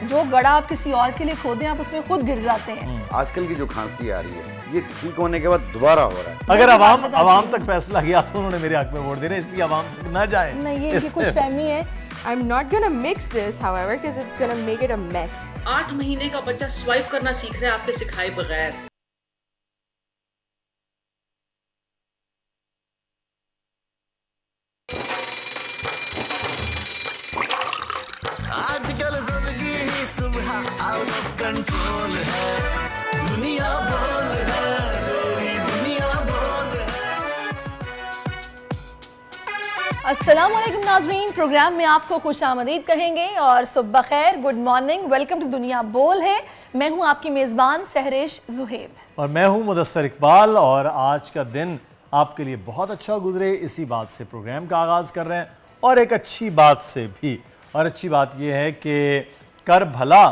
जो गड़ा आप किसी और के लिए खोदें आप उसमें खुद गिर जाते हैं। आजकल की जो खांसी आ रही है ये ठीक होने के बाद दोबारा हो रहा है। अगर अवाम तक फैसला किया तो उन्होंने मेरे हक में वोट देने, इसलिए अवाम तक ना जाए। नहीं, ये इनकी कुछ फहमी है। I'm not gonna mix this, however, because it's gonna make it a mess. 8 महीने का बच्चा स्वाइप करना सीख रहा है आपके सिखाए बगैर। आजकल जिंदगी ही सुबह आउट ऑफ कंट्रोल है, दुनिया बोल है, तेरी दुनिया बोल है। अस्सलाम वालेकुम नाज़रीन, प्रोग्राम में आपको खुशामदीद कहेंगे और सुबह खैर, गुड मॉर्निंग, वेलकम टू दुनिया बोल है। मैं हूं आपकी मेज़बान सहरेश जुहेब और मैं हूं मुदस्सर इकबाल। और आज का दिन आपके लिए बहुत अच्छा गुजरे, इसी बात से प्रोग्राम का आगाज़ कर रहे हैं और एक अच्छी बात से भी। और अच्छी बात यह है कि कर भला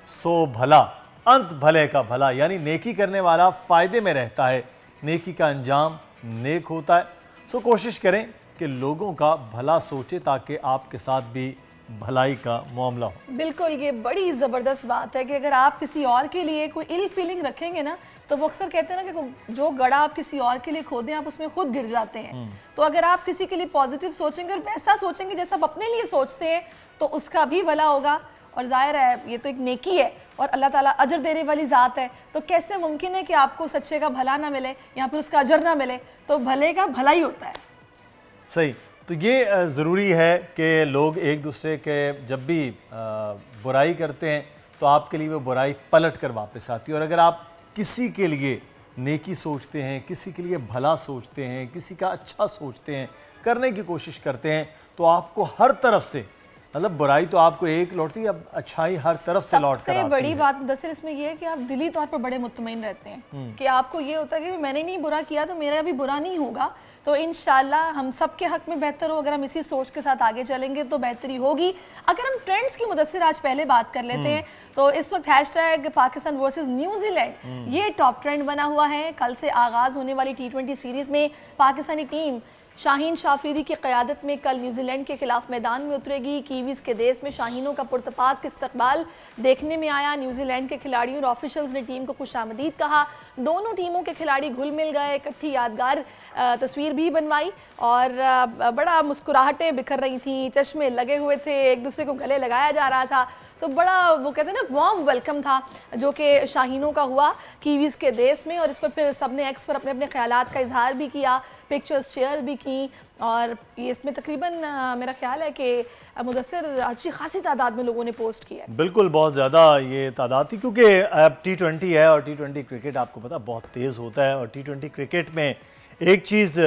सो भला, अंत भले का भला, यानी नेकी करने वाला फ़ायदे में रहता है, नेकी का अंजाम नेक होता है। सो कोशिश करें कि लोगों का भला सोचे ताकि आपके साथ भी भलाई का मामला हो। बिल्कुल, ये बड़ी ज़बरदस्त बात है कि अगर आप किसी और के लिए कोई इल फीलिंग रखेंगे ना, तो वो अक्सर कहते हैं ना कि जो गड़ा आप किसी और के लिए खोदें आप उसमें खुद गिर जाते हैं। तो अगर आप किसी के लिए पॉजिटिव सोचेंगे और वैसा सोचेंगे जैसा आप अपने लिए सोचते हैं तो उसका भी भला होगा। और जाहिर है ये तो एक नेकी है और अल्लाह ताला अजर देने वाली ज़ात है, तो कैसे मुमकिन है कि आपको सच्चे का भला ना मिले या फिर उसका अजर ना मिले, तो भले का भला ही होता है। सही, तो ये ज़रूरी है कि लोग एक दूसरे के जब भी बुराई करते हैं तो आपके लिए वो बुराई पलट कर वापस आती है। और अगर आप किसी के लिए नेकी सोचते हैं, किसी के लिए भला सोचते हैं, किसी का अच्छा सोचते हैं, करने की कोशिश करते हैं, तो आपको हर तरफ से, मतलब बुराई तो आपको एक लौटती है, अब अच्छाई हर तरफ से लौट कर आती है। सबसे बड़ी बात दरअसल इसमें ये है कि आप दिली तौर पर बड़े मुतमईन रहते हैं कि आपको ये होता है कि मैंने नहीं बुरा किया तो मेरा भी बुरा नहीं होगा। तो इंशाल्लाह हम सब के हक में बेहतर हो, अगर हम इसी सोच के साथ आगे चलेंगे तो बेहतरी होगी। अगर हम ट्रेंड्स की मुदस्सिर आज पहले बात कर लेते हैं तो इस वक्त हैशटैग पाकिस्तान वर्सेस न्यूजीलैंड ये टॉप ट्रेंड बना हुआ है। कल से आगाज़ होने वाली T20 सीरीज़ में पाकिस्तानी टीम शाहीन शाफरीदी की क़यादत में कल न्यूजीलैंड के खिलाफ मैदान में उतरेगी। कीवीज़ के देश में शाहीनों का पुरतपाक इस्तकबाल देखने में आया। न्यूजीलैंड के खिलाड़ियों और ऑफिशियल्स ने टीम को खुशामदीद कहा। दोनों टीमों के खिलाड़ी घुल मिल गए, इकट्ठी यादगार तस्वीर भी बनवाई और बड़ा मुस्कुराहटें बिखर रही थी, चश्मे लगे हुए थे, एक दूसरे को गले लगाया जा रहा था। तो बड़ा वो कहते हैं ना वार्म वेलकम था जो कि शाहीनों का हुआ कीवीज़ के देश में। और इस पर फिर सब ने एक्स पर अपने अपने ख्यालात का इजहार भी किया, पिक्चर्स शेयर भी की। और ये इसमें तकरीबन मेरा ख्याल है कि मुदस्सिर अच्छी खासी तादाद में लोगों ने पोस्ट किया है। बिल्कुल, बहुत ज़्यादा ये तादाद थी क्योंकि अब T20 है और T20 क्रिकेट आपको पता बहुत तेज़ होता है। और T20 क्रिकेट में एक चीज़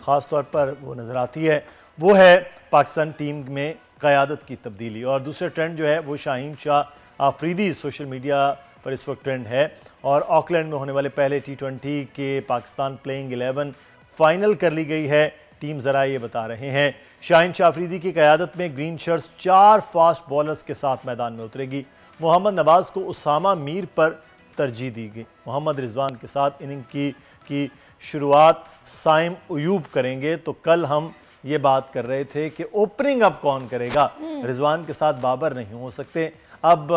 ख़ास तौर पर वो नज़र आती है, वो है पाकिस्तान टीम में क़यादत की तब्दीली। और दूसरा ट्रेंड जो है वो शाहीन शाह आफरीदी सोशल मीडिया पर इस वक्त ट्रेंड है। और ऑकलैंड में होने वाले पहले T20 के पाकिस्तान प्लेइंग 11 फाइनल कर ली गई है। टीम ज़रा ये बता रहे हैं शाहीन शाह आफरीदी की क़यादत में ग्रीन शर्ट्स 4 फास्ट बॉलर्स के साथ मैदान में उतरेगी। मोहम्मद नवाज़ को उसामा मीर पर तरजीह दी गई। मोहम्मद रिजवान के साथ इनिंग की शुरुआत साइम अयूब करेंगे। तो कल हम ये बात कर रहे थे कि ओपनिंग अब कौन करेगा, रिजवान के साथ बाबर नहीं हो सकते, अब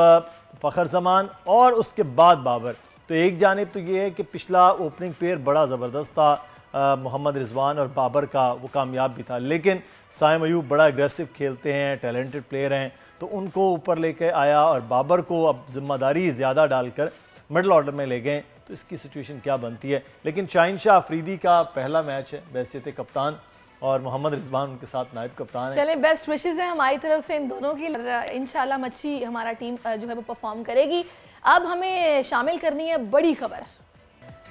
फ़खर जमान और उसके बाद बाबर। तो एक जानिब तो ये है कि पिछला ओपनिंग पेयर बड़ा ज़बरदस्त था, मोहम्मद रिजवान और बाबर का, वो कामयाब भी था। लेकिन साइम अयूब बड़ा एग्रेसिव खेलते हैं, टैलेंटेड प्लेयर हैं, तो उनको ऊपर लेके आया और बाबर को अब जिम्मेदारी ज़्यादा डालकर मिडल ऑर्डर में ले गए। तो इसकी सिचुएशन क्या बनती है। लेकिन शाहीन शाह आफरीदी का पहला मैच है, वैसे कप्तान, और मोहम्मद रिजवान उनके साथ नायब कप्तान है। चलें, बेस्ट विशेस है हमारी तरफ से इन दोनों की। इंशाल्लाह मच्छी हमारा टीम जो है वो परफॉर्म करेगी। अब हमें शामिल करनी है बड़ी खबर।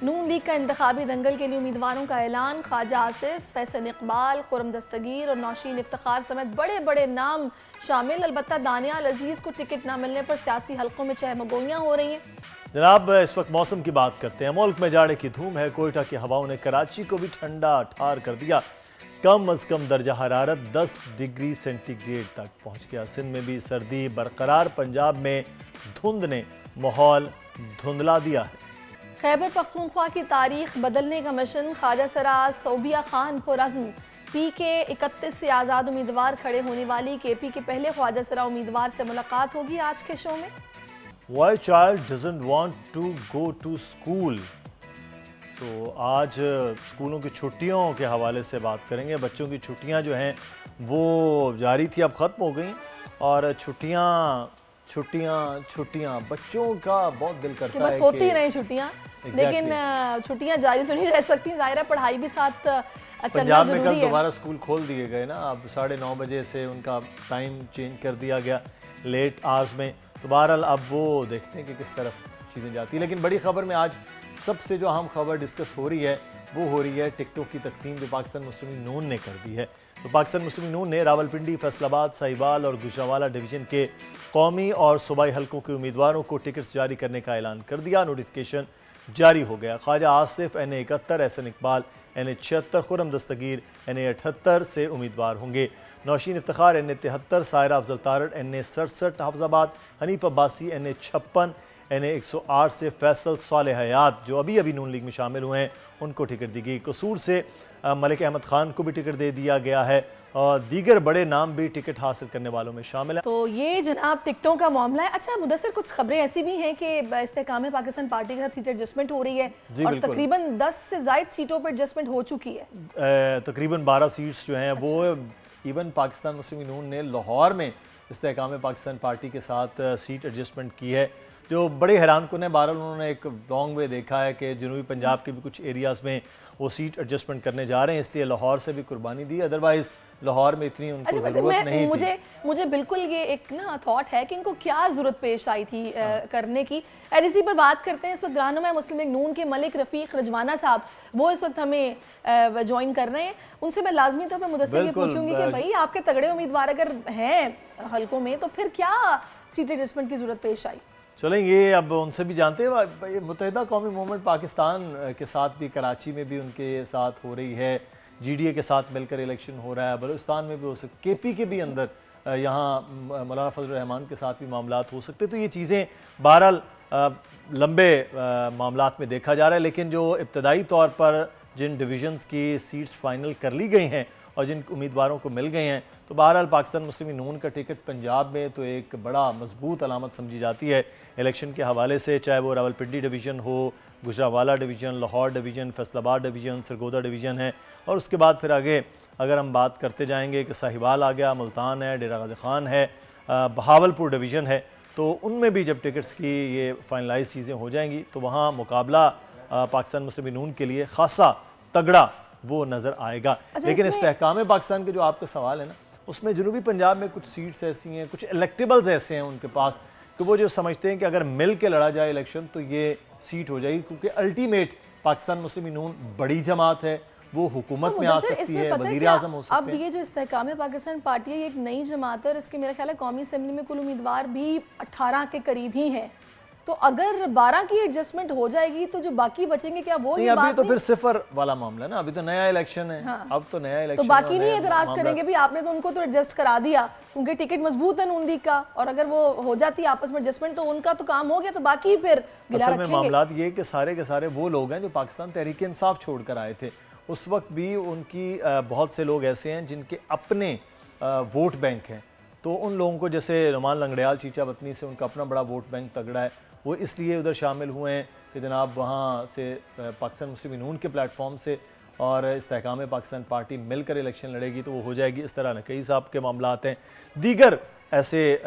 नून लीग का इंतखाबी दंगल के लिए उम्मीदवारों का ऐलान। ख्वाजा आसिफ, फैसल इकबाल, खुरम दस्तगीर और नौशीन इफ्तिखार समेत बड़े बड़े नाम शामिल। अलबत्ता दानियाल अजीज़ को टिकट न मिलने पर सियासी हलकों में चहमगोइयाँ हो रही हैं। जनाब, इस वक्त मौसम की बात करते हैं। मुल्क में जाड़े की धूम है। कोयटा की हवाओं ने कराची को भी ठंडा ठार कर दिया। कम अज़ कम दर्जा हरारत 10 डिग्री सेंटीग्रेड तक पहुँच गया। सिंध में भी सर्दी बरकरार। पंजाब में धुंध ने माहौल धुंधला दिया है। खैबर पख्तूनख्वा की तारीख बदलने का मिशन। ख्वाजा सराज सोबिया खान पुरज़्म पी के 31 से आज़ाद उम्मीदवार खड़े होने वाली केपी के पहले ख्वाजा सरा उम्मीदवार से मुलाकात होगी आज के शो में। Why child doesn't want to go to school? तो आज स्कूलों की छुट्टियों के हवाले से बात करेंगे। बच्चों की छुट्टियां जो हैं वो जारी थी, अब ख़त्म हो गई, और छुट्टियां बच्चों का बहुत दिल करता है बस होती ही रही छुट्टियां। लेकिन छुट्टियां जारी तो नहीं रह सकती, ज़ाहिर है पढ़ाई भी साथ चलना पंजाब में जरूरी कल है। दोबारा स्कूल खोल दिए गए ना, अब 9:30 बजे से उनका टाइम चेंज कर दिया गया लेट आवर्स में। तो बहरहाल अब वो देखते हैं कि किस तरफ चीज़ें जाती है। लेकिन बड़ी खबर में आज सबसे जो अहम खबर डिस्कस हो रही है वो हो रही है टिकटों की तकसीम जो पाकिस्तान मुस्लिम लीग नून ने कर दी है। तो पाकिस्तान मुस्लिम लीग नून ने रावलपिंडी, फैसलाबाद, साहिवाल और गुजरांवाला डिवीज़न के कौमी और सूबाई हलकों के उम्मीदवारों को टिकट्स जारी करने का ऐलान कर दिया। नोटिफिकेशन जारी हो गया। ख्वाजा आसिफ NA 71, एहसन इकबाल NA 76, खुर्रम दस्तगीर NA 78 से उम्मीदवार होंगे। Nausheen Iftikhar NA 73, Saira Afzal Tarar NA 67 Hafizabad, Hanif Abbasi NA 56, NA 108 से फैसल सालेह हयात जो अभी नून लीग में शामिल हुए हैं उनको टिकट दी गई। कसूर से मलिक अहमद खान को भी टिकट दे दिया गया है और दीगर बड़े नाम भी टिकट हासिल करने वालों में शामिल हैं। तो ये जनाब टिकटों का मामला है। अच्छा मुदस्सिर, कुछ खबरें ऐसी भी हैं कि इस्तेकाम पाकिस्तान पार्टी का सीट एडजस्टमेंट हो रही है और तकरीबन 10 से ज़ायद सीटों पर एडजस्टमेंट हो चुकी है। तकरीबन 12 सीट्स जो हैं वो इवन पाकिस्तान मुस्लिम लीग नून ने लाहौर में इस्तेकाम पाकिस्तान पार्टी के साथ सीट एडजस्टमेंट की है, जो बड़े हैरान कुन है। बहरहाल उन्होंने एक लॉन्ग वे देखा है कि जनूबी पंजाब के भी कुछ एरियाज़ में वो सीट एडजस्टमेंट करने जा रहे हैं, इसलिए लाहौर से भी कुर्बानी दी। अदरवाइज़ लाहौर में इतनी उनको ज़रूरत नहीं थी। मुझे बिल्कुल ये एक ना थॉट है कि इनको क्या ज़रूरत पेश आई थी करने की। और इसी पर बात करते हैं। इस वक्त रहनुमा मुस्लिम लीग नून के मलिक रफ़ीक रजवाना साहब वो इस वक्त हमें ज्वाइन कर रहे हैं। उनसे मैं लाजमी तौर पर मुदस्सिर ये पूछूंगी कि भाई आपके तगड़े उम्मीदवार अगर हैं हल्कों में तो फिर क्या सीट एडजस्टमेंट की ज़रूरत पेश आई? चलेंगे अब उनसे भी जानते हैं। मुत्तहिदा कौमी मूवमेंट पाकिस्तान के साथ भी कराची में भी उनके साथ हो रही है, GDA के साथ मिलकर इलेक्शन हो रहा है, बलूचिस्तान में भी हो सकता, KP के भी अंदर यहाँ मौलाना फजल रहमान के साथ भी मामलात हो सकते। तो ये चीज़ें बहरहाल लंबे मामलात में देखा जा रहा है। लेकिन जो इब्तदाई तौर पर जिन डिवीज़न्स की सीट्स फाइनल कर ली गई हैं और जिन उम्मीदवारों को मिल गए हैं, तो बहरहाल पाकिस्तान मुस्लिम लीग नून का टिकट पंजाब में तो एक बड़ा मजबूत अलामत समझी जाती है इलेक्शन के हवाले से, चाहे वो रावलपिंडी डिवीज़न हो, Gujranwala division, Lahore division, Faisalabad division, Sargodha division है। और उसके बाद फिर आगे अगर हम बात करते जाएंगे कि साहिवाल आ गया, मुल्तान है, डेरा गाजी खान है, बहावलपुर डिवीज़न है, तो उनमें भी जब टिकट्स की ये फाइनलाइज चीज़ें हो जाएंगी तो वहाँ मुकाबला पाकिस्तान मुस्लिम लीग नून के लिए खासा तगड़ा वो नज़र आएगा। अच्छा, लेकिन इस्तेहकाम पाकिस्तान के जो आपका सवाल है ना, उसमें जनूबी पंजाब में कुछ सीट्स ऐसी हैं, कुछ इलेक्टेबल्स ऐसे हैं उनके पास कि वो जो समझते हैं कि अगर मिल के लड़ा जाए इलेक्शन तो ये सीट हो जाएगी, क्योंकि अल्टीमेट पाकिस्तान मुस्लिम लीग नून बड़ी जमात है, वो हुकूमत में आ सकती है, वज़ीर आज़म हो सकते हैं। अब ये जो इस्तेहकाम पाकिस्तान पार्टी है ये एक नई जमात है और इसके मेरा ख्याल है कौमी असेंबली में कुल उम्मीदवार भी 18 के करीब ही हैं। तो अगर 12 की एडजस्टमेंट हो जाएगी तो जो बाकी बचेंगे क्या वो नहीं, अभी तो फिर सिफर वाला मामला है ना, अभी तो नया इलेक्शन है। हाँ। अब तो नया इलेक्शन, तो बाकी नहीं एतराज करेंगे भी आपने तो उनको तो एडजस्ट करा दिया क्योंकि टिकट मजबूत है नून लीग का, और अगर वो हो जाती है आपस में एडजस्टमेंट तो उनका तो काम हो गया, तो बाकी फिर गिला रखेंगे। मामला ये कि सारे के सारे वो लोग हैं जो पाकिस्तान तहरीक इंसाफ छोड़कर आए थे, उस वक्त भी उनकी बहुत से लोग ऐसे हैं जिनके अपने वोट बैंक हैं। तो उन लोगों को, जैसे नुमान लंगड़ियाल चीचा वतनी से उनका अपना बड़ा वोट बैंक तगड़ा है, वो इसलिए उधर शामिल हुए हैं कि जनाब वहाँ से पाकिस्तान मुस्लिम लीग नून के प्लेटफॉर्म से और इस्तेहकाम पाकिस्तान पार्टी मिलकर इलेक्शन लड़ेगी तो वो हो जाएगी। इस तरह नकई साहब के मामलात हैं, दीगर ऐसे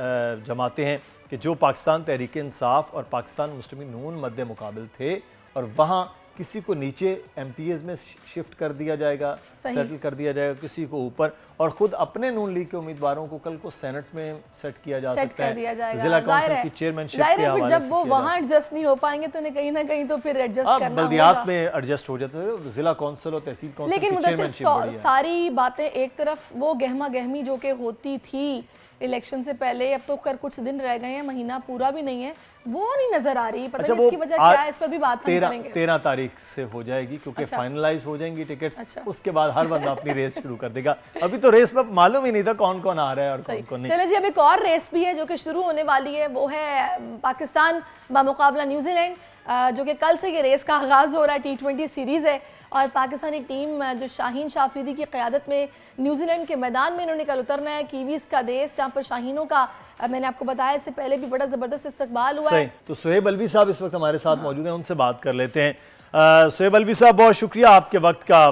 जमातें हैं कि जो पाकिस्तान तहरीक इंसाफ और पाकिस्तान मुस्लिम लीग नून मद्दे मुकाबिल थे, और वहाँ किसी को नीचे MPs में शिफ्ट कर दिया जाएगा, सेटल कर दिया जाएगा, किसी को ऊपर, और खुद अपने नून लीग के उम्मीदवारों को कल को सेनेट में सेट किया जा सकता है, जिला काउंसिल की चेयरमैनशिप के हवाले से। जब वो वहाँ एडजस्ट नहीं हो पाएंगे तो कहीं ना कहीं तो फिर एडजस्ट करना होगा। बल्दियात में एडजस्ट हो जाता है, जिला काउंसिल और तहसील काउंसिल की चेयरमैनशिप बढ़िया है। सारी बातें एक तरफ, वो गहमा गहमी जो कि होती थी इलेक्शन से पहले, अब तो कर कुछ दिन रह गए हैं, महीना पूरा भी नहीं है, वो नहीं नजर आ रही। पता नहीं इसकी वजह क्या है, इस पर भी बात हम करेंगे। 13 तारीख से हो जाएगी क्योंकि फाइनलाइज हो जाएंगी टिकट्स। उसके बाद हर बंदा अपनी रेस शुरू कर देगा। अभी तो रेस में मालूम ही नहीं था कौन कौन आ रहा है और कौन कौन नहीं। चलो जी, अब एक और रेस भी है जो कि शुरू होने वाली है, वो है पाकिस्तान बामुकाबला न्यूजीलैंड। जो कि कल से ये रेस का आगाज़ हो रहा है। T20 सीरीज़ है और पाकिस्तानी टीम जो शाहीन शाफरीदी की क़यादत में न्यूजीलैंड के मैदान में इन्होंने कल उतरना है। कीवीज़ का देश, जहाँ पर शाहीनों का मैंने आपको बताया इससे पहले भी बड़ा ज़बरदस्त इस्तकबाल हुआ है। तो सोहेब अलवी साहब इस वक्त हमारे साथ मौजूद हैं, उनसे बात कर लेते हैं। सोहेब अलवी साहब, बहुत शुक्रिया आपके वक्त का।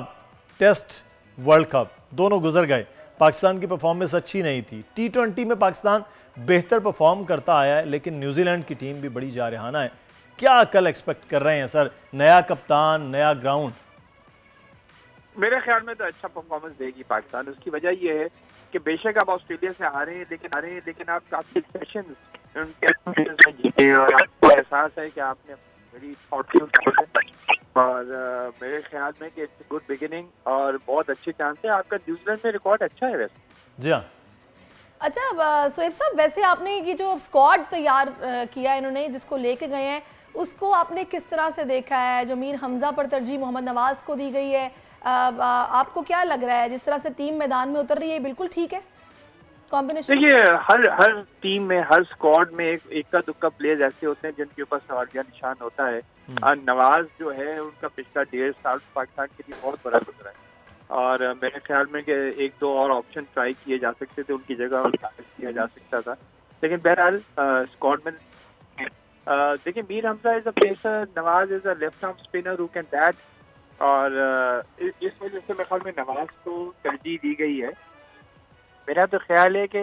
टेस्ट, वर्ल्ड कप दोनों गुजर गए, पाकिस्तान की परफॉर्मेंस अच्छी नहीं थी। T20 में पाकिस्तान बेहतर परफॉर्म करता आया है, लेकिन न्यूजीलैंड की टीम भी बड़ी जारहाना है। क्या कल एक्सपेक्ट कर रहे हैं सर? नया कप्तान, नया ग्राउंड। मेरे ख्याल में तो अच्छा परफॉर्मेंस देगी पाकिस्तान। उसकी वजह यह है कि बेशक आप ऑस्ट्रेलिया से आ रहे हैं, लेकिन आप काफी सेशन जीते और आपको एहसास है कि आपने बड़ी और मेरे ख्याल में कि इट्स गुड बिगिनिंग और बहुत अच्छे चांस है। आपका न्यूजीलैंड में रिकॉर्ड अच्छा है वैसे। जी हाँ। अच्छा सोहेब साहब, वैसे आपने ये जो स्क्वाड तैयार किया इन्होंने, जिसको लेके गए हैं, उसको आपने किस तरह से देखा है? जो मीर हमजा पर तरजीह मोहम्मद नवाज को दी गई है, आपको क्या लग रहा है जिस तरह से टीम मैदान में उतर रही है, बिल्कुल ठीक है कॉम्बिनेशन? देखिए, हर टीम में, हर स्क्वाड में एक दुक्का प्लेयर्स ऐसे होते हैं जिनके ऊपर सवालिया निशान होता है। नवाज जो है उनका पिछला 1.5 साल पाकिस्तान के लिए बहुत बड़ा गुजरा है और मेरे ख्याल में कि 1-2 और ऑप्शन ट्राई किए जा सकते थे, उनकी जगह किया जा सकता था। लेकिन बहरहाल स्क्वाड में देखिए, Mir Hamza is a pacer, Nawaz is a left arm spinner who can bat और इस वजह से मेरे ख्याल में नवाज को तरजीह दी गई है। मेरा तो ख्याल है कि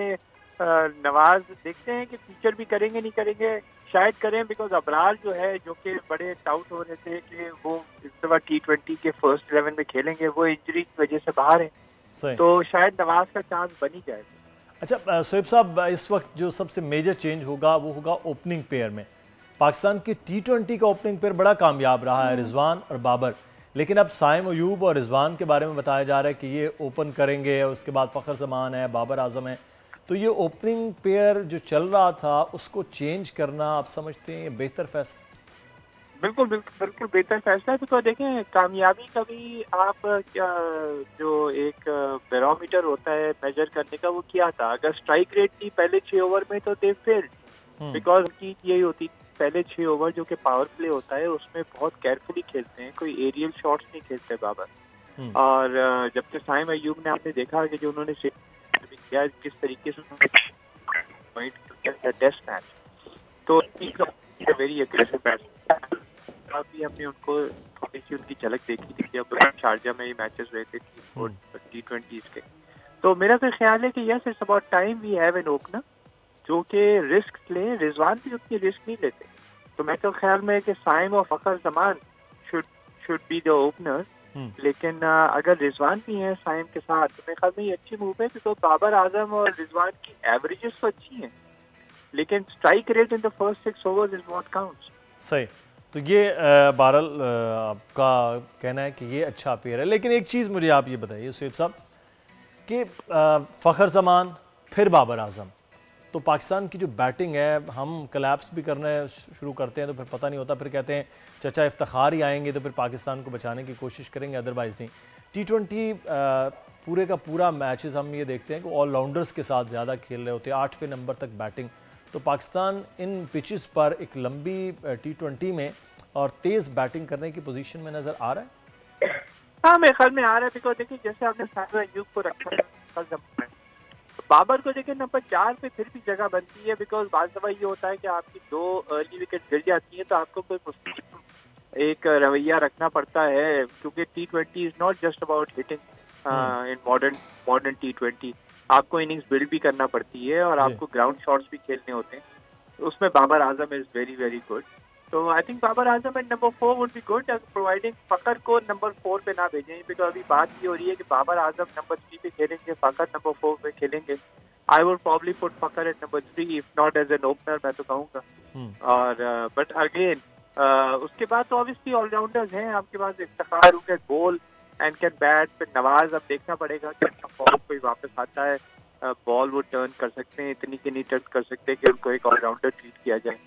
नवाज देखते हैं कि फ्यूचर भी करेंगे नहीं करेंगे, शायद करें, बिकॉज अबरार जो है, जो कि बड़े डाउट हो रहे थे कि वो इस दफा T20 के फर्स्ट 11 में खेलेंगे, वो इंजरी की वजह से बाहर है, तो शायद नवाज का चांस बन ही जाएगा। अच्छा सोहेब साहब, इस वक्त जो सबसे मेजर चेंज होगा वो होगा ओपनिंग पेयर में। पाकिस्तान की T20 का ओपनिंग पेयर बड़ा कामयाब रहा है, रिजवान और बाबर, लेकिन अब साइम अयूब और रिजवान के बारे में बताया जा रहा है कि ये ओपन करेंगे, उसके बाद फ़खर जमान है, बाबर आजम है। तो ये ओपनिंग पेयर जो चल रहा था उसको चेंज करना, आप समझते हैं बेहतर फैसला? बिल्कुल बेहतर फैसला है। तो देखें, कामयाबी का भी आप जो एक बैरोमीटर होता है मेजर करने का, वो क्या था? अगर स्ट्राइक रेट थी पहले 6 ओवर में तो दे फेल्ड, बिकॉज की यही होती, पहले 6 ओवर जो कि पावर प्ले होता है उसमें बहुत केयरफुली खेलते हैं, कोई एरियल शॉट्स नहीं खेलते बाबर। और जबकि साइम अयूब ने आपने देखा कि जो उन्होंने किया, किस तरीके से टेस्ट मैच, तो वेरी एग्रेसिव बैट्समैन। काफी हमने उनको थोड़ी सी उनकी झलक देखी थी जब शारजा में ये मैचेस हुए थे T20 के। तो मेरा तो ख्याल है कि yes, it's about time we have an opener जो कि रिस्क ले। रिजवान भी उतनी रिस्क नहीं लेते, तो मैं तो ख्याल में कि साइम और Fakhar Zaman should be the opener. लेकिन अगर रिजवान भी हैं साइम के साथ, तो मेरे ख्याल में ये अच्छी मूव है, तो बाबर आजम और रिजवान की एवरेजेस तो अच्छी हैं, लेकिन strike rate in the first 6 overs is what counts. सही। तो ये बहरहाल आपका कहना है कि ये अच्छा पेयर है, लेकिन एक चीज़ मुझे आप ये बताइए सोहेब साहब कि फ़खर जमान फिर बाबर आजम, तो पाकिस्तान की जो बैटिंग है, हम कलैप्स भी करने शुरू करते हैं तो फिर पता नहीं होता, फिर कहते हैं चचा इफ्तिखार ही आएंगे तो फिर पाकिस्तान को बचाने की कोशिश करेंगे, अदरवाइज़ नहीं। T20 पूरे का पूरा मैचेस हम ये देखते हैं कि ऑलराउंडर्स के साथ ज़्यादा खेल रहे होते हैं, 8वें नंबर तक बैटिंग। तो पाकिस्तान इन पिचेस पर एक लंबी T20 में और तेज़ बैटिंग करने की पोजीशन में नज़र आ रहा है। हाँ, मेरे ख्याल में आ रहा है, बिकॉज देखिए जैसे आपने साइम अयूब को रखा, बाबर को देखिए नंबर 4 पे फिर भी जगह बनती है, बिकॉज बाज़ दफ़ा ये होता है कि आपकी 2 अर्ली विकेट गिर जाती है तो आपको कोई एक रवैया रखना पड़ता है, क्योंकि T20 is not just about hitting in modern T20, आपको इनिंग्स बिल्ड भी करना पड़ती है और आपको ग्राउंड शॉट्स भी खेलने होते हैं। उसमें Babar Azam is very very good, तो I think Babar Azam and number 4 would be good, providing Fakhar को नंबर 4 पे ना भेजें, बिकॉज अभी बात ये हो रही है कि बाबर आजम नंबर 3 पे खेलेंगे, फखर नंबर 4 पे खेलेंगे। I would probably put Fakhar at number 3 if not as an opener, मैं तो कहूँगा। और बट अगेन उसके बाद तो ऑब्वियसली ऑलराउंडर्स हैं आपके पास, इफ्तिखार कैन बोल एंड कैन बैट, फिर नवाज अब देखना पड़ेगा कि फॉर्म कोई वापस आता है, बॉल वो टर्न कर सकते हैं, इतनी के नहीं टर्न कर सकते कि उनको एक ऑलराउंडर ट्रीट किया जाए।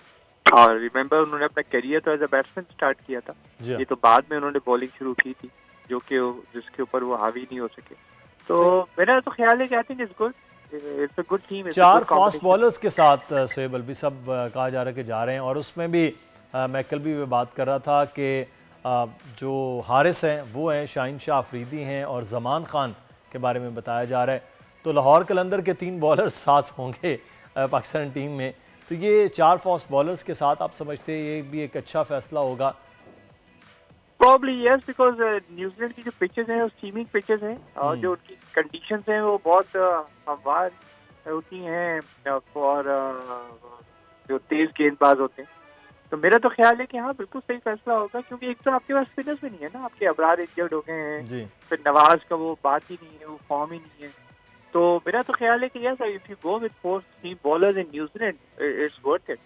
और रिमेंबर उन्होंने अपना करियर तो एज अ बैट्समैन स्टार्ट किया था, ये तो बाद में उन्होंने बॉलिंग शुरू की थी जो कि जिसके ऊपर वो हावी नहीं हो सके। तो मेरा तो ख्याल है कि I think it's good, it's a good team. 4 fast bowlers के साथ सोहेब अलवी साहब कहा जा रहा है कि जा रहे हैं, और उसमें भी मैं कल भी बात कर रहा था कि जो हारिस हैं वो हैं शाहीन शाह अफरीदी हैं और ज़मान खान के बारे में बताया जा रहा है। तो लाहौर कलंदर के 3 बॉलर साथ होंगे पाकिस्तान टीम में, तो ये 4 फास्ट बॉलर्स के साथ आप समझते हैं ये भी एक अच्छा फैसला होगा? प्रॉब्ली यस, बिकॉज न्यूजीलैंड की जो पिचेस हैं वो स्टीमिंग पिचेस हैं और जो उनकी कंडीशंस हैं वो बहुत हमवार होती हैं और जो तेज गेंदबाज होते हैं। तो मेरा तो ख्याल है कि हाँ बिल्कुल सही फैसला होगा, क्योंकि एक तो आपके पास स्पिनर्स भी नहीं है ना, आपके अबरार इंजर्ड हो गए हैं, फिर नवाज का वो बात ही नहीं है, वो फॉर्म ही नहीं है। तो मेरा तो ख्याल है कि yes if you go with 4 3 bowlers in New Zealand it's worth it.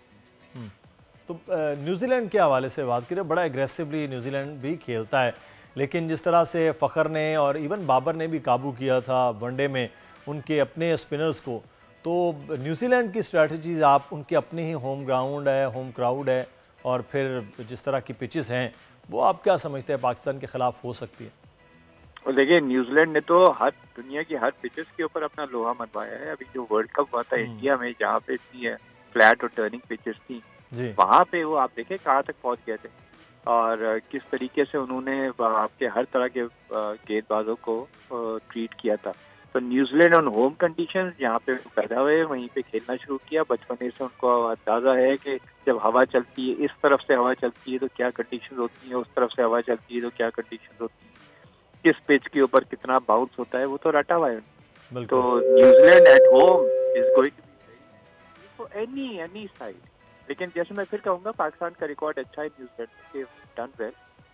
तो न्यूजीलैंड के हवाले से बात करें, बड़ा एग्रेसिवली न्यूजीलैंड भी खेलता है, लेकिन जिस तरह से फ़खर ने और इवन बाबर ने भी काबू किया था वनडे में उनके अपने स्पिनर्स को, तो न्यूजीलैंड की स्ट्रैटेजीज आप उनके अपने ही होम ग्राउंड है, होम क्राउड है और फिर जिस तरह की पिचेस हैं वो आप क्या समझते हैं पाकिस्तान के खिलाफ हो सकती है? और देखिए न्यूजीलैंड ने तो हर दुनिया की हर पिचेस के ऊपर अपना लोहा मनवाया है। अभी जो वर्ल्ड कप हुआ था इंडिया में, जहाँ पे इतनी फ्लैट और टर्निंग पिचेस थी, वहाँ पे वो आप देखें कहाँ तक पहुँच गए थे और किस तरीके से उन्होंने आपके हर तरह के गेंदबाजों को ट्रीट किया था। तो न्यूजीलैंड ऑन होम कंडीशंस जहाँ पे पैदा हुए वहीं पे खेलना शुरू किया। बचपन से उनको अंदाजा है कि जब हवा चलती है, इस तरफ से हवा चलती है तो क्या कंडीशंस होती है, उस तरफ से हवा चलती है तो क्या कंडीशंस होती है, किस पिच के ऊपर कितना बाउंस होता है, वो तो रटा हुआ है। तो New Zealand at home is going to be any side. लेकिन जैसे मैं फिर कहूँगा पाकिस्तान का रिकॉर्ड अच्छा है, न्यूजीलैंड के डन वेल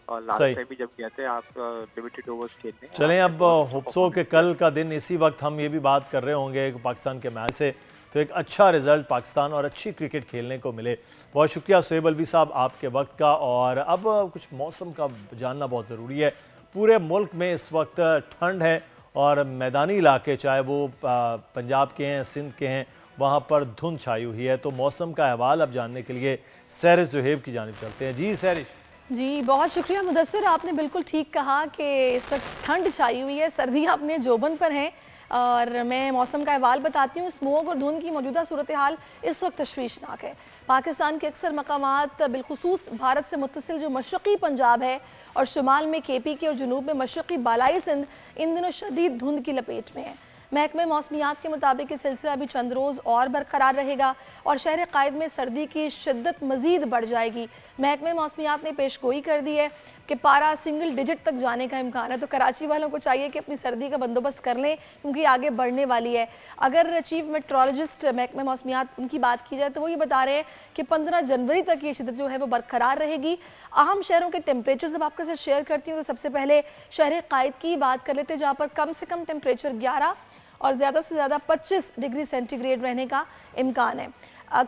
और लास्ट टाइम भी जब गए थे आप लिमिटेड ओवर्स खेलने। चलें अब होप्सो के कल का दिन इसी वक्त हम ये भी बात कर रहे होंगे पाकिस्तान के मैच से, तो एक अच्छा रिजल्ट पाकिस्तान और अच्छी क्रिकेट खेलने को मिले। बहुत शुक्रिया सोहेब अलवी साहब आपके वक्त का। और अब कुछ मौसम का जानना बहुत ज़रूरी है। पूरे मुल्क में इस वक्त ठंड है और मैदानी इलाके चाहे वो पंजाब के हैं, सिंध के हैं, वहाँ पर धुंध छाई हुई है। तो मौसम का अहवाल अब जानने के लिए सहरिश ज़ुहैब की जानिब चलते हैं। जी सहरिश। जी बहुत शुक्रिया मुदस्सिर, आपने बिल्कुल ठीक कहा कि इस वक्त ठंड छाई हुई है, सर्दियाँ अपने जोबन पर हैं। और मैं मौसम का अहवाल बताती हूँ। स्मोग और धुंध की मौजूदा सूरत हाल इस वक्त तशवीशनाक है। पाकिस्तान के अक्सर मकामात बिलखुसूस भारत से मुत्तसिल जो मशरक़ी पंजाब है और शुमाल में KP के और जुनूब में मशरक़ी बालाई सिंध इन दिनों शदीद धुंध की लपेट में है। महकमे मौसमियात के मुताबिक ये सिलसिला अभी चंद रोज़ और बरकरार रहेगा और शहर कायद में सर्दी की शिद्दत मज़ीद बढ़ जाएगी। महकमे मौसमियात ने पेशगोई कर दी है कि पारा सिंगल डिजिट तक जाने का इम्कान है। तो कराची वालों को चाहिए कि अपनी सर्दी का बंदोबस्त कर लें क्योंकि आगे बढ़ने वाली है। अगर चीफ मेट्रोलॉजिस्ट महकमे मौसमियात उनकी बात की जाए तो वो ये बता रहे हैं कि 15 जनवरी तक ये शिद्दत जो है वो बरकरार रहेगी। अहम शहरों के टेम्परेचर जब आपके साथ शेयर करती हूँ तो सबसे पहले शहर कायद की बात कर लेते हैं, जहाँ पर कम से कम टेम्परेचर 11 और ज़्यादा से ज़्यादा 25 डिग्री सेंटीग्रेड रहने का इम्कान है।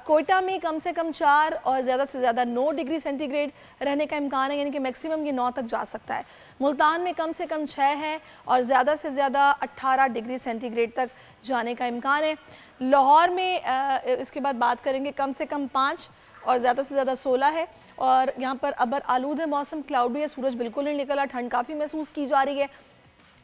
कोयटा में कम से कम 4 और ज़्यादा से ज़्यादा 9 डिग्री सेंटीग्रेड रहने का इम्कान है, यानी कि मैक्सिमम ये 9 तक जा सकता है। मुल्तान में कम से कम 6 है और ज़्यादा से ज़्यादा 18 डिग्री सेंटीग्रेड तक जाने का इम्कान है। लाहौर में इसके बाद बात करेंगे, कम से कम 5 और ज़्यादा से ज़्यादा 16 है और यहाँ पर अबर आलूद है, मौसम क्लाउडी है, सूरज बिल्कुल नहीं निकला, ठंड काफ़ी महसूस की जा रही है।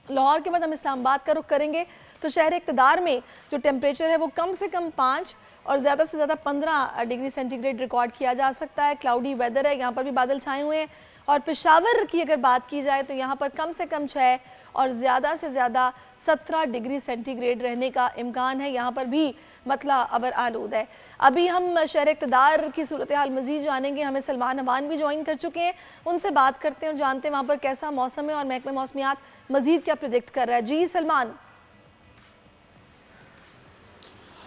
लाहौर के बाद हम इस्लामाबाद का रुख करेंगे तो शहर इक़्तिदार में जो टेम्परेचर है वो कम से कम 5 और ज़्यादा से ज़्यादा 15 डिग्री सेंटीग्रेड रिकॉर्ड किया जा सकता है। क्लाउडी वेदर है, यहाँ पर भी बादल छाए हुए हैं। और पेशावर की अगर बात की जाए तो यहाँ पर कम से कम 6 और ज़्यादा से ज़्यादा 17 डिग्री सेंटीग्रेड रहने का इम्कान है। यहाँ पर भी मतला अबर आलूद है। अभी हम शहर इक़्तिदार की सूरत हाल मज़ीद जानेंगे। हमें सलमान अमान भी ज्वाइन कर चुके हैं, उनसे बात करते हैं और जानते हैं वहाँ पर कैसा मौसम है और महकमे मौसमियात मज़ीद क्या प्रेडिक्ट कर रहा है। जी सलमान।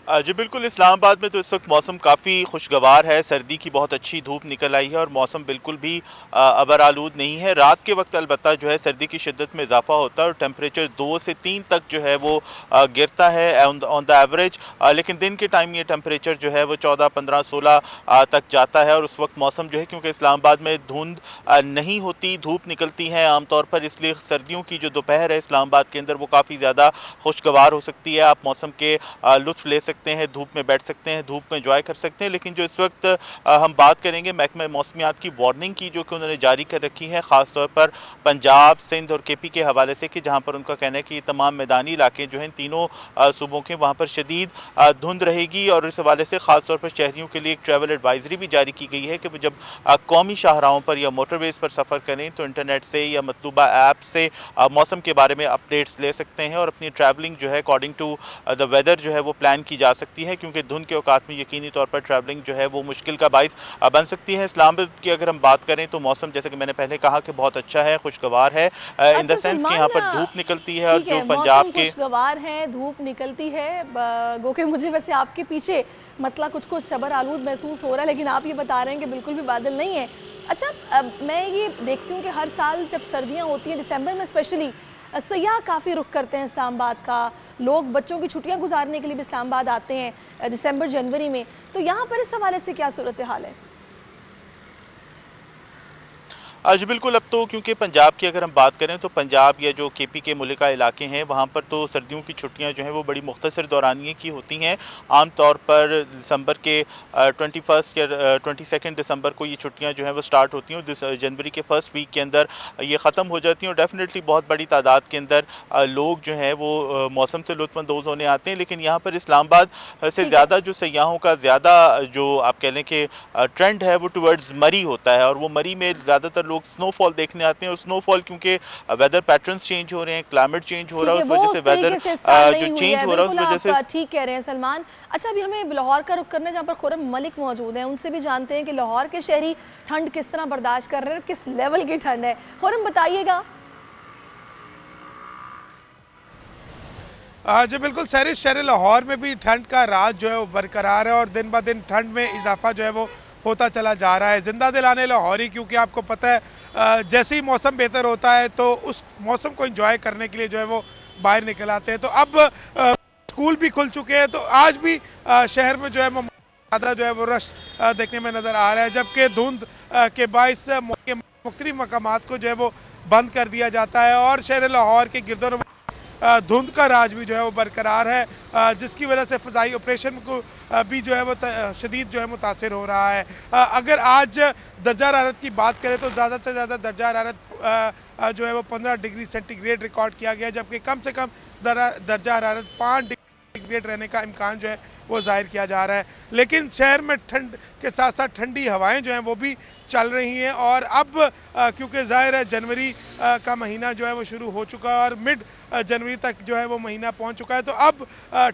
जी बिल्कुल, इस्लामाबाद में तो इस वक्त मौसम काफ़ी खुशगवार है। सर्दी की बहुत अच्छी धूप निकल आई है और मौसम बिल्कुल भी अबर आलूद नहीं है। रात के वक्त अलबत्ता जो है सर्दी की शिद्दत में इजाफा होता है और टेम्परेचर 2 से 3 तक जो है वो गिरता है ऑन द एवरेज। लेकिन दिन के टाइम ये टेम्परेचर जो है वो 14, 15, 16 तक जाता है। और उस वक्त मौसम जो है, क्योंकि इस्लामाबाद में धुंध नहीं होती, धूप निकलती है आमतौर पर, इसलिए सर्दियों की जो दोपहर है इस्लामाबाद के अंदर वो काफ़ी ज़्यादा खुशगवार हो सकती है। आप मौसम के लुत्फ़ ले सकते सकते हैं, धूप में बैठ सकते हैं, धूप में एंजॉय कर सकते हैं। लेकिन जो इस वक्त हम बात करेंगे महकमा मौसमियात की वार्निंग की जो कि उन्होंने जारी कर रखी है, ख़ासतौर पर पंजाब, सिंध और KP के हवाले से, कि जहाँ पर उनका कहना है कि तमाम मैदानी इलाके जो हैं तीनों सूबों के, वहाँ पर शदीद धुंध रहेगी। और इस हवाले से ख़ासतौर पर शहरियों के लिए एक ट्रैवल एडवाइजरी भी जारी की गई है कि वो जब कौमी शाहराहों पर या मोटरवेज़ पर सफ़र करें तो इंटरनेट से या मतलूबा ऐप से मौसम के बारे में अपडेट्स ले सकते हैं और अपनी ट्रैवलिंग जो है अकॉर्डिंग टू द वेदर जो है वो प्लान की जा सकती है, क्योंकि धुंध के औकात में यकीनी तौर पर ट्रैवलिंग जो है वो मुश्किल का बाइस बन सकती है। इस्लामाबाद की अगर हम बात करें तो मौसम जैसे कि मैंने पहले कहा कि बहुत अच्छा है, खुशगवार है, इन द सेंस कि यहाँ पर धूप निकलती है और जो पंजाब के खुशगवार है, धूप निकलती है। गो के मुझे वैसे आपके पीछे मतलब कुछ शबर आलूद महसूस हो रहा है, लेकिन आप ये बता रहे हैं कि बिल्कुल भी बादल नहीं है। अच्छा, मैं ये देखती हूँ कि हर साल जब सर्दियाँ होती हैं, दिसंबर में स्पेशली, सयाह काफ़ी रुख करते हैं इस्लामाबाद का। लोग बच्चों की छुट्टियाँ गुजारने के लिए भी इस्लामाबाद आते हैं दिसंबर जनवरी में। तो यहाँ पर इस हवाले से क्या सूरत हाल है? जी बिल्कुल, अब तो क्योंकि पंजाब की अगर हम बात करें तो पंजाब या जो KP के मुल्का इलाके हैं वहाँ पर तो सर्दियों की छुट्टियाँ जो हैं वो बड़ी मुख्तसर दौरानिए की होती हैं। आम तौर पर दिसंबर के 21 या 22 दिसंबर को ये छुट्टियाँ जो हैं वो स्टार्ट होती हैं और जनवरी के फर्स्ट वीक के अंदर ये ख़त्म हो जाती हैं। और डेफिनेटली बहुत बड़ी तादाद के अंदर लोग जो हैं वो मौसम से लुत्फ़अंदोज़ होने आते हैं। लेकिन यहाँ पर इस्लामाबाद से ज़्यादा जो सयाहों का ज़्यादा जो आप कह लें कि ट्रेंड है वो टुवर्ड्स मरी होता है, और वो मरी में ज़्यादातर लोग स्नोफॉल देखने आते हैं। और स्नोफॉल क्योंकि वेदर पैटर्न्स चेंज हो रहे हैं, क्लाइमेट चेंज हो रहा है, उस वजह से वेदर जो चेंज हो रहा है उस वजह से ठीक कह रहे हैं सलमान। अच्छा, अभी हमें लाहौर का रुख करना है जहाँ पर खुर्रम मलिक मौजूद हैं, उनसे भी जानते हैं कि लाहौर के शहरी ठंड किस तरह बर्दाश्त कर रहे हैं, किस लेवल की ठंड है। खुर्रम बताइएगा। जी बिल्कुल, शहर लाहौर में भी ठंड का राज जो है वो बरकरार है और दिन ब दिन ठंड में इजाफा जो है वो होता चला जा रहा है। जिंदा दिलाने लाहौरी, क्योंकि आपको पता है जैसे ही मौसम बेहतर होता है तो उस मौसम को एंजॉय करने के लिए जो है वो बाहर निकल आते हैं। तो अब स्कूल भी खुल चुके हैं, तो आज भी शहर में जो है वो ज़्यादा जो है वो रश देखने में नज़र आ रहा है, जबकि धुंध के बाइस मुख्तलिफ मकामात को जो है वो बंद कर दिया जाता है और शहर लाहौर के गिरदों धुंध का राज भी जो है वो बरकरार है, जिसकी वजह से फ़ज़ाई ऑपरेशन को भी जो है वो शदीद जो है मुतासिर हो रहा है। अगर आज दर्जा हरारत की बात करें तो ज़्यादा से ज़्यादा दर्जा हरारत जो है वो 15 डिग्री सेंटीग्रेड रिकॉर्ड किया गया, जबकि कम से कम दर्जा हरारत 5 डिग्री सेंटीग्रेड रहने का इम्कान जो है वो जाहिर किया जा रहा है। लेकिन शहर में ठंड के साथ साथ ठंडी हवाएँ जो हैं वो भी चल रही हैं और अब क्योंकि ज़ाहिर है जनवरी का महीना जो है वो शुरू हो चुका है और मिड जनवरी तक जो है वो महीना पहुंच चुका है, तो अब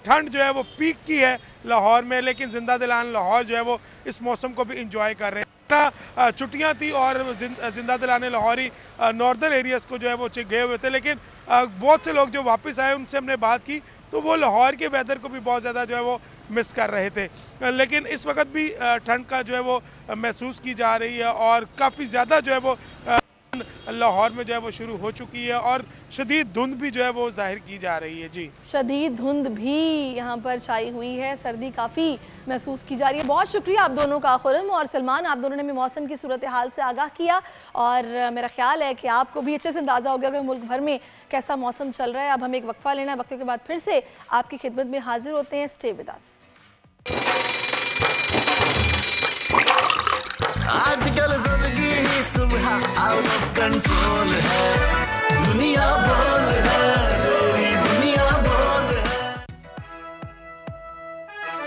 ठंड जो है वो पीक की है लाहौर में। लेकिन जिंदा दिलान लाहौर जो है वो इस मौसम को भी इंजॉय कर रहे हैं। छुट्टियां थी और जिंदा दिलाने लाहौरी नॉर्दर्न एरियाज़ को जो है वो गए हुए थे, लेकिन बहुत से लोग जो वापस आए उनसे हमने बात की तो वो लाहौर के वेदर को भी बहुत ज़्यादा जो है वो मिस कर रहे थे। लेकिन इस वक्त भी ठंड का जो है वो महसूस की जा रही है और काफ़ी ज़्यादा जो है वो लाहौर में जो है वो शुरू हो चुकी है और शदीद धुंध भी जो है वो जाहिर की जा रही है। जी, शदीद धुंध भी यहाँ पर छाई हुई है, सर्दी काफ़ी महसूस की जा रही है। बहुत शुक्रिया आप दोनों का, खुर्रम और सलमान, आप दोनों ने हमें मौसम की सूरत हाल से आगाह किया और मेरा ख्याल है कि आपको भी अच्छे से अंदाज़ा हो गया कि मुल्क भर में कैसा मौसम चल रहा है। अब हमें एक वक्फा लेना है, वक्फे के बाद फिर से आपकी खिदमत में हाजिर होते हैं। Stay with us. आजकल जिंदगी ही सुबह आउट ऑफ कंट्रोल है, दुनिया बोल है, तेरी दुनिया बोल है।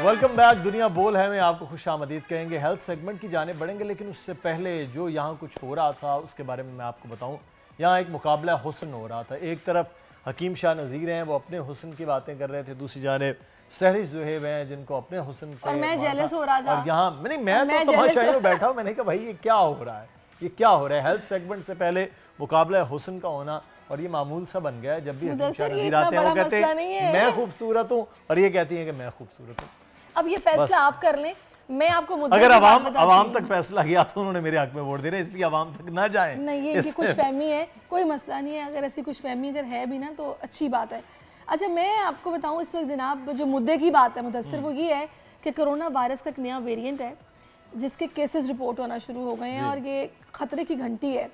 वेलकम बैक, दुनिया बोल है में आपको खुश आमदीद कहेंगे। हेल्थ सेगमेंट की जाने बढ़ेंगे, लेकिन उससे पहले जो यहाँ कुछ हो रहा था उसके बारे में मैं आपको बताऊँ। यहाँ एक मुकाबला हुस्न हो रहा था। एक तरफ हकीम शाह नज़ीर हैं, वो अपने हुस्न की बातें कर रहे थे, दूसरी जानिब सहरिश ज़ुहैब हैं जिनको अपने हुस्न पे और मैं जेलस हो रहा था। और यहाँ मैं तो तमाशाई में बैठा हूँ, मैंने कहा भाई ये क्या हो रहा है, ये क्या हो रहा है। हेल्थ सेगमेंट से पहले मुकाबला हुस्न का होना और ये मामूल सा बन गया है। जब भी हकीम शाह नज़ीर आते हैं वो कहते हैं मैं खूबसूरत हूँ और ये कहती हैं कि मैं खूबसूरत हूँ। अब ये फैसला आप कर लें, मैं आपको अगर अवाम तक फैसला गया तो उन्होंने मेरे हक में वोट दे रहे, इसलिए अवाम तक ना जाए। नहीं, ये इनकी कुछ फहमी है, कोई मसला नहीं है। अगर ऐसी कुछ फहमी अगर है भी ना तो अच्छी बात है। अच्छा, मैं आपको बताऊं इस वक्त जनाब जो मुद्दे की बात है मुदस्सिर, वो ये है कि कोरोना वायरस का एक नया वेरिएंट है जिसके केसेस रिपोर्ट होना शुरू हो गए हैं और ये ख़तरे की घंटी है।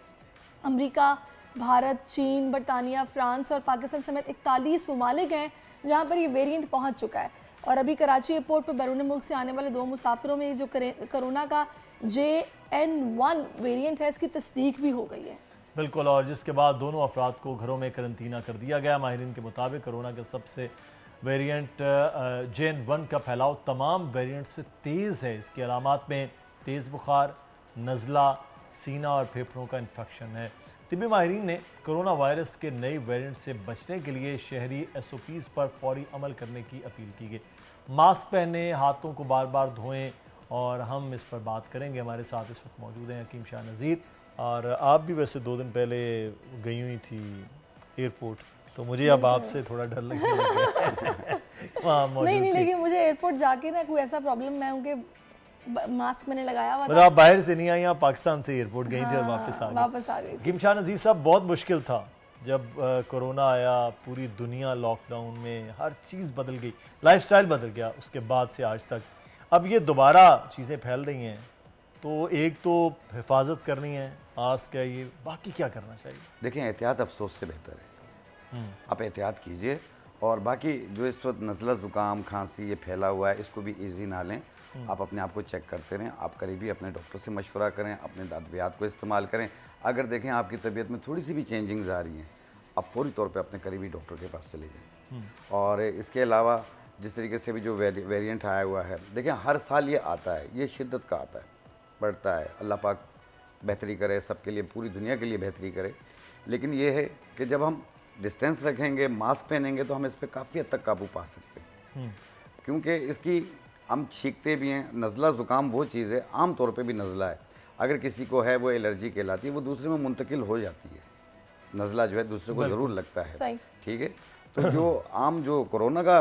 अमेरिका, भारत, चीन, बरतानिया, फ्रांस और पाकिस्तान समेत 41 ममालिक हैं जहाँ पर ये वेरिएंट पहुँच चुका है। और अभी कराची एयरपोर्ट पर बैरून मुल्क से आने वाले 2 मुसाफिरों में जो कोरोना का JN1 वेरिएंट है, इसकी तस्दीक भी हो गई है। बिल्कुल, और जिसके बाद दोनों अफराद को घरों में करंतना कर दिया गया। माहिरीन के मुताबिक कोरोना का सबसे वेरिएंट JN1 का फैलाव तमाम वेरिएंट से तेज़ है। इसकी अलामात में तेज़ बुखार, नज़ला, सीना और फेफड़ों का इन्फेक्शन है। तिब्बी माहिरीन ने कोरोना वायरस के नए वेरिएंट से बचने के लिए शहरी SOPs पर फौरी अमल करने की अपील की गई। मास्क पहने, हाथों को बार बार धोएं, और हम इस पर बात करेंगे। हमारे साथ इस वक्त मौजूद हैं हकीम शाह नज़ीर, और आप भी वैसे 2 दिन पहले गई हुई थी एयरपोर्ट, तो मुझे अब आपसे थोड़ा डर लगने लग गया। नहीं, लेकिन मुझे एयरपोर्ट जाके ना कोई ऐसा प्रॉब्लम, मैं उनके मास्क मैंने लगाया हुआ था। आप बाहर से नहीं आई, आप पाकिस्तान से एयरपोर्ट गई थी और वापस आ गई। हकीम शाह नज़ीर साहब, बहुत मुश्किल था जब कोरोना आया, पूरी दुनिया लॉकडाउन में, हर चीज़ बदल गई, लाइफस्टाइल बदल गया उसके बाद से आज तक। अब ये दोबारा चीज़ें फैल रही हैं, तो एक तो हिफाजत करनी है, मास्क है, ये बाकी क्या करना चाहिए? देखें, एहतियात अफसोस से बेहतर है। आप एहतियात कीजिए, और बाकी जो इस वक्त नज़ला ज़ुकाम खांसी ये फैला हुआ है, इसको भी ईजी ना लें। आप अपने आप को चेक करते रहें, आप करीबी अपने डॉक्टर से मशवरा करें, अपने अद्वियात को इस्तेमाल करें। अगर देखें आपकी तबीयत में थोड़ी सी भी चेंजिंग्स आ रही हैं, आप फौरी तौर पे अपने करीबी डॉक्टर के पास चले जाएं। और इसके अलावा जिस तरीके से भी जो वेरिएंट आया हुआ है, देखें हर साल ये आता है, ये शिद्दत का आता है, बढ़ता है। अल्लाह पाक बेहतरी करे सबके लिए, पूरी दुनिया के लिए बेहतरी करे। लेकिन ये है कि जब हम डिस्टेंस रखेंगे, मास्क पहनेंगे, तो हम इस पर काफ़ी हद तक काबू पा सकते हैं। क्योंकि इसकी हम छींकते भी हैं। नज़ला ज़ुकाम वो चीज़ है, आम तौर पे भी नज़ला है, अगर किसी को है वो एलर्जी कहलाती है, वो दूसरे में मुंतकिल हो जाती है। नज़ला जो है दूसरे को ज़रूर लगता है, ठीक है। तो जो आम जो कोरोना का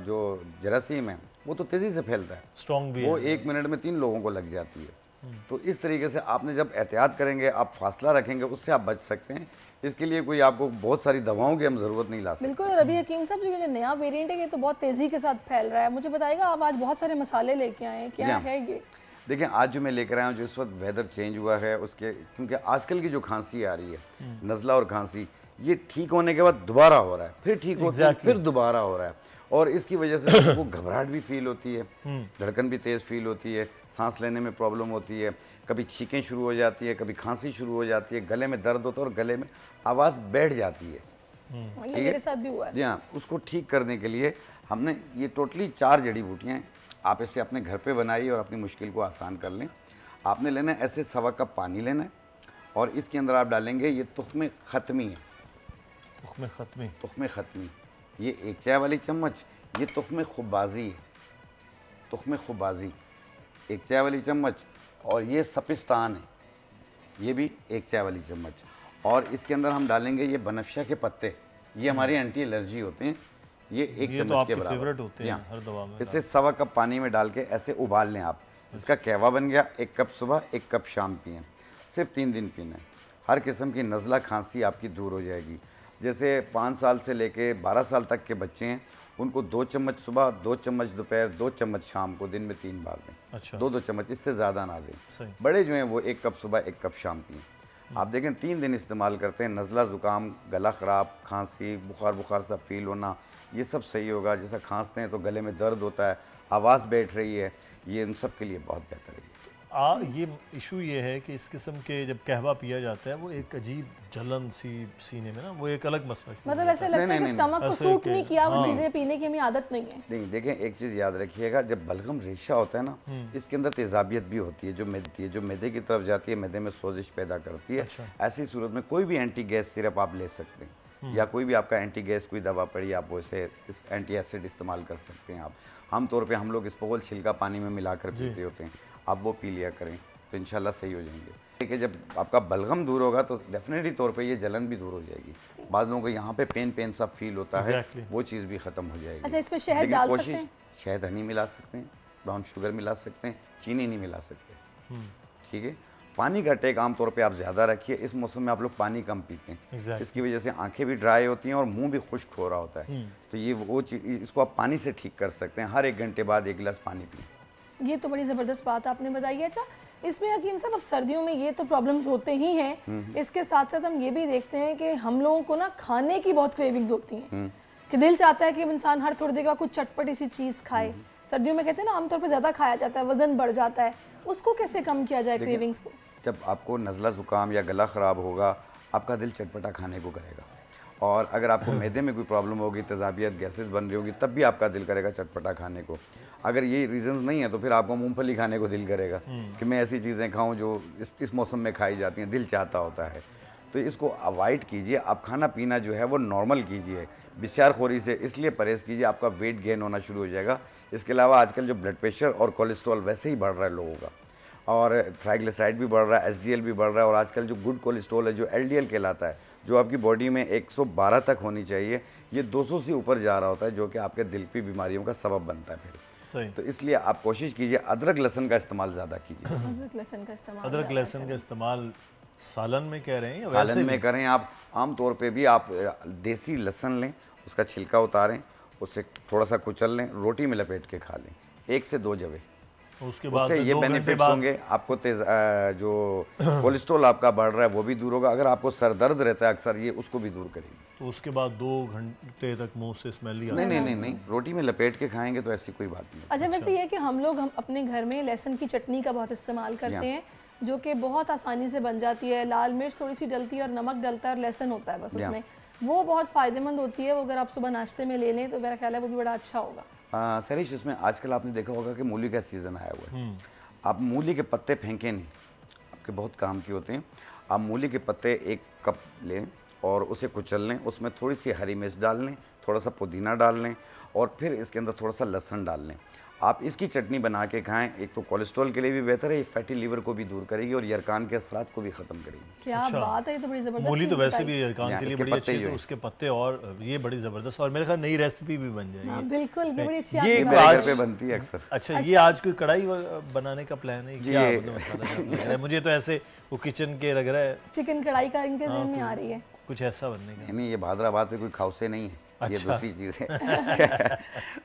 जो जरासीम है, वो तो तेज़ी से फैलता है, स्ट्रॉन्ग भी वो है। 1 मिनट में 3 लोगों को लग जाती है। तो इस तरीके से आपने जब एहतियात करेंगे, आप फासला रखेंगे, उससे आप बच सकते हैं। इसके लिए कोई आपको बहुत सारी दवाओं की हम ज़रूरत नहीं ला सकते। बिल्कुल। और अभी हकीम साहब, जो ये नया वेरिएंट है, ये तो बहुत तेज़ी के साथ फैल रहा है। मुझे बताइएगा, आप आज बहुत सारे मसाले लेके आए हैं, क्या है ये? देखिए, आज जो मैं लेकर आया हूँ, जो इस वक्त वेदर चेंज हुआ है उसके, क्योंकि आजकल की जो खांसी आ रही है, नज़ला और खांसी, ये ठीक होने के बाद दोबारा हो रहा है, फिर ठीक होता है, फिर दोबारा हो रहा है। और इसकी वजह से वो घबराहट भी फील होती है, धड़कन भी तेज़ फील होती है, सांस लेने में प्रॉब्लम होती है, कभी छींकें शुरू हो जाती है, कभी खांसी शुरू हो जाती है, गले में दर्द होता है और गले में आवाज़ बैठ जाती है। ये मेरे साथ भी हुआ है। जी हाँ, उसको ठीक करने के लिए हमने ये टोटली 4 जड़ी बूटियाँ हैं। आप इसे अपने घर पे बनाइए और अपनी मुश्किल को आसान कर लें। आपने लेना है ऐसे 1.25 कप पानी लेना है, और इसके अंदर आप डालेंगे ये तुख्मे ख़त्मी है। तुख्मे ख़त्मी, ये 1 चाय वाली चम्मच। ये तुख्मे खुबाजी है, तुख्मे खुबाजी 1 चाय वाली चम्मच। और ये सपिस्तान है, ये भी 1 चाय वाली चम्मच। और इसके अंदर हम डालेंगे ये बनफशा के पत्ते, ये हमारे एंटी एलर्जी होते हैं, ये 1 चम्मच के बराबर होते हैं हर दवा में। इसे 1.25 कप पानी में डाल के ऐसे उबाल लें आप। इसका कहवा बन गया। 1 कप सुबह, 1 कप शाम पिएँ, सिर्फ 3 दिन पीना है। हर किस्म की नज़ला खांसी आपकी दूर हो जाएगी। जैसे 5 साल से लेके 12 साल तक के बच्चे हैं, उनको 2 चम्मच सुबह, 2 चम्मच दोपहर, 2 चम्मच शाम को, दिन में 3 बार दें। अच्छा। 2-2 चम्मच, इससे ज़्यादा ना दें। बड़े जो हैं वो 1 कप सुबह, 1 कप शाम पिएँ। आप देखें 3 दिन इस्तेमाल करते हैं, नज़ला ज़ुकाम, गला ख़राब, खांसी, बुखार सा फील होना, ये सब सही होगा। जैसा खांसते हैं तो गले में दर्द होता है, आवाज़ बैठ रही है, ये इन सब के लिए बहुत बेहतर है। ये इशू ये है कि इस किस्म के जब कहवा पिया जाता है, वो एक अजीब जलन सी सीने में ना, वो एक अलग मसला। मतलब ऐसे लगता है कि स्टमक को सूट नहीं किया, वो चीज़ें पीने की हमें आदत नहीं है। नहीं, देखें एक चीज़ याद रखिएगा, जब बलगम रेशा होता है ना, इसके अंदर तेजाबियत भी होती है, जो मैदे की तरफ जाती है, मैदे में सोजिश पैदा करती है। ऐसी सूरत में कोई भी एंटी गैस सिरप आप ले सकते हैं, या कोई भी आपका एंटी गैस कोई दवा पड़ी, आप वो इसे एंटी एसिड इस्तेमाल कर सकते हैं। आप आम तौर पे हम लोग इसबगोल छिलका पानी में मिलाकर पीते होते हैं, आप वो पी लिया करें तो इंशाल्लाह सही हो जाएंगे। देखिए, जब आपका बलगम दूर होगा तो डेफिनेटली तौर पे ये जलन भी दूर हो जाएगी। बाद लोगों को यहाँ पे पेन सा फील होता है, वो चीज़ भी ख़त्म हो जाएगी। अच्छा, इसमें शहद डाल सकते हैं? शहद हनी मिला सकते हैं, ब्राउन शुगर मिला सकते हैं, चीनी नहीं मिला सकते, ठीक है। पानी का टेक आम तौर पे आप ज़्यादा रखिए। इस मौसम में आप लोग पानी कम पीते हैं, इसकी वजह से आंखें भी ड्राई होती हैं और मुंह भी खुश्क हो रहा होता है। तो ये वो चीज़, इसको आप पानी से ठीक कर सकते हैं। हर 1 घंटे बाद 1 गिलास पानी पिए। ये तो बड़ी ज़बरदस्त बात आपने बताई। अच्छा, इसमें हकीम साहब, अब सर्दियों में ये तो प्रॉब्लम्स होते ही हैं, इसके साथ साथ हम ये भी देखते हैं कि हम लोगों को ना खाने की बहुत क्रेविंग्स होती हैं। कि दिल चाहता है कि इंसान हर थोड़ी देर के बाद कुछ चटपटी सी चीज़ खाए। सर्दियों में कहते हैं ना आमतौर पर ज़्यादा खाया जाता है, वजन बढ़ जाता है, उसको कैसे कम किया जाए क्रेविंग्स को? जब आपको नज़ला ज़ुकाम या गला ख़राब होगा, आपका दिल चटपटा खाने को करेगा। और अगर आपको मैदे में कोई प्रॉब्लम होगी, तेज़ाबियत, गैसेस बन रही होगी, तब भी आपका दिल करेगा चटपटा खाने को। अगर ये रीज़न्स नहीं है तो फिर आपको मूंगफली खाने को दिल करेगा कि मैं ऐसी चीज़ें खाऊं जो इस मौसम में खाई जाती हैं, दिल चाहता होता है। तो इसको अवॉइड कीजिए। आप खाना पीना जो है वो नॉर्मल कीजिए, बिस्यारखोरी से इसलिए परहेज़ कीजिए, आपका वेट गेन होना शुरू हो जाएगा। इसके अलावा आजकल जो ब्लड प्रेशर और कोलेस्ट्रॉल वैसे ही बढ़ रहा है लोगों का, और ट्राइग्लिसराइड भी बढ़ रहा है, एचडीएल भी बढ़ रहा है, और आजकल जो गुड कोलेस्ट्रॉल है, जो एलडीएल कहलाता है, जो आपकी बॉडी में 112 तक होनी चाहिए, ये 200 से ऊपर जा रहा होता है, जो कि आपके दिल की बीमारियों का सबब बनता है फिर। सही। तो इसलिए आप कोशिश कीजिए अदरक लहसुन का इस्तेमाल ज़्यादा कीजिए। अदरक लहसुन का इस्तेमाल, अदरक लहसुन का इस्तेमाल सालन में कह रहे हैं या सालन वैसे में करें आप। आम तौर पे भी आप देसी लहसुन लें, उसका छिलका उतारें, उसे थोड़ा सा कुचल लें, रोटी में लपेट के खा लें 1 से 2 जवे। उसके बाद ये बेनिफिट्स होंगे आपको। जो कोलेस्ट्रॉल आपका बढ़ रहा है वो भी दूर होगा। अगर आपको सर दर्द रहता है अक्सर, ये उसको भी दूर करेगी। तो उसके बाद 2 घंटे तक मुंह से स्मेल ही नहीं, रोटी में लपेट के खाएंगे तो ऐसी कोई बात नहीं। अच्छा, वैसे ये कि हम अपने घर में लहसुन की चटनी का बहुत इस्तेमाल करते हैं, जो कि बहुत आसानी से बन जाती है। लाल मिर्च थोड़ी सी डलती है और नमक डलता है और लहसुन होता है बस उसमें, वो बहुत फ़ायदेमंद होती है। वो अगर आप सुबह नाश्ते में ले लें तो मेरा ख्याल है वो भी बड़ा अच्छा होगा। सरीश, इसमें आजकल आपने देखा होगा कि मूली का सीज़न आया हुआ है। आप मूली के पत्ते फेंकें नहीं, आपके बहुत काम के होते हैं। आप मूली के पत्ते 1 कप लें और उसे कुचल लें, उसमें थोड़ी सी हरी मिर्च डाल लें, थोड़ा सा पुदीना डाल लें, और फिर इसके अंदर थोड़ा सा लहसुन डाल लें। आप इसकी चटनी बना के खाएं। एक तो कोलेस्ट्रॉल के लिए भी बेहतर है, ये फैटी लीवर को भी दूर करेगी और यरकान के असरात को भी ख़त्म करेगी। क्या बात है, ये तो बड़ी ज़बरदस्त। मूली तो वैसे भी यरकान के लिए बड़ी अच्छी है, तो उसके पत्ते और ये बड़ी ज़बरदस्त, और मेरे ख्याल नई रेसिपी भी बन जाएगी। बिल्कुल, ये बड़ी अच्छी ये घर पे बनती है अक्सर। अच्छा, ये आज कोई कढ़ाई बनाने का प्लान है क्या? मतलब मसाला लग रहा है मुझे तो ऐसे वो किचन के लग रहा है, चिकन कढ़ाई का इनके ज़हन में आ रही है कुछ ऐसा बनने का। नहीं, ये भादराबाद पे कोई खाउसे नहीं है। अच्छा। ये दूसरी चीज़ है।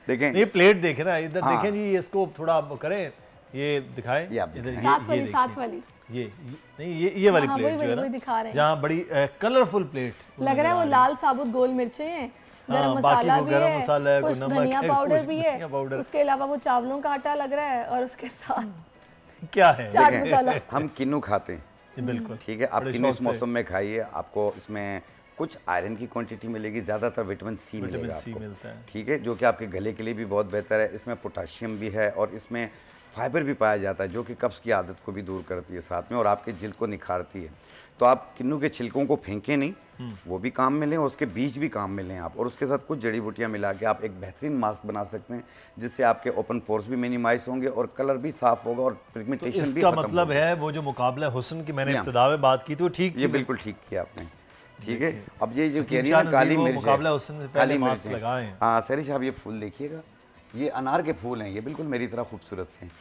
देखें, ये प्लेट देखें ना, इधर देखें जी, इसको थोड़ा आप करें, ये दिखाएं इधर, साथ वाली ये नहीं, ये वाली प्लेट जो है ना, जहाँ बड़ी कलरफुल प्लेट लग रहा है, वो लाल साबुत गोल मिर्चें हैं, गरम मसाला भी है, कुछ धनिया पाउडर भी है, उसके अलावा वो चावलों का आटा लग रहा है, और उसके साथ क्या है, चाट मसाला। हम किन्नू खाते हैं, बिल्कुल ठीक है। आप किन्नू इस मौसम में खाइए, आपको इसमें कुछ आयरन की क्वांटिटी मिलेगी, ज़्यादातर विटामिन सी मिलेगा आपको, ठीक है, जो कि आपके गले के लिए भी बहुत बेहतर है। इसमें पोटाशियम भी है और इसमें फाइबर भी पाया जाता है, जो कि कब्ज़ की आदत को भी दूर करती है साथ में, और आपके जिल्द को निखारती है। तो आप किन्नू के छिलकों को फेंकें नहीं, वो भी काम में लें और उसके बीज भी काम में लें आप, और उसके साथ कुछ जड़ी बूटियाँ मिला के आप एक बेहतरीन मास्क बना सकते हैं, जिससे आपके ओपन पोर्स भी मिनिमाइज होंगे और कलर भी साफ होगा और पिगमेंटेशन भी इसका मतलब है वो जो मुकाबला हुस्न की मैंने इब्तिदा में बात की थी वो ठीक, ये बिल्कुल ठीक किया आपने, ठीक है। अब ये जो कह रही है काली मिर्च, मुकाबला हुस्न में पहले मास्क लगाएं। हाँ सरीश, आप ये फूल देखिएगा, ये अनार के फूल हैं, ये बिल्कुल मेरी तरह खूबसूरत से हैं।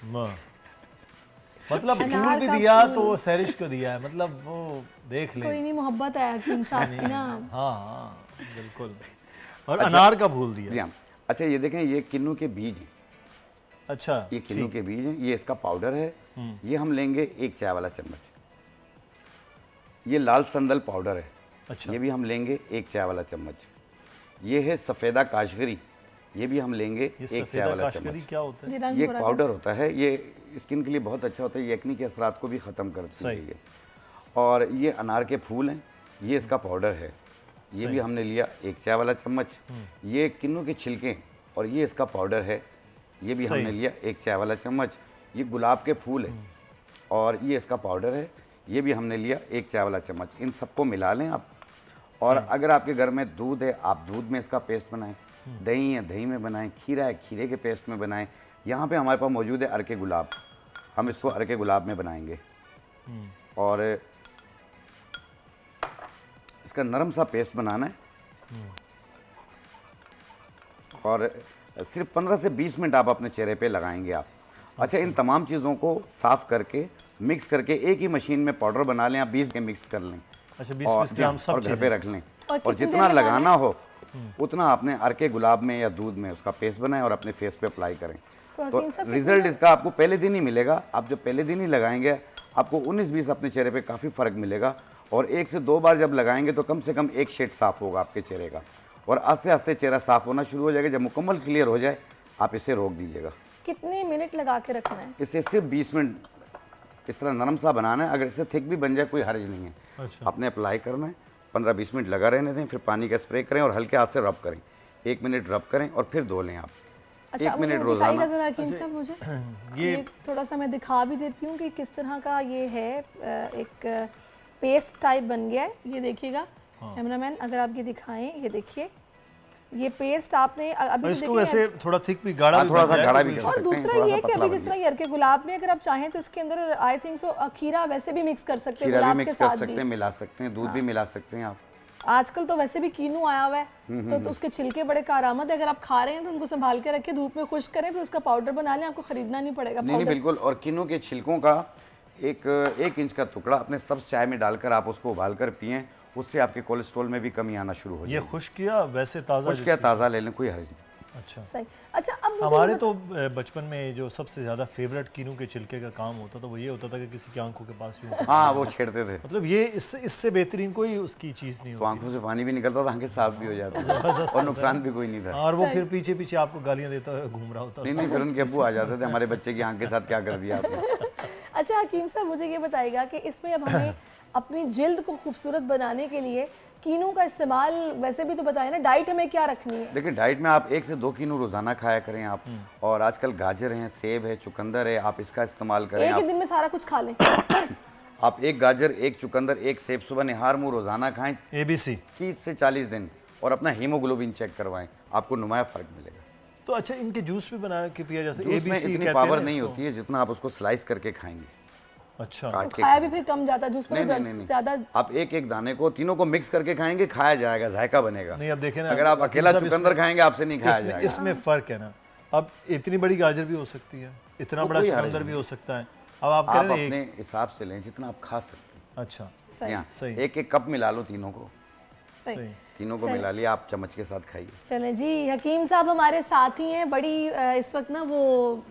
मतलब फूल भी दिया तो सैरिश को दिया है, मतलब वो देख ले, कोई नहीं, मोहब्बत है हकीम साहब की ना। हाँ बिल्कुल, और अनार का फूल दिया। अच्छा, ये देखें, ये किन्नू के बीज हैं। अच्छा, ये किन्नू के बीज हैं, ये इसका पाउडर है, ये हम लेंगे 1 चाय वाला चम्मच। ये लाल संदल पाउडर है, अच्छा, ये भी हम लेंगे 1 चाय वाला चम्मच। ये है सफ़ेदा काशगरी, ये भी हम लेंगे 1 चाय वाला चम्मच। क्या होता है? ये पाउडर होता है, ये स्किन के लिए बहुत अच्छा होता है, ये एक्नी के असरात को भी ख़त्म करती है ये। और ये अनार के फूल हैं, ये इसका पाउडर है, ये भी हमने लिया 1 चाय वाला चम्मच। ये किन्नू के छिलके और ये इसका पाउडर है, ये भी हमने लिया 1 चाय वाला चम्मच। ये गुलाब के फूल है और ये इसका पाउडर है, ये भी हमने लिया 1 चाय वाला चम्मच। इन सबको मिला लें आप, और अगर आपके घर में दूध है, आप दूध में इसका पेस्ट बनाएं, दही है दही में बनाएं, खीरा है खीरे के पेस्ट में बनाएं। यहाँ पे हमारे पास मौजूद है अरके गुलाब, हम इसको अरके गुलाब में बनाएंगे, और इसका नरम सा पेस्ट बनाना है, और सिर्फ 15 से 20 मिनट आप अपने चेहरे पे लगाएंगे आप। अच्छा, इन तमाम चीज़ों को साफ़ करके मिक्स करके एक ही मशीन में पाउडर बना लें, आप 20 के मिक्स कर लें। अच्छा, 20 ग्राम सब घर पे रख लें, और जितना लगाना हो उतना आपने अरके गुलाब में या दूध में उसका पेस्ट बनाएं और अपने फेस पे अप्लाई करें। तो रिजल्ट इसका आपको पहले दिन ही मिलेगा। आप जब पहले दिन ही लगाएंगे, आपको 19-20 अपने चेहरे पे काफ़ी फ़र्क मिलेगा, और 1 से 2 बार जब लगाएंगे तो कम से कम 1 शेड साफ़ होगा आपके चेहरे का, और आस्ते आस्ते चेहरा साफ होना शुरू हो जाएगा। जब मुकम्मल क्लियर हो जाए आप इसे रोक दीजिएगा। कितने मिनट लगा के रखना है? इसे सिर्फ 20 मिनट इस तरह नरम सा बनाना है। अगर इससे थिक भी बन जाए कोई हर्ज नहीं है। अच्छा। आपने अप्लाई करना है, 15-20 मिनट लगा रहने दें, फिर पानी का स्प्रे करें और हल्के हाथ से रब करें। 1 मिनट रब करें और फिर धो लें आप। अच्छा, 1 मिनट रोजाना। जरा हकीम साहब मुझे ये थोड़ा सा मैं दिखा भी देती हूँ कि किस तरह का ये है। एक पेस्ट टाइप बन गया है, ये देखिएगा कैमरामैन, अगर आप ये दिखाएं, ये देखिए ये पेस्ट आपने अभी इसको वैसे थोड़ा थिक भी गाढ़ा भी थोड़ा सा गाढ़ा भी और दूसरा ये कि अभी जिस तरह ये के गुलाब में अगर आप चाहें तो इसके अंदर आई थिंक सो खीरा वैसे भी मिक्स कर सकते हैं, गुलाब के साथ भी मिला सकते हैं, दूध भी मिला सकते हैं आप। आजकल तो वैसे भी कीनू आया हुआ है तो उसके छिलके बड़े कारआमद है। अगर आप खा रहे हैं तो उनको संभाल के रखें, धूप में खुश्क करें, फिर उसका पाउडर बना लें, आपको खरीदना नहीं पड़ेगा। नहीं बिल्कुल। और कीनू के छिलकों का 1 इंच का टुकड़ा अपने सब्ज चाय में डालकर आप उसको उबाल कर पिएं, उससे आपके कोलेस्ट्रॉल में भी कमी आना शुरू हो जाएगी। ये खुश्क किया वैसे ताज़ा? खुश्क किया ताज़ा ले लें, कोई हर्ज नहीं। अच्छा सही। अच्छा, अब हमारे तो बचपन में जो सबसे ज़्यादा फेवरेट कीनू के छिलके का काम होता था वो ये होता था कि किसी की आंखों के पास हाँ वो छेड़ते थे। मतलब ये इससे बेहतरीन कोई उसकी चीज़ नहीं होती। तो आंखों से पानी भी निकलता था, आंखें साफ भी हो जाती थी और नुकसान भी कोई नहीं था। और वो फिर पीछे पीछे आपको गालियाँ देता घूम रहा होता। नहीं, फिर उनके अब्बू आ जाते थे, हमारे बच्चे की आंख के साथ क्या कर दिया आपने। अच्छा हकीम साहब, मुझे ये बताइएगा कि इसमें अब हमें अपनी जिल्द को खूबसूरत बनाने के लिए कीनू का इस्तेमाल वैसे भी तो बताएं ना, डाइट हमें क्या रखनी है? देखिए डाइट में आप 1 से 2 कीनू रोजाना खाया करें आप। और आजकल गाजर है, सेब है, चुकंदर है, आप इसका इस्तेमाल करें। एक ही दिन में सारा कुछ खा लें। आप 1 गाजर, 1 चुकंदर, 1 सेब सुबह निहार मुँह रोजाना खाएं ABC 30 से 40 दिन और अपना हीमोग्लोबिन चेक करवाएं, आपको नुमाया फर्क मिलेगा। तो अच्छा, इनके जूस भी बना के पिया जैसे जूस में इतनी पावर नहीं होती है जितना आप उसको स्लाइस करके खाएंगे। अच्छा, तो खाया भी फिर कम जाता है जूस में? नहीं, ज्यादा आप 1-1 दाने को तीनों को मिक्स करके खाएंगे, खाया जाएगा, जायका बनेगा। नहीं अब देखें ना, अगर आप अकेला चुकंदर खाएंगे आपसे नहीं खाया जाएगा। इसमें फर्क है ना। अब इतनी बड़ी गाजर भी हो सकती है, इतना बड़ा चुकंदर भी हो सकता है। अब आप अपने हिसाब से लें जितना आप खा सकते हैं। अच्छा सही। 1-1 कप मिला लो तीनों को। सही। तीनों को मिला लिया, आप चम्मच के साथ खाइए। चलें जी, हकीम साहब हमारे साथ ही हैं। बड़ी इस वक्त ना वो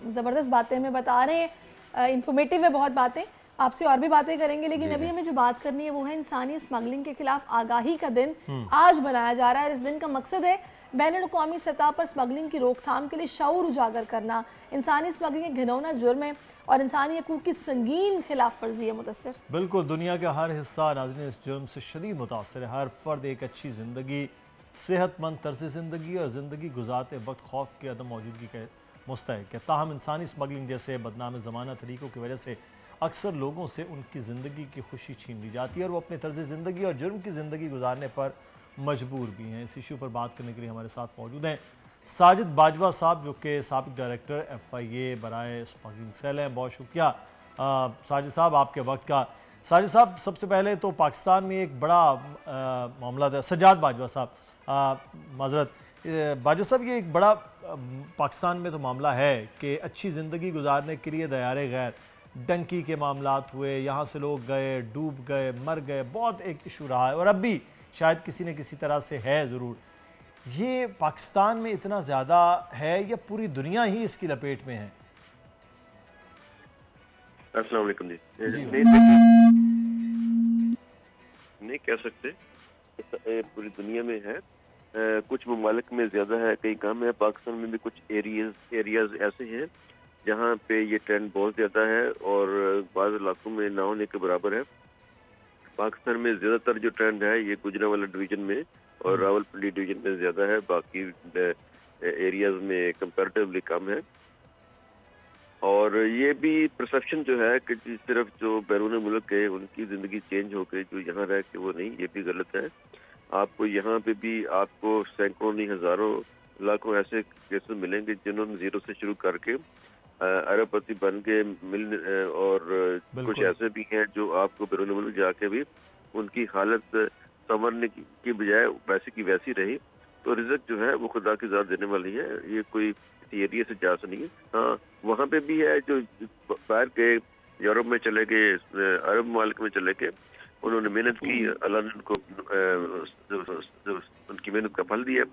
ज़बरदस्त बातें हमें बता रहे हैं, इंफॉर्मेटिव है बहुत बातें। आपसे और भी बातें करेंगे, लेकिन अभी हमें जो बात करनी है वो है इंसानी स्मगलिंग के खिलाफ आगाही का दिन आज मनाया जा रहा है। और इस दिन का मकसद है बैनुल-अक़वामी सतह पर स्मगलिंग की रोकथाम के लिए शऊर उजागर करना। इंसानी स्मगलिंग एक घिनौना जुर्म है और इंसानी हकूक़ की संगीन खिलाफ वर्जी है। मुदस्सिर, बिल्कुल, दुनिया का हर हिस्सा नाज़रीन इस जुर्म से शदीद मुतासर है। हर फर्द एक अच्छी ज़िंदगी, सेहतमंद तर्ज़ ज़िंदगी और ज़िंदगी गुजारते वक्त खौफ की अदम मौजूदगी के मुस्तहिक़ है। ताहम इंसानी स्मगलिंग जैसे बदनाम ज़माना तरीक़ों की वजह से अक्सर लोगों से उनकी ज़िंदगी की खुशी छीन ली जाती है और वो अपने तर्ज़ ज़िंदगी और जुर्म की ज़िंदगी गुजारने पर मजबूर भी हैं। इस इशू पर बात करने के लिए हमारे साथ मौजूद हैं साजिद बाजवा साहब, जो कि साबिक़ डायरेक्टर FIA बराए स्मगलिंग सेल हैं। बहुत शुक्रिया साजिद साहब आपके वक्त का। साजिद साहब, सबसे पहले तो पाकिस्तान में एक बड़ा मामला था। सज्जाद बाजवा साहब, माजरत बाजवा साहब, ये एक बड़ा पाकिस्तान में तो मामला है कि अच्छी ज़िंदगी गुजारने के लिए दयारे गैर डंकी के मामलात हुए, यहाँ से लोग गए, डूब गए, मर गए, बहुत एक इशू रहा है और अब भी शायद किसी न किसी तरह से है ज़रूर। ये पाकिस्तान में इतना ज़्यादा है या पूरी दुनिया ही इसकी लपेट में है? अस्सलाम वालेकुम जी। नहीं कह सकते, पूरी दुनिया में है। कुछ ममालिक में ज़्यादा है, कहीं कम है। पाकिस्तान में भी कुछ एरियाज ऐसे हैं जहाँ पे ये ट्रेंड बहुत ज़्यादा है और बाज़ इलाकों में ना होने के बराबर है। पाकिस्तान में ज़्यादातर जो ट्रेंड है ये गुजरांवाला डिवीज़न में और रावलपिंडी डिवीज़न में ज़्यादा है, बाकी एरियाज में कंपैरेटिवली कम है। और ये भी परसेप्शन जो है कि सिर्फ जो बैरून मुल्क है उनकी ज़िंदगी चेंज हो गई, जो यहाँ रह के वो नहीं, ये भी गलत है। आपको यहाँ पे भी आपको सैकड़ों नहीं हज़ारों लाखों ऐसे केसेस मिलेंगे जिन्होंने ज़ीरो से शुरू करके अरबपति बन के और कुछ ऐसे भी हैं जो आपको बैरून मुल्क जाके भी उनकी हालत संवरने की बजाय वैसी की वैसी रही। तो रिज़्क जो है वो खुदा की ज़ात देने वाली है, ये कोई किसी एरिया से जा नहीं है। हाँ, वहाँ पे भी है जो बाहर के यूरोप में चले गए, अरब ममालिक में चले गए, उन्होंने मेहनत की, अल्लाह ने उनको उनकी मेहनत का फल दिया।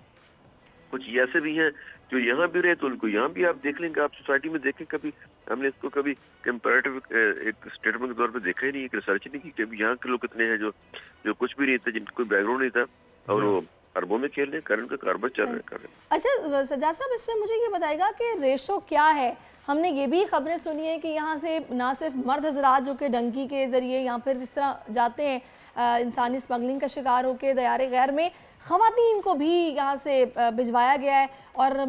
कुछ ऐसे भी हैं जो यहाँ भी रहे तो उनको यहाँ भी आप देख लेंगे। आप सोसाइटी में देखें, कभी हमने इसको कभी कंपैरेटिव एक स्टेटमेंट के तौर पे देखा ही नहीं, एक रिसर्च नहीं की कि यहाँ के लोग कितने हैं जो कुछ भी नहीं थे, जिनका कोई बैकग्राउंड नहीं था और वो अरबों में खेल रहे हैं, करंट का कारोबार चल रहा है। अच्छा सज्जाद साहब, इसमें मुझे ये बताएगा कि रेशो क्या है? हमने ये भी खबरें सुनी है कि यहाँ से ना सिर्फ मर्द हजरात जो कि डंकी के ज़रिए या फिर इस तरह जाते हैं इंसानी स्मगलिंग का शिकार होकर दयारे गैर में, ख़वातीन को भी यहाँ से भिजवाया गया है। और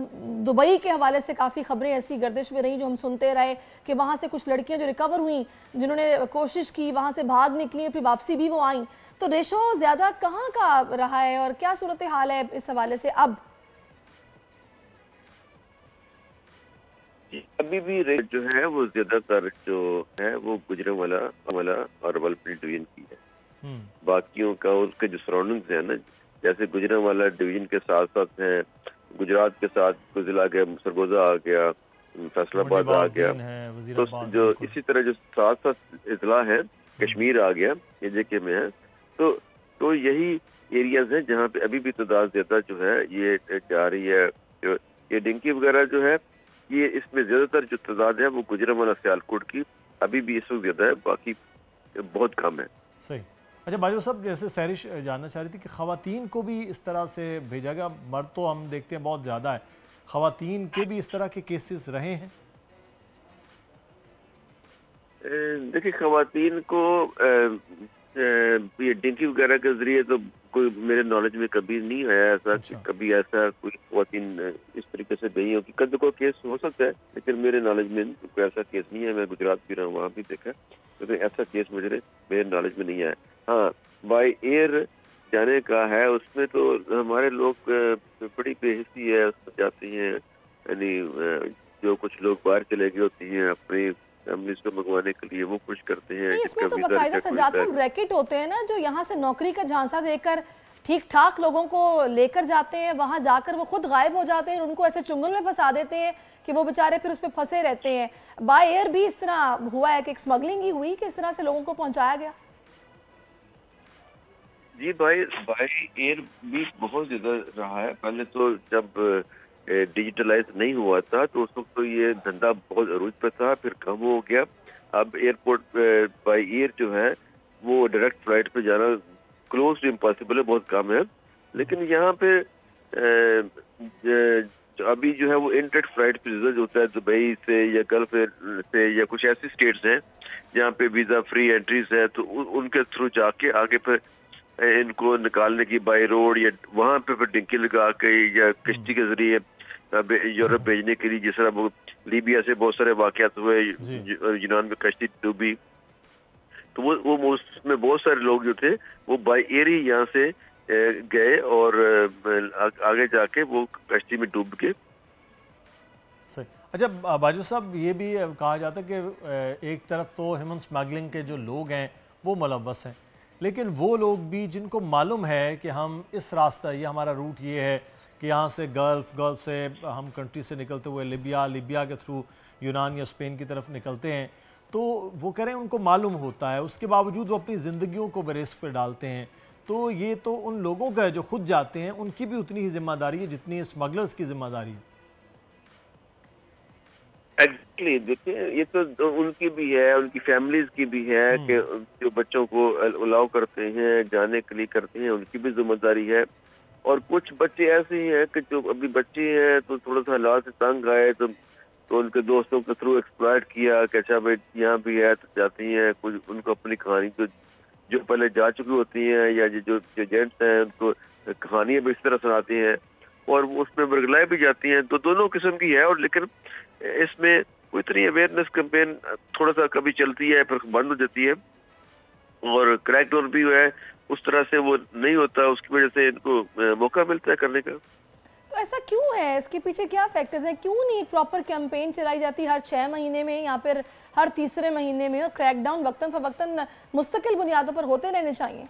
दुबई के हवाले से काफ़ी खबरें ऐसी गर्दिश में रही जो हम सुनते रहे कि वहाँ से कुछ लड़कियाँ जो रिकवर हुई, जिन्होंने कोशिश की, वहाँ से भाग निकली, फिर वापसी भी वो आई। तो रेशो ज़्यादा कहाँ का रहा है और क्या सूरत हाल है इस हवाले से अब? अभी भी रेट जो है वो ज्यादातर जो है वो गुजरांवाला और रावलपिंडी डिवीजन की है। बाकियों का उसके जो सराउंडिंग्स है ना, जैसे गुजरांवाला डिवीजन के साथ साथ है, गुजरात के साथ कुछ जिला आ गया, सरगोजा आ गया, फैसलाबाद आ गया, तो जो इसी तरह जो साथ साथ इजला है, कश्मीर आ गया, ये जेके में है। तो यही एरियाज हैं जहाँ पे अभी भी तादाद ज्यादा जो है ये जा रही है। ये डिंकी वगैरह जो है, ये इसमें ज्यादातर जो तादाद है वो गुजरांवाला सियालकोट की अभी भी इस वक्त ज्यादा है, बाकी बहुत कम है। सही। अच्छा बाजवा साहब, जैसे सैरिश जानना चाह रही थी कि ख़वातीन को भी इस तरह से भेजा गया, मर्द तो हम देखते हैं बहुत ज़्यादा है, ख़वातीन के भी इस तरह के केसेस रहे हैं? देखिए ख़वातीन को ये डिंकी वगैरह के जरिए तो कोई मेरे नॉलेज में कभी नहीं आया ऐसा। अच्छा। कि कभी ऐसा कोई ख़वातीन इस तरीके से गई हो कि कद को केस हो सकता है, लेकिन मेरे नॉलेज में कोई ऐसा केस नहीं है। मैं गुजरात भी रहा हूँ, वहाँ भी देखा, तो ऐसा केस मेरे नॉलेज में नहीं आया। हाँ, बाय एयर जाने का है, उसमें तो हमारे लोग बड़ी बेहिसी है, उसमें जाते हैं, यानी जो कुछ लोग बाहर चले गए होती हैं अपनी फैमिलीज को मंगवाने के लिए, वो कुछ करते हैं। इसमें तो बाकायदा सज्जाद साहब रैकेट होते हैं ना, जो यहाँ से नौकरी का झांसा देकर ठीक ठाक लोगों को लेकर जाते हैं, वहाँ जाकर वो खुद गायब हो जाते हैं, उनको ऐसे चुंगल में फंसा देते हैं कि वो बेचारे फिर उस पर फंसे रहते हैं। बाय एयर भी इस तरह हुआ है कि स्मगलिंग ही हुई कि इस तरह से लोगों को पहुंचाया गया? जी बाय एयर भी बहुत ज्यादा रहा है। पहले तो जब डिजिटलाइज नहीं हुआ था तो उस वक्त तो ये धंधा बहुत अरूज पे था, फिर कम हो गया। अब एयरपोर्ट बाय एयर जो है वो डायरेक्ट फ्लाइट पे जाना क्लोज टू इम्पॉसिबल है, बहुत कम है। लेकिन यहाँ पे अभी जो है वो इंटरेक्ट फ्लाइट पे रिजल्ट होता है दुबई से या गल्फ से या कुछ ऐसी स्टेट्स हैं जहाँ पे वीजा फ्री एंट्रीज है, तो उनके थ्रू जाके आगे फिर इनको निकालने की बाय रोड या वहाँ पे फिर डिंकी लगा के या किश्ती के जरिए यूरोप भेजने के लिए, जिस तरह वो लीबिया से बहुत सारे वाकयात हुए, यूनान में कश्ती डूबी, तो वो उसमें बहुत सारे लोग जो थे वो बाय एयर ही यहाँ से गए और आगे जाके वो कश्ती में डूब गए। सही। अच्छा बाजवा साहब, ये भी कहा जाता है कि एक तरफ तो ह्यूमन स्मगलिंग के जो लोग हैं वो मुलव्वस हैं, लेकिन वो लोग भी जिनको मालूम है कि हम इस रास्ता, ये हमारा रूट ये है कि यहाँ से गल्फ़ से हम कंट्री से निकलते हुए लिबिया के थ्रू यूनान या स्पेन की तरफ निकलते हैं, तो वो कह रहे हैं उनको मालूम होता है, उसके बावजूद वो अपनी ज़िंदगियों को रिस्क पर डालते हैं। तो ये तो उन लोगों का जो खुद जाते हैं उनकी भी उतनी ही जिम्मेदारी है जितनी स्मगलर्स की जिम्मेदारी है। एग्जैक्टली, देखिए ये तो उनकी भी है, उनकी फैमिलीज की भी है कि जो बच्चों को अलाउ करते हैं, जाने के लिए करते हैं, उनकी भी जिम्मेदारी है। और कुछ बच्चे ऐसे ही हैं कि जो अभी बच्चे हैं तो थोड़ा सा हालात से तंग आए तो उनके दोस्तों के थ्रू एक्सप्लॉइट किया कि अच्छा भाई यहाँ भी है तो जाती हैं, कुछ उनको अपनी कहानी जो पहले जा चुकी होती हैं या जो एजेंट्स हैं उनको कहानियाँ भी इस तरह सुनाती हैं और वो उसमें बरगलाए भी जाती हैं। तो दोनों किस्म की है। और लेकिन इसमें कोई इतनी अवेयरनेस कैंपेन थोड़ा सा कभी चलती है फिर बंद हो जाती है और क्रैकडाउन भी है उस तरह से वो नहीं होता, उसकी वजह से इनको मौका मिलता है करने का। तो ऐसा क्यों है? इसके पीछे क्या फैक्टर्स हैं? क्यों नहीं प्रॉपर कैंपेन चलाई जाती हर 6 महीने में या फिर हर तीसरे महीने में, और क्रैकडाउन वक्तन फवक्तन मुस्तकिल बुनियादों पर होते रहने चाहिए?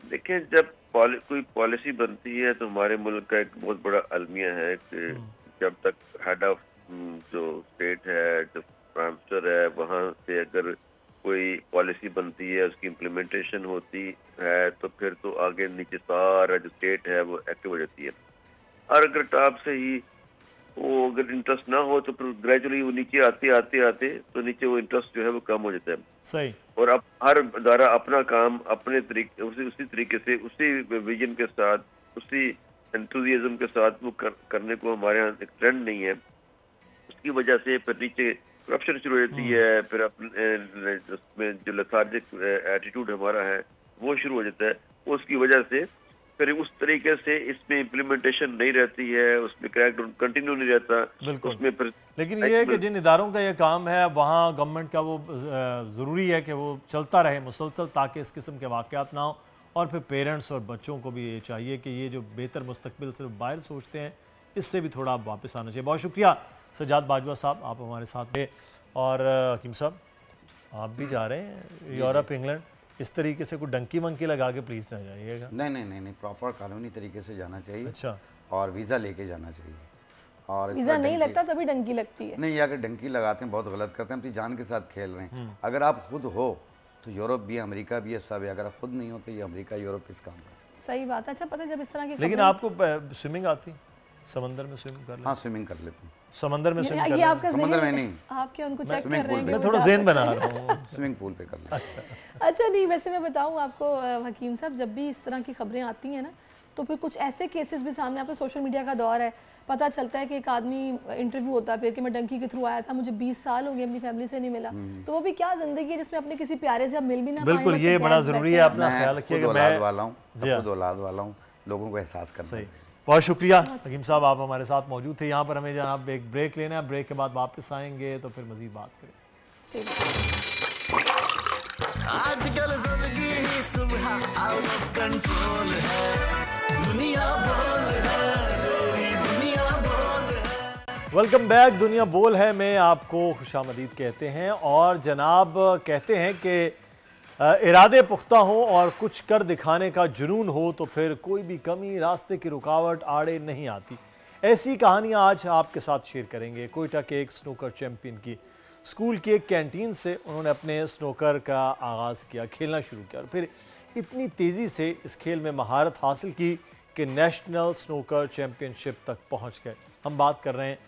देखिए, जब कोई पॉलिसी बनती है तो हमारे मुल्क का एक बहुत बड़ा अलमिया है कि जब तक हेड ऑफ जो स्टेट है, जो प्राइम मिनिस्टर है, वहाँ से अगर कोई पॉलिसी बनती है, उसकी इम्प्लीमेंटेशन होती है तो फिर तो आगे नीचे सारा जो स्टेट है वो एक्टिव हो जाती है। और अगर टॉप से ही वो अगर इंटरेस्ट ना हो तो फिर ग्रेजुअली वो नीचे आते आते आते तो नीचे वो इंटरेस्ट जो है वो कम हो जाता है। सही। और अब हर अदारा अपना काम अपने तरीके उसी तरीके से उसी विजन के साथ उसी एंथुजियाज्म के साथ वो करने को हमारे यहाँ एक ट्रेंड नहीं है। उसकी वजह से फिर नीचे करप्शन शुरू हो जाती है, फिर अपने उसमें जो लेथार्जिक एटीट्यूड हमारा है वो शुरू हो जाता है। उसकी वजह से फिर उस तरीके से इसमें इम्प्लीमेंटेशन नहीं रहती है, उसमें क्रैकडाउन कंटिन्यू नहीं रहता उसमें फिर। लेकिन ये है कि जिन इदारों का ये काम है वहाँ गवर्नमेंट का वो ज़रूरी है कि वो चलता रहे मुसलसल, ताकि इस किस्म के वाक़यात ना हो। और फिर पेरेंट्स और बच्चों को भी ये चाहिए कि ये जो बेहतर मुस्तकबिल सिर्फ बाहर सोचते हैं, इससे भी थोड़ा वापस आना चाहिए। बहुत शुक्रिया सज्जाद बाजवा साहब, आप हमारे साथ थे। और हकीम साहब आप भी जा रहे हैं यूरोप इंग्लैंड, इस तरीके से कोई डंकी वंकी लगा के प्लीज़ ना जाइएगा। नहीं, प्रॉपर कानूनी तरीके से जाना चाहिए। अच्छा। और वीज़ा लेके जाना चाहिए। और वीज़ा नहीं लगता तभी डंकी लगती है। नहीं, अगर डंकी लगाते हैं बहुत गलत करते हैं, अपनी जान के साथ खेल रहे हैं। अगर आप खुद हो तो यूरोप भी, अमेरिका भी है, सब है। अगर आप खुद नहीं हो तो ये अमेरिका यूरोप किस काम का। सही बात है। अच्छा पता है जब इस तरह की लेकिन आपको स्विमिंग आती, समंदर में स्विमिंग कर लेते? हाँ, स्विमिंग कर लेते हैं। समंदर में स्विमिंग कर ये आपका समंदर में नहीं, आप क्या उनको चेक कर रहे हैं? मैं थोड़ा ज़हन बना रहा हूँ। स्विमिंग पूल पे कर लेते। अच्छा नहीं, वैसे मैं बताऊँ आपको हकीम साहब, जब भी इस तरह की खबरें आती हैं ना तो फिर कुछ ऐसे केसेस भी सामने आते हैं। सोशल मीडिया का दौर है, पता चलता है कि एक आदमी इंटरव्यू होता है फिर कि मैं डंकी के थ्रू आया था, मुझे 20 साल हो गए अपनी फैमिली से नहीं मिला। तो वो भी क्या जिंदगी है जिसमें अपने किसी प्यारे से आप मिल भी ना पाए। बिल्कुल, ये बड़ा ज़रूरी है, अपना ख्याल रखिएगा। मैं औलाद वाला हूँ, लोगों को एहसास करना है। बहुत शुक्रिया हकीम साहब, आप हमारे साथ मौजूद थे। यहाँ पर हमें जनाब एक ब्रेक लेना है, ब्रेक के बाद वापस आएंगे तो फिर मजीद बात करें। आजकल जिंदगी ही सुबह आउट ऑफ कंट्रोल है, दुनिया बोल है, दुनिया बोल है। वेलकम बैक, दुनिया बोल है में आपको खुशामदीद कहते हैं। और जनाब कहते हैं कि इरादे पुख्ता हो और कुछ कर दिखाने का जुनून हो तो फिर कोई भी कमी, रास्ते की रुकावट आड़े नहीं आती। ऐसी कहानियाँ आज आपके साथ शेयर करेंगे कोयटा के एक स्नूकर चैम्पियन की। स्कूल की एक कैंटीन से उन्होंने अपने स्नूकर का आगाज़ किया, खेलना शुरू किया और फिर इतनी तेज़ी से इस खेल में महारत हासिल की कि नेशनल स्नूकर चैम्पियनशिप तक पहुँच गए। हम बात कर रहे हैं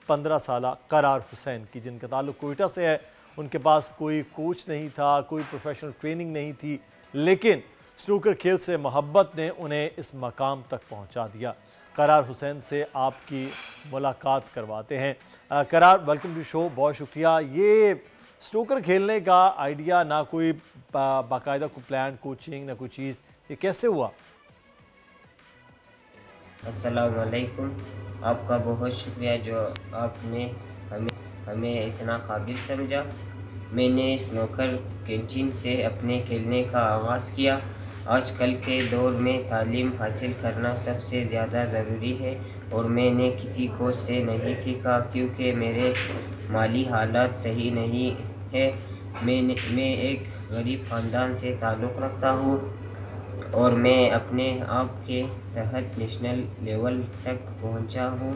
15 साल करार हुसैन की, जिनका ताल्लुक कोयटा से है। उनके पास कोई कोच नहीं था, कोई प्रोफेशनल ट्रेनिंग नहीं थी, लेकिन स्नूकर खेल से मोहब्बत ने उन्हें इस मकाम तक पहुंचा दिया। करार हुसैन से आपकी मुलाकात करवाते हैं। करार, वेलकम टू शो, बहुत शुक्रिया। ये स्नूकर खेलने का आइडिया, ना कोई बाकायदा कोई प्लान, कोचिंग, ना कोई चीज़, ये कैसे हुआ? अस्सलाम वालेकुम, आपका बहुत शुक्रिया जो आपने हमें इतना काबिल समझा। मैंने स्नूकर कैंटीन से अपने खेलने का आगाज़ किया। आजकल के दौर में तालीम हासिल करना सबसे ज़्यादा ज़रूरी है और मैंने किसी कोच से नहीं सीखा क्योंकि मेरे माली हालात सही नहीं है। मैं एक गरीब ख़ानदान से ताल्लुक़ रखता हूँ और मैं अपने आप के तहत नेशनल लेवल तक पहुँचा हूँ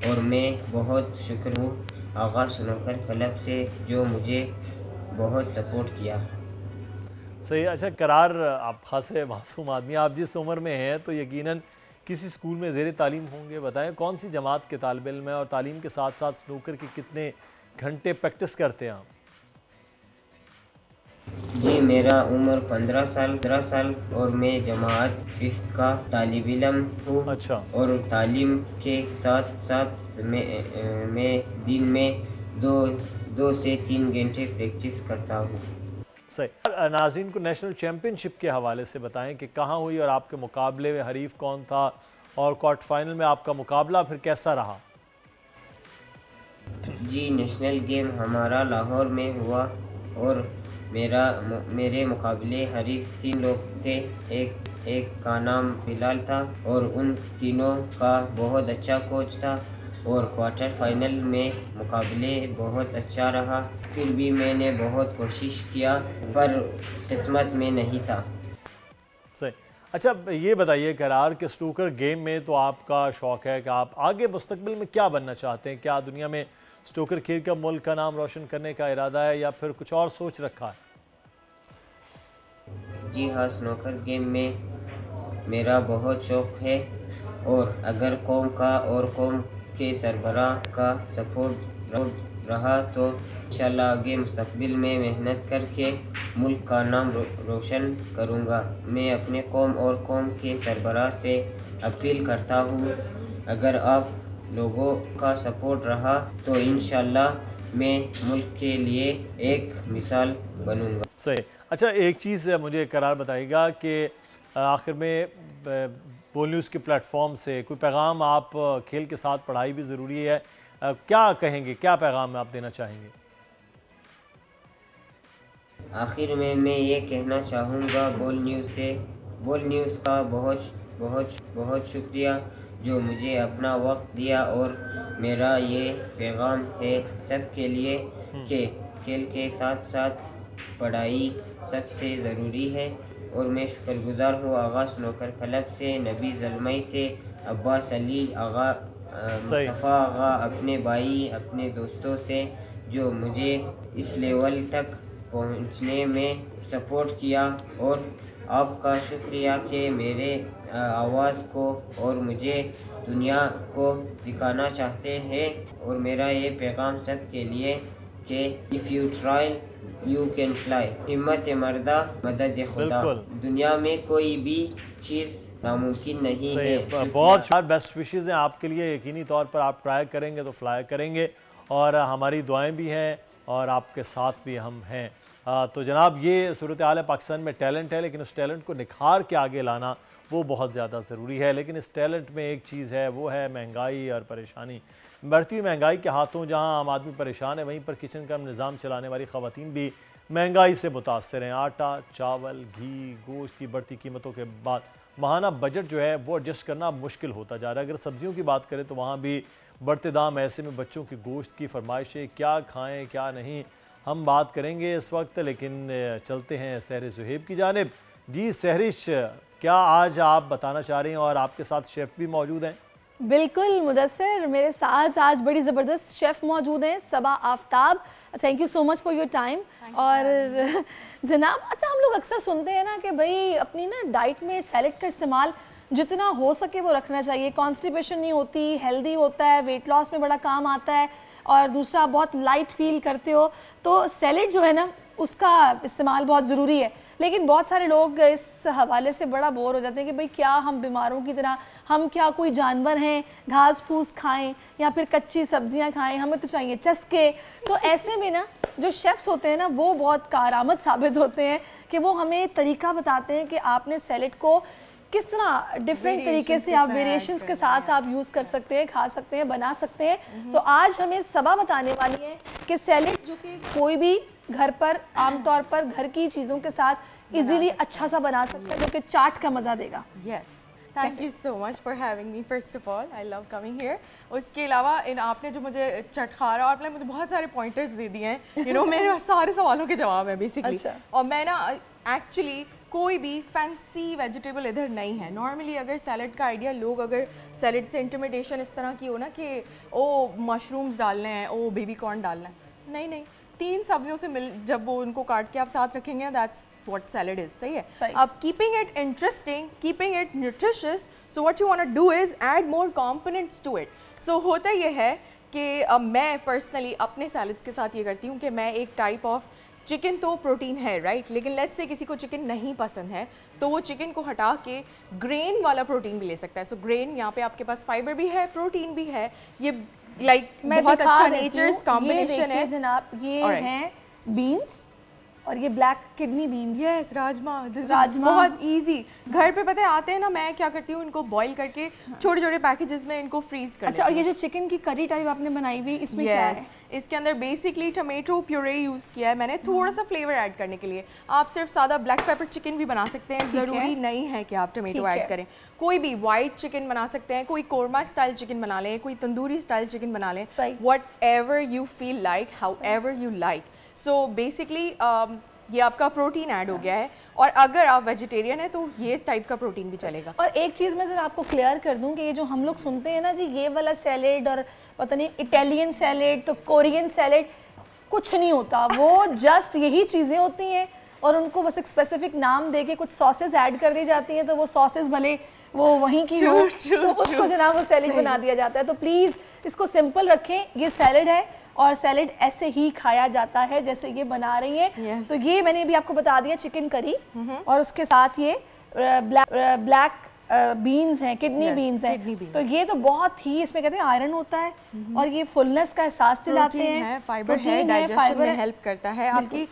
और मैं बहुत शुक्र हूँ आगा स्नूकर क्लब से जो मुझे बहुत सपोर्ट किया। सही। अच्छा करार, आप खासे मासूम आदमी, आप जिस उम्र में हैं तो यकीनन किसी स्कूल में ज़ेर तालीम होंगे। बताएं कौन सी जमात के तालिब इल्म हैं और तालीम के साथ साथ स्नूकर की कितने घंटे प्रैक्टिस करते हैं आप? जी, मेरा उम्र 15 साल और मैं जमात 5th का तालिब इल्म हूँ। अच्छा। और तालीम के साथ साथ मैं दिन में 2 से 3 घंटे प्रैक्टिस करता हूँ। सही। नाज़रीन को नेशनल चैम्पियनशिप के हवाले से बताएं कि कहाँ हुई और आपके मुकाबले में हरीफ कौन था और क्वार्टर फाइनल में आपका मुकाबला फिर कैसा रहा? जी, नेशनल गेम हमारा लाहौर में हुआ और मेरे मुकाबले हरीफ 3 लोग थे। एक का नाम बिलाल था और उन तीनों का बहुत अच्छा कोच था और क्वार्टर फाइनल में मुकाबले बहुत अच्छा रहा। फिर भी मैंने बहुत कोशिश किया पर किस्मत में नहीं था। सही। अच्छा ये बताइए करार के स्नूकर गेम में तो आपका शौक़ है कि आप आगे मुस्तकबिल में क्या बनना चाहते हैं? क्या दुनिया में स्नूकर खेल का मुल्क का नाम रोशन करने का इरादा है या फिर कुछ और सोच रखा है? जी हाँ, स्नूकर गेम में मेरा बहुत शौक़ है और अगर कौम का और कौम के सरबराह का सपोर्ट रहा तो इंशाल्लाह आगे मुस्तकबिल में मेहनत करके मुल्क का नाम रोशन करूँगा। मैं अपने कौम और कौम के सरबराह से अपील करता हूँ, अगर आप लोगों का सपोर्ट रहा तो इंशाल्लाह मैं मुल्क के लिए एक मिसाल बनूँगा। सही। अच्छा, एक चीज़ मुझे करार बताइएगा कि आखिर में बोल न्यूज़ के प्लेटफॉर्म से कोई पैगाम, आप खेल के साथ पढ़ाई भी ज़रूरी है, क्या कहेंगे, क्या पैगाम आप देना चाहेंगे? आखिर में मैं ये कहना चाहूँगा बोल न्यूज़ का बहुत शुक्रिया जो मुझे अपना वक्त दिया, और मेरा ये पैगाम है सब के लिए कि खेल के साथ साथ पढ़ाई सबसे ज़रूरी है। और मैं शुक्रगुजार हूँ आगा स्नूकर क्लब से, नबी ज़लमई से, अब्बास अली आगा, मुस्तफ़ा आगा, अपने भाई अपने दोस्तों से जो मुझे इस लेवल तक पहुंचने में सपोर्ट किया, और आपका शुक्रिया कि मेरे आवाज़ को और मुझे दुनिया को दिखाना चाहते हैं। और मेरा ये पैगाम सब के लिए कि if you try you can fly, हिम्मत मर्दा मदद खुदा, दुनिया में कोई भी चीज़ नामुमकिन नहीं है। बहुत सारे बेस्ट विशेज़ हैं आपके लिए, यकीनी तौर पर आप ट्राई करेंगे तो फ्लाई करेंगे, और हमारी दुआएं भी हैं और आपके साथ भी हम हैं। तो जनाब, ये सूरत हाल है, पाकिस्तान में टैलेंट है, लेकिन उस टैलेंट को निखार के आगे लाना वो बहुत ज़्यादा ज़रूरी है। लेकिन इस टैलेंट में एक चीज़ है, वो है महंगाई और परेशानी। बढ़ती हुई महंगाई के हाथों जहां आम आदमी परेशान है, वहीं पर किचन का निज़ाम चलाने वाली ख़वातीन भी महंगाई से मुतासर हैं। आटा, चावल, घी, गोश्त की बढ़ती कीमतों के बाद माहाना बजट जो है वो एडजस्ट करना मुश्किल होता जा रहा है। अगर सब्जियों की बात करें तो वहाँ भी बढ़ते दाम, ऐसे में बच्चों की गोश्त की फरमाइशें, क्या खाएँ क्या नहीं, हम बात करेंगे इस वक्त। लेकिन चलते हैं सहरिश ज़ुहैब की जानिब। जी सहरिश, क्या आज आप बताना चाह रही हैं, और आपके साथ शेफ़ भी मौजूद हैं? बिल्कुल मुदस्सिर, मेरे साथ आज बड़ी ज़बरदस्त शेफ़ मौजूद हैं, Saba Aftab. Thank you so much for your time. और जनाब, अच्छा, हम लोग अक्सर सुनते हैं ना कि भाई अपनी ना डाइट में सैलेड का इस्तेमाल जितना हो सके वो रखना चाहिए, कॉन्स्टिपेशन नहीं होती, हेल्दी होता है, वेट लॉस में बड़ा काम आता है, और दूसरा बहुत लाइट फील करते हो, तो सैलेड जो है ना उसका इस्तेमाल बहुत ज़रूरी है। लेकिन बहुत सारे लोग इस हवाले से बड़ा बोर हो जाते हैं कि भाई क्या हम बीमारों की तरह, हम क्या कोई जानवर हैं, घास फूस खाएं या फिर कच्ची सब्जियां खाएं, हमें तो चाहिए चस्के। तो ऐसे में ना जो शेफ़्स होते हैं ना वो बहुत कारआमद साबित होते हैं कि वो हमें तरीका बताते हैं कि आपने सैलेड को किस तरह डिफरेंट तरीके से आप वेरिएशंस के साथ आप यूज़ कर सकते हैं, खा सकते हैं, बना सकते हैं। तो आज हमें सबा बताने वाली है कि सैलेड जो कि कोई भी घर पर आमतौर पर घर की चीज़ों के साथ इजीली अच्छा सा बना सकता है, जो कि चाट का मज़ा देगा। Yes, thank you so much for having me. First of all I love coming here. उसके अलावा आपने जो मुझे चटखारा और आपने मुझे बहुत सारे पॉइंटर्स दे दिए हैं, यू नो मेरे सारे सवालों के जवाब है बेसिकली। और मैं ना एक्चुअली कोई भी फैंसी वेजिटेबल इधर नहीं है। नॉर्मली अगर सैलड का आइडिया, लोग अगर सैलड से इंटिमिडेशन इस तरह की हो ना कि ओ मशरूम्स डालने हैं, ओ बेबी कॉर्न डालना है, नहीं नहीं, 3 सब्जियों से मिल जब वो उनको काट के आप साथ रखेंगे, दैट्स व्हाट सैलड इज। सही है। अब keeping it interesting, keeping it nutritious, so what you want to do is add more components to it. So होता ये है कि मैं पर्सनली अपने सैलड्स के साथ ये करती हूँ कि मैं एक टाइप ऑफ चिकन, तो प्रोटीन है राइट, लेकिन लेट्स से किसी को चिकन नहीं पसंद है तो वो चिकन को हटा के ग्रेन वाला प्रोटीन भी ले सकता है। सो ग्रेन, यहाँ पे आपके पास फाइबर भी है, प्रोटीन भी है, ये लाइक बहुत अच्छा नेचर्स कॉम्बिनेशन है जनाब। ये हैं बीन्स और ये black kidney beans. Yes, rajma बहुत इजी घर पे पता है आते हैं ना। मैं क्या करती हूँ, इनको बॉईल करके छोटे छोटे पैकेजेस में इनको फ्रीज कर। अच्छा, और ये जो चिकन की करी टाइप आपने बनाई हुई, इसमें क्या है? इसके अंदर बेसिकली टमेटो प्यूरे यूज़ किया है मैंने थोड़ा सा फ्लेवर ऐड करने के लिए। आप सिर्फ सादा ब्लैक पेपर चिकन भी बना सकते हैं, ज़रूरी नहीं है कि आप टमेटो ऐड करें। कोई भी वाइट चिकन बना सकते हैं, कोई कोरमा स्टाइल चिकन बना लें, कोई तंदूरी स्टाइल चिकन बना लें, what ever you feel like, how ever you like. So basically ये आपका प्रोटीन ऐड हो गया है, और अगर आप वेजिटेरियन है तो ये टाइप का प्रोटीन भी चलेगा। और एक चीज़ मैं ज़रा आपको क्लियर कर दूं कि ये जो हम लोग सुनते हैं ना जी, ये वाला सैलेड और पता नहीं इटालियन सैलेड तो कोरियन सैलेड, कुछ नहीं होता, वो जस्ट यही चीज़ें होती हैं। और उनको बस एक स्पेसिफिक नाम दे के कुछ सॉसेस ऐड कर दी जाती हैं, तो वो सॉसेस भले वो वहीं की हो तो उसको जनाब वो सैलेड बना दिया जाता है। तो प्लीज़ इसको सिंपल रखें, ये सैलेड है और सैलेड ऐसे ही खाया जाता है जैसे ये बना रही है। तो ये मैंने भी आपको बता दिया चिकन करी, और उसके साथ ये ब्लैक बीन्स हैं, किडनी बीन्स हैं। तो ये तो बहुत ही, इसमें कहते हैं आयरन होता है और ये फुलनेस का एहसास दिलाते हैं, फाइबर है, डाइजेशन में हेल्प करता है। आपकी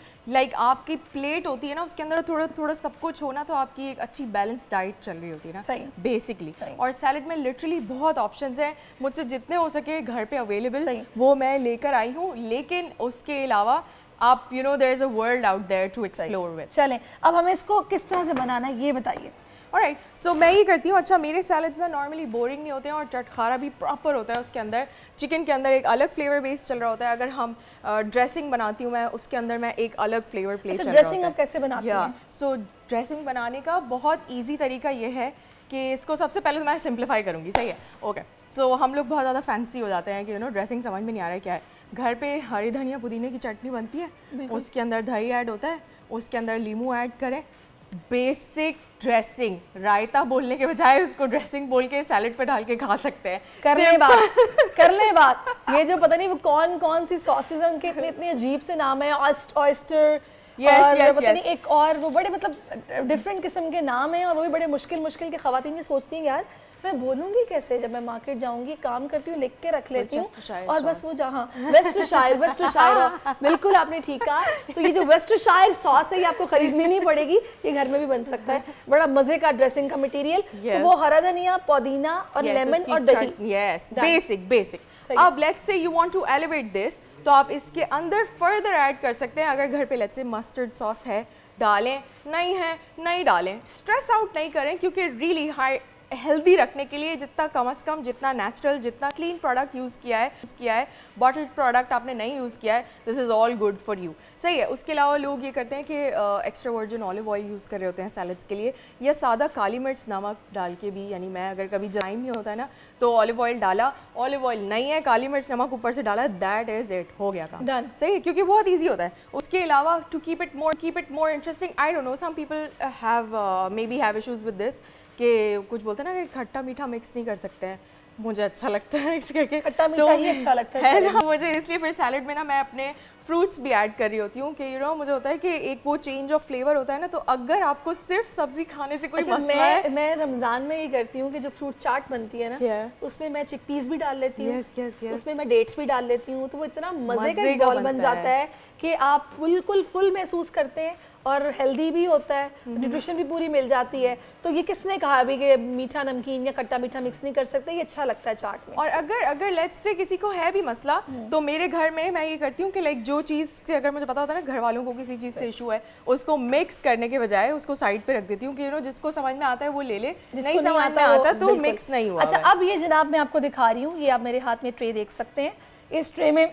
आपकी प्लेट होती है ना, उसके अंदर थोड़ा थोड़ा सब कुछ होना, तो आपकी एक अच्छी बैलेंस डाइट चल रही होती है ना, सही बेसिकली। और सैलेड में लिटरली बहुत ऑप्शंस हैं, मुझसे जितने हो सके घर पे अवेलेबल वो मैं लेकर आई हूँ, लेकिन उसके अलावा आप there is a world out there to explore with. चलें अब हमें इसको किस तरह से बनाना है ये बताइए। ऑलराइट, सो मैं ये करती हूँ, अच्छा मेरे सैलड्स ना नॉर्मली बोरिंग नहीं होते हैं और चटखारा भी प्रॉपर होता है। उसके अंदर चिकन के अंदर एक अलग फ्लेवर बेस चल रहा होता है। अगर हम ड्रेसिंग बनाती हूँ मैं, उसके अंदर मैं एक अलग फ्लेवर प्ले चल रहा होता है। ड्रेसिंग आप कैसे बनाती हैं? सो ड्रेसिंग बनाने का बहुत ईजी तरीका ये है कि इसको सबसे पहले तो मैं सिंप्लीफाई करूँगी, सही है? ओके, सो हम लोग बहुत ज़्यादा फैंसी हो जाते हैं कि ड्रेसिंग समझ में नहीं आ रहा है क्या है। घर पे हरी धनिया पुदीने की चटनी बनती है, उसके अंदर दही ऐड होता है, उसके अंदर लीमू ऐड करें, बेसिक ड्रेसिंग, रायता बोलने के बजाय उसको ड्रेसिंग बोल के सैलेड पे डाल के खा सकते हैं। कर ले बात ये जो पता नहीं वो कौन सी सॉसेस हैं, उनके इतने अजीब से नाम है, ऑयस्टर पता नहीं एक और वो बड़े मतलब डिफरेंट किस्म के नाम हैं, और वो भी बड़े मुश्किल के खवातीन ये सोचती हैं यार मैं बोलूँगी कैसे, जब मैं मार्केट जाऊँगी काम करती हूँ लिख के रख लेती हूँ और बस वो जहाँ वेस्टरशायर बिल्कुल आपने ठीक कहा। तो ये जो वेस्टरशायर सॉस है ये आपको खरीदनी नहीं पड़ेगी, ये घर में भी बन सकता है, बड़ा मजे का ड्रेसिंग का मटेरियल। तो वो हरा धनिया, पुदीना और लेमन और दही, बेसिक। अब let's say you want to elevate this, तो आप इसके अंदर फर्दर ऐड कर सकते हैं। अगर घर पे लेट्स से मस्टर्ड सॉस है डालें, नहीं है नहीं डालें, स्ट्रेस आउट नहीं करें, क्योंकि रियली हाई हेल्दी रखने के लिए जितना कम से कम, जितना नेचुरल, जितना क्लीन प्रोडक्ट यूज़ किया है, बॉटल्ड प्रोडक्ट आपने नहीं यूज़ किया है, this is all good for you, सही है। उसके अलावा लोग ये करते हैं कि extra virgin olive oil use कर रहे होते हैं सैलड्स के लिए, या सादा काली मिर्च नमक डाल के भी, यानी मैं अगर कभी टाइम नहीं होता है ना तो ऑलिव ऑयल डाला, ऑलिव ऑयल नहीं है, काली मिर्च नमक ऊपर से डाला, दैट इज़ इट, हो गया काम, सही है, क्योंकि बहुत ईजी होता है। उसके अलावा to keep it more interesting, I don't know, some people may be have issues with this कि कुछ बोलते हैं ना कि खट्टा मीठा मिक्स नहीं कर सकते हैं, मुझे अच्छा लगता है मिक्स करके, खट्टा मीठा ही अच्छा लगता है ना मुझे, इसलिए फिर सैलेड में ना मैं अपने फ्रूट्स भी ऐड कर रही होती हूँ कि मुझे होता है कि एक वो चेंज ऑफ फ्लेवर होता है ना। तो अगर आपको सिर्फ सब्जी खाने से कोई मसला है, मैं रमज़ान में ये करती हूँ कि जो फ्रूट चाट बनती है ना उसमें मैं चिकपीस भी डाल लेती हूँ, उसमें मैं डेट्स भी डाल लेती हूँ, तो वो इतना मज़े का बॉल बन जाता है कि आप बिल्कुल फुल महसूस करते हैं और हेल्दी भी होता है, न्यूट्रिशन भी पूरी मिल जाती है। तो ये किसने कहा अभी कि मीठा नमकीन या खट्टा मीठा मिक्स नहीं कर सकते, ये अच्छा लगता है चाट में। और अगर लेट्स से किसी को है भी मसला, तो मेरे घर में मैं ये करती हूँ कि जो चीज़ से अगर मुझे पता होता है ना घर वालों को किसी चीज़ से इशू है, उसको मिक्स करने के बजाय उसको साइड पे रख देती हूँ कि जिसको समझ में आता है वो ले ले, नहीं समझ में आता तो मिक्स नहीं हुआ। अच्छा, अब ये जनाब मैं आपको दिखा रही हूँ, ये आप मेरे हाथ में ट्रे देख सकते हैं, इस ट्रे में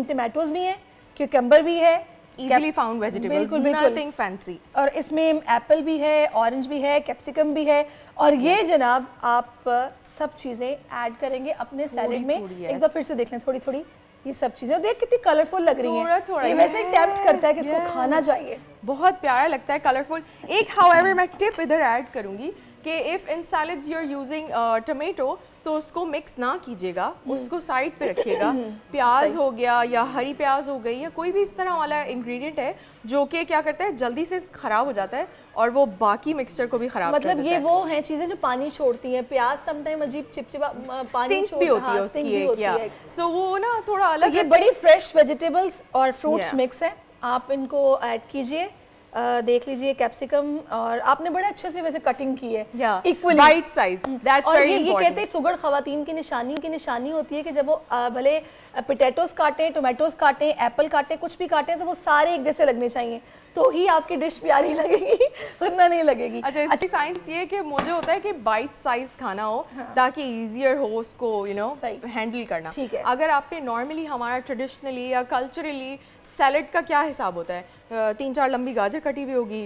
टमाटोज भी हैं, क्यूकम्बर भी है, easily found vegetables, nothing fancy, और इसमें एप्पल भी है, ऑरेंज भी है, कैप्सिकम भी है, और ये जनाब आप सब चीज़ें ऐड करेंगे अपने सैलेड में। एक बार फिर से देख लें, थोड़ी थोड़ी ये सब चीज़ें, देख कितनी कलरफुल लग रही हैं, ये वैसे टेम्प्ट करता है कि इसको खाना चाहिए, बहुत प्यारा लगता है, कलरफुल। एक हाउएवर मैं टिप इधर ऐड करूँगी कि if in salads you are using tomato, तो उसको मिक्स ना कीजिएगा, उसको साइड पे रखिएगा। प्याज हो गया या हरी प्याज हो गई या कोई भी इस तरह वाला इंग्रेडिएंट है जो कि क्या करता है जल्दी से ख़राब हो जाता है और वो बाकी मिक्सचर को भी ख़राब मतलब ये वो हैं चीज़ें जो पानी छोड़ती हैं, प्याज समटाइम अजीब चिपचिपा पानी भी होती है उसकी, सो वो ना थोड़ा अलग। ये बड़ी फ्रेश वेजिटेबल्स और फ्रूट्स मिक्स है, आप इनको ऐड कीजिए। देख लीजिए कैप्सिकम, और आपने बड़े अच्छे से वैसे कटिंग की है, equally bite size, that's very important. ये कहते हैं सुगड़ खवातीन की निशानी होती है कि जब वो भले पोटैटोस काटें, टोमेटोज काटें, एप्पल काटें, कुछ भी काटें, तो वो सारे एक जैसे लगने चाहिए, तो ही आपकी डिश प्यारी लगेगी, वरना नहीं लगेगी। अच्छा, इसकी साइंस ये कि मुझे होता है कि बाइट साइज खाना हो, ताकि इजियर हो उसको हैंडल करना। ठीक है। अगर आपने नॉर्मली हमारा ट्रेडिशनली या कल्चरली सैलेड का क्या हिसाब होता है, 3-4 लंबी गाजर कटी हुई होगी,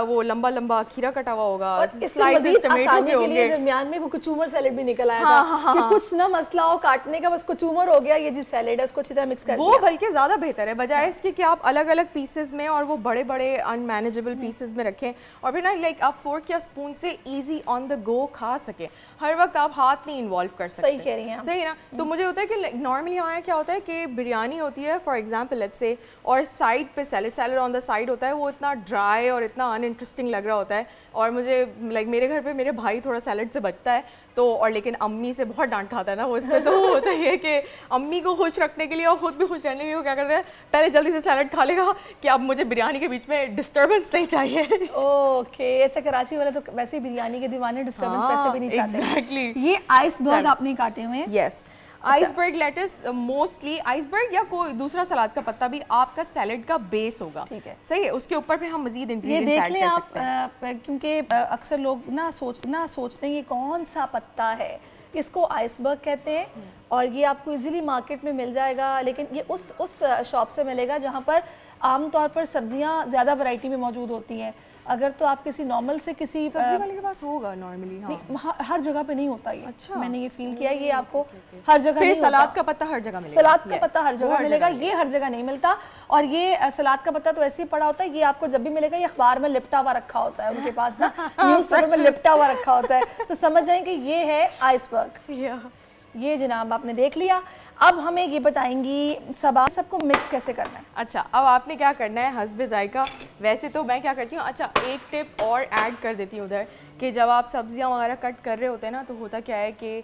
वो लंबा लंबा खीरा कटा हुआ होगा, इससे मजीद आसानी के लिए दरमियान में वो कुचूमर सैलेड भी निकल आया था कि कुछ ना मसला हो काटने का, बस कुचूमर हो गया, ये जी सैलेड है उसको अच्छी तरह मिक्स कर वो बल्कि ज़्यादा बेहतर है बजाय इसके कि आप अलग अलग पीसेस में और वो बड़े बड़े अनमैनेजेबल पीसेस में रखें और फिर ना लाइक आप फोर्क या स्पून से ईजी ऑन द गो खा सकें। हर वक्त आप हाथ नहीं इन्वॉल्व कर सकते। सही कह रही हैं, सही ना। तो मुझे होता है कि नॉर्मली हमारे क्या होता है कि बिरयानी होती है फॉर एग्जाम्पल लेट्स से, और साइड पे सैलेड ऑन द साइड होता है, वो इतना ड्राई और इतना अनइंटरेस्टिंग लग रहा होता है। और मुझे लाइक मेरे घर पे मेरे भाई थोड़ा सैलेड से बचता है तो, और लेकिन अम्मी से बहुत डांट खाता है ना वो इसमें, तो होता है कि अम्मी को खुश रखने के लिए और ख़ुद भी खुश रहने के लिए वो क्या करते हैं, पहले जल्दी से सैलेड खा लेगा कि अब मुझे बिरयानी के बीच में डिस्टर्बेंस नहीं चाहिए। ओके अच्छा, कराची वाले तो वैसे ही बिरयानी के दीवाने, डिस्टर्बेंस वैसे भी नहीं चाहते। एग्जैक्टली। ये आइसबर्ग आपने काटे हुए हैं? Yes, iceberg lettuce mostly, iceberg या कोई दूसरा सलाद का पत्ता भी आपका सैलेड का बेस होगा। ठीक है, सही है। उसके ऊपर पे हम मजीद इंग्रेडिएंट्स ये ऐड देख लें कर आप, सकते हैं। क्योंकि अक्सर लोग ना सोचते हैं ये कौन सा पत्ता है, इसको आइसबर्ग कहते हैं और ये आपको इजीली मार्केट में मिल जाएगा, लेकिन ये उस शॉप से मिलेगा जहाँ पर आमतौर पर सब्जियाँ ज़्यादा वैरायटी में मौजूद होती हैं। अगर तो आप किसी नॉर्मल से किसी सब्जी वाले के पास होगा नॉर्मली, हाँ हर जगह पे नहीं होता ये। अच्छा, मैंने ये फील किया, ये आपको हर जगह नहीं सलाद का पत्ता हर जगह मिलेगा। सलाद का पत्ता हर जगह मिलेगा, ये हर जगह नहीं मिलता। और ये सलाद का पत्ता तो ऐसे ही पड़ा होता है, ये आपको जब भी मिलेगा ये अखबार में लिपटा हुआ रखा होता है उनके पास ना, न्यूज़पेपर में लिपटा हुआ रखा होता है, तो समझ जाएं कि ये है आइसबर्ग। ये जनाब आपने देख लिया। अब हमें ये बताएंगी सबको मिक्स कैसे करना है। अच्छा, अब आपने क्या करना है हस्बे जायका। वैसे तो मैं क्या करती हूँ, अच्छा एक टिप और ऐड कर देती हूँ उधर, कि जब आप सब्जियाँ वगैरह कट कर रहे होते हैं ना, तो होता क्या है कि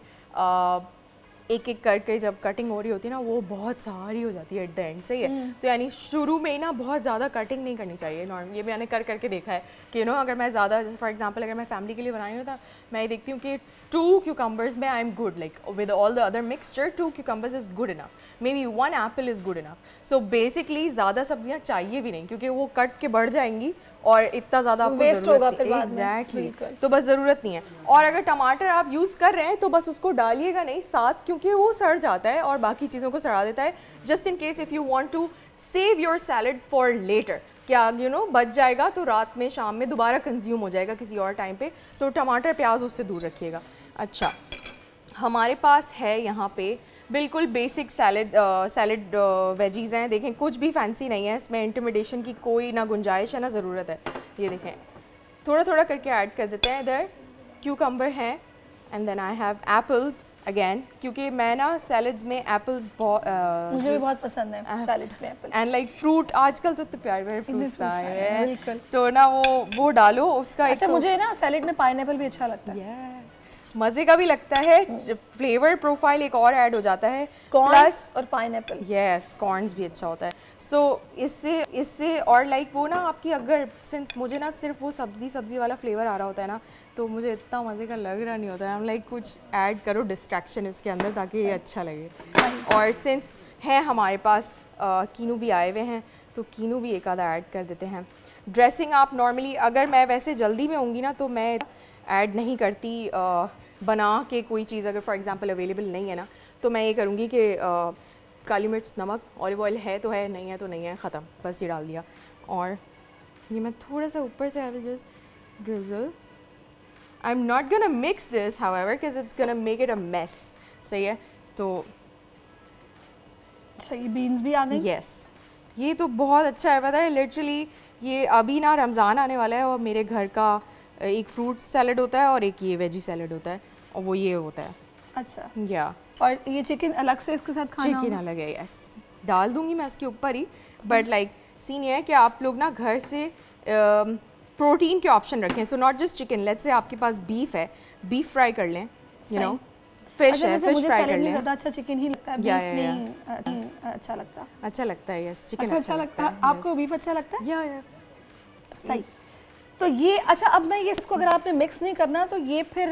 एक एक करके जब कटिंग हो रही होती है ना, वो बहुत सारी हो जाती है एट द एंड। सही है। तो यानी शुरू में ही ना बहुत ज़्यादा कटिंग नहीं करनी चाहिए। नॉर्मल ये मैंने करके देखा है कि अगर मैं ज़्यादा, जैसे फॉर एग्जांपल अगर मैं फैमिली के लिए बना रही हूँ, तो मैं ये देखती हूँ कि 2 क्यूकम्बर्स में I am good, like with all the other mixture 2 cucumbers is good enough, may be 1 Apple is good enough. So basically ज़्यादा सब्जियाँ चाहिए भी नहीं, क्योंकि वो कट के बढ़ जाएंगी और इतना ज़्यादा वेस्ट होगा फिर बाद में। एग्जैक्टली, तो बस ज़रूरत नहीं है। और अगर टमाटर आप यूज़ कर रहे हैं तो बस उसको डालिएगा नहीं साथ, क्योंकि वो सड़ जाता है और बाकी चीज़ों को सड़ा देता है। Just in case if you want to save your salad for later, क्या बच जाएगा तो रात में शाम में दोबारा कंज्यूम हो जाएगा किसी और टाइम पे, तो टमाटर प्याज उससे दूर रखिएगा। अच्छा, हमारे पास है यहाँ पे बिल्कुल बेसिक सैलड वेजीज़ हैं। देखें कुछ भी फैंसी नहीं है इसमें, इंटिमिडेशन की कोई ना गुंजाइश है ना ज़रूरत है। ये देखें थोड़ा थोड़ा करके ऐड कर देते हैं। इधर क्यूकम्बर हैं and then I have apples again, क्योंकि मैं ना सैलड्स में एप्पल्स मुझे भी बहुत पसंद है सैलड्स में एप्पल। एंड लाइक फ्रूट आजकल तो प्यारे प्यारे फ्रूट्स आए हैं, तो ना वो डालो उसका। अच्छा, मुझे ना सैलड में पाइनएप्पल भी अच्छा लगता है। मज़े का भी लगता है, फ्लेवर प्रोफाइल एक और ऐड हो जाता है, प्लस और पाइनएप्पल। यस, कॉर्न्स भी अच्छा होता है। सो इससे और लाइक वो ना आपकी, अगर सिंस मुझे ना सिर्फ वो सब्जी वाला फ्लेवर आ रहा होता है ना, तो मुझे इतना मज़े का लग रहा नहीं होता है। हम लाइक कुछ ऐड करो डिस्ट्रैक्शन इसके अंदर ताकि ये अच्छा लगे। और सिंस है हमारे पास कीनू भी आए हुए हैं, तो कीनू भी एक आधा ऐड कर देते हैं। ड्रेसिंग आप नॉर्मली, अगर मैं वैसे जल्दी में होंगी ना तो मैं ऐड नहीं करती, बना के कोई चीज़ अगर फॉर एग्जांपल अवेलेबल नहीं है ना, तो मैं ये करूँगी कि काली मिर्च, नमक, ऑलिव ऑयल है तो है, नहीं है तो नहीं है, ख़त्म, बस ये डाल दिया। और ये मैं थोड़ा सा ऊपर से I will just drizzle. I am not gonna mix this however because it's gonna make it a mess. सही है। तो अच्छा, ये बीन्स भी आ गई। यस, ये तो बहुत अच्छा है। पता है लिटरली ये अभी ना रमज़ान आने वाला है और मेरे घर का एक फ्रूट सैलड होता है और एक ये वेजी सैलड होता है, और वो ये होता है। अच्छा, या और ये चिकन अलग से इसके साथ खाना? चिकन अलग है, यस, डाल दूंगी मैं इसके ऊपर ही। बट लाइक सीन ये है कि आप लोग ना घर से प्रोटीन के ऑप्शन रखें। So not just chicken, let's say आपके पास बीफ है, बीफ फ्राई कर लें, फिश है, फिश फ्राई कर लें। ज़्यादा अच्छा चिकन ही लगता है, बीफ नहीं अच्छा लगता। अच्छा लगता है, यस, चिकन अच्छा लगता है। आपको बीफ अच्छा लगता है? या सही। तो ये अच्छा, अब मैं ये इसको अगर आपने मिक्स नहीं करना तो ये फिर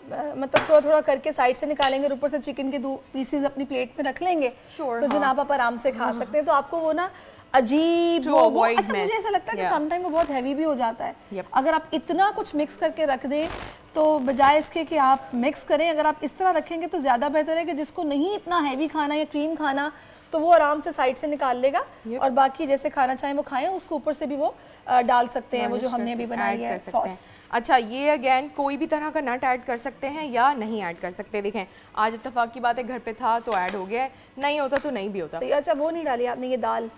मतलब थोड़ा थोड़ा करके साइड से निकालेंगे, ऊपर से चिकन के 2 पीसेस अपनी प्लेट में रख लेंगे, तो जनाब आप आराम से खा सकते हैं। तो आपको वो ना अजीब वो अच्छा, मुझे ऐसा लगता है कि समटाइम वो बहुत हैवी भी हो जाता है। अगर आप इतना कुछ मिक्स करके रख दें तो बजाय इसके कि आप मिक्स करें, अगर आप इस तरह रखेंगे तो ज़्यादा बेहतर है कि जिसको नहीं इतना हैवी खाना या क्रीम खाना तो वो आराम से साइड से निकाल लेगा और बाकी जैसे खाना चाहें वो खाएं, उसको ऊपर से भी वो डाल सकते हैं, वो जो हमने अभी बनाई है सॉस। अच्छा, ये अगेन कोई भी तरह का नट ऐड कर सकते हैं या नहीं ऐड कर सकते। देखें आज इत्तेफाक की बात है, घर पे था तो ऐड हो गया है, नहीं होता तो नहीं भी होता। अच्छा, वो नहीं डाली आपने ये दाल?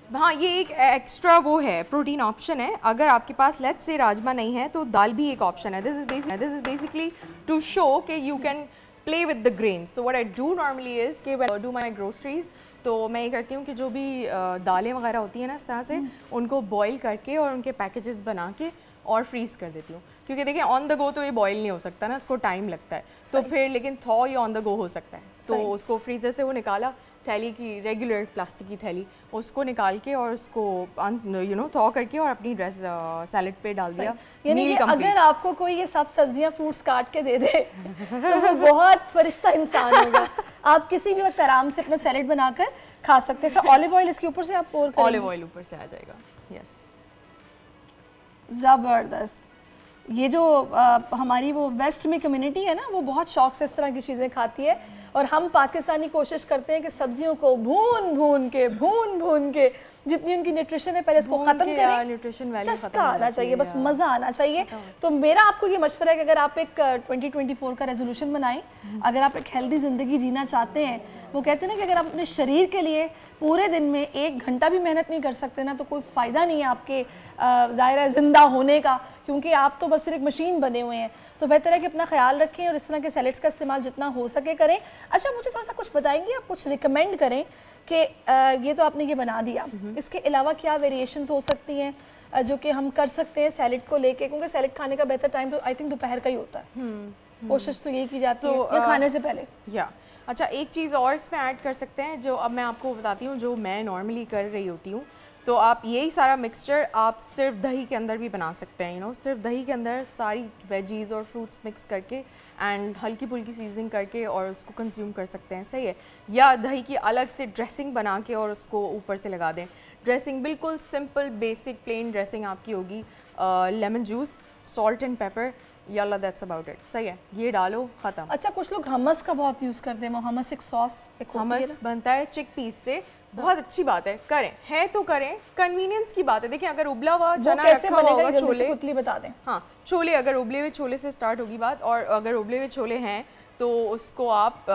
हाँ, ये एक एक्स्ट्रा वो है, प्रोटीन ऑप्शन है। अगर आपके पास लेट्स से राजमा नहीं है तो दाल भी एक ऑप्शन है। This is basically to show कि you can play with the grains. So what I do normally is कि when I do my groceries, तो मैं ये करती हूँ कि जो भी दालें वगैरह होती हैं ना, इस तरह से उनको बॉईल करके और उनके पैकेजेस बना के और फ्रीज कर देती हूँ, क्योंकि देखिए ऑन द गो तो ये बॉईल नहीं हो सकता ना, उसको टाइम लगता है। तो फिर लेकिन थॉ ये ऑन द गो हो सकता है। तो उसको फ्रीजर से वो निकाला, थैली की रेगुलर प्लास्टिक की थैली, उसको निकाल के और उसको थॉ करके और अपनी ड्रेस सैलेड पे डाल दिया। यानी कि अगर आपको कोई ये सब सब्जियां फ्रूट्स काट के दे दे तो वो बहुत फरिश्ता इंसान होगा। आप किसी भी वक्त आराम से अपना सैलेड बनाकर खा सकते हैं। अच्छा, ऑलिव ऑयल इसके ऊपर से आप पोर करेंगे? ऑलिव ऑयल ऊपर से आ जाएगा। यस, ज़बरदस्त। ये जो हमारी वो वेस्ट में कम्युनिटी है ना, वो बहुत शौक से इस तरह की चीज़ें खाती है, और हम पाकिस्तानी कोशिश करते हैं कि सब्जियों को भून भून के जितनी उनकी न्यूट्रिशन है पहले इसको खत्म करें, न्यूट्रिशन वैल्यू खत्म आना चाहिए, बस मज़ा आना चाहिए। तो मेरा आपको ये मशवरा है कि अगर आप एक 2024 का रेजोल्यूशन बनाएं, अगर आप एक हेल्दी ज़िंदगी जीना चाहते हैं, वो कहते हैं ना कि अगर आप अपने शरीर के लिए पूरे दिन में 1 घंटा भी मेहनत नहीं कर सकते ना, तो कोई फ़ायदा नहीं है आपके ज़ाहिर है ज़िंदा होने का, क्योंकि आप तो बस फिर एक मशीन बने हुए हैं। तो बेहतर है कि अपना ख्याल रखें और इस तरह के सैलेड्स का इस्तेमाल जितना हो सके करें। अच्छा, मुझे थोड़ा सा कुछ बताएंगे, आप कुछ रिकमेंड करें कि ये तो आपने ये बना दिया, इसके अलावा क्या वेरिएशंस हो सकती हैं जो कि हम कर सकते हैं सैलेड को लेके, क्योंकि सैलेड खाने का बेहतर टाइम तो आई थिंक दोपहर का ही होता है। कोशिश तो यही की जाती है या खाने से पहले। अच्छा, एक चीज़ और इसमें ऐड कर सकते हैं जो अब मैं आपको बताती हूँ, जो मैं नॉर्मली कर रही होती हूँ। तो आप यही सारा मिक्सचर आप सिर्फ दही के अंदर भी बना सकते हैं। सिर्फ दही के अंदर सारी वेजीज़ और फ्रूट्स मिक्स करके एंड हल्की फुल्की सीजनिंग करके और उसको कंज्यूम कर सकते हैं, सही है। या दही की अलग से ड्रेसिंग बना के और उसको ऊपर से लगा दें। ड्रेसिंग बिल्कुल सिंपल बेसिक प्लेन ड्रेसिंग आपकी होगी, lemon juice, salt and paper, Yalla that's about it, सही है। ये डालो, ख़त्म। अच्छा, कुछ लोग हमस का बहुत यूज़ करते हैं, हमस एक सॉस, एक हमस बनता है चिक पीस से, बहुत अच्छी बात है, करें, है तो करें, कन्वीनियंस की बात है। देखिए अगर उबला हुआ चना रखा होगा, छोले बता दें। हाँ, छोले, अगर उबले हुए छोले से स्टार्ट होगी बात, और अगर उबले हुए छोले हैं तो उसको आप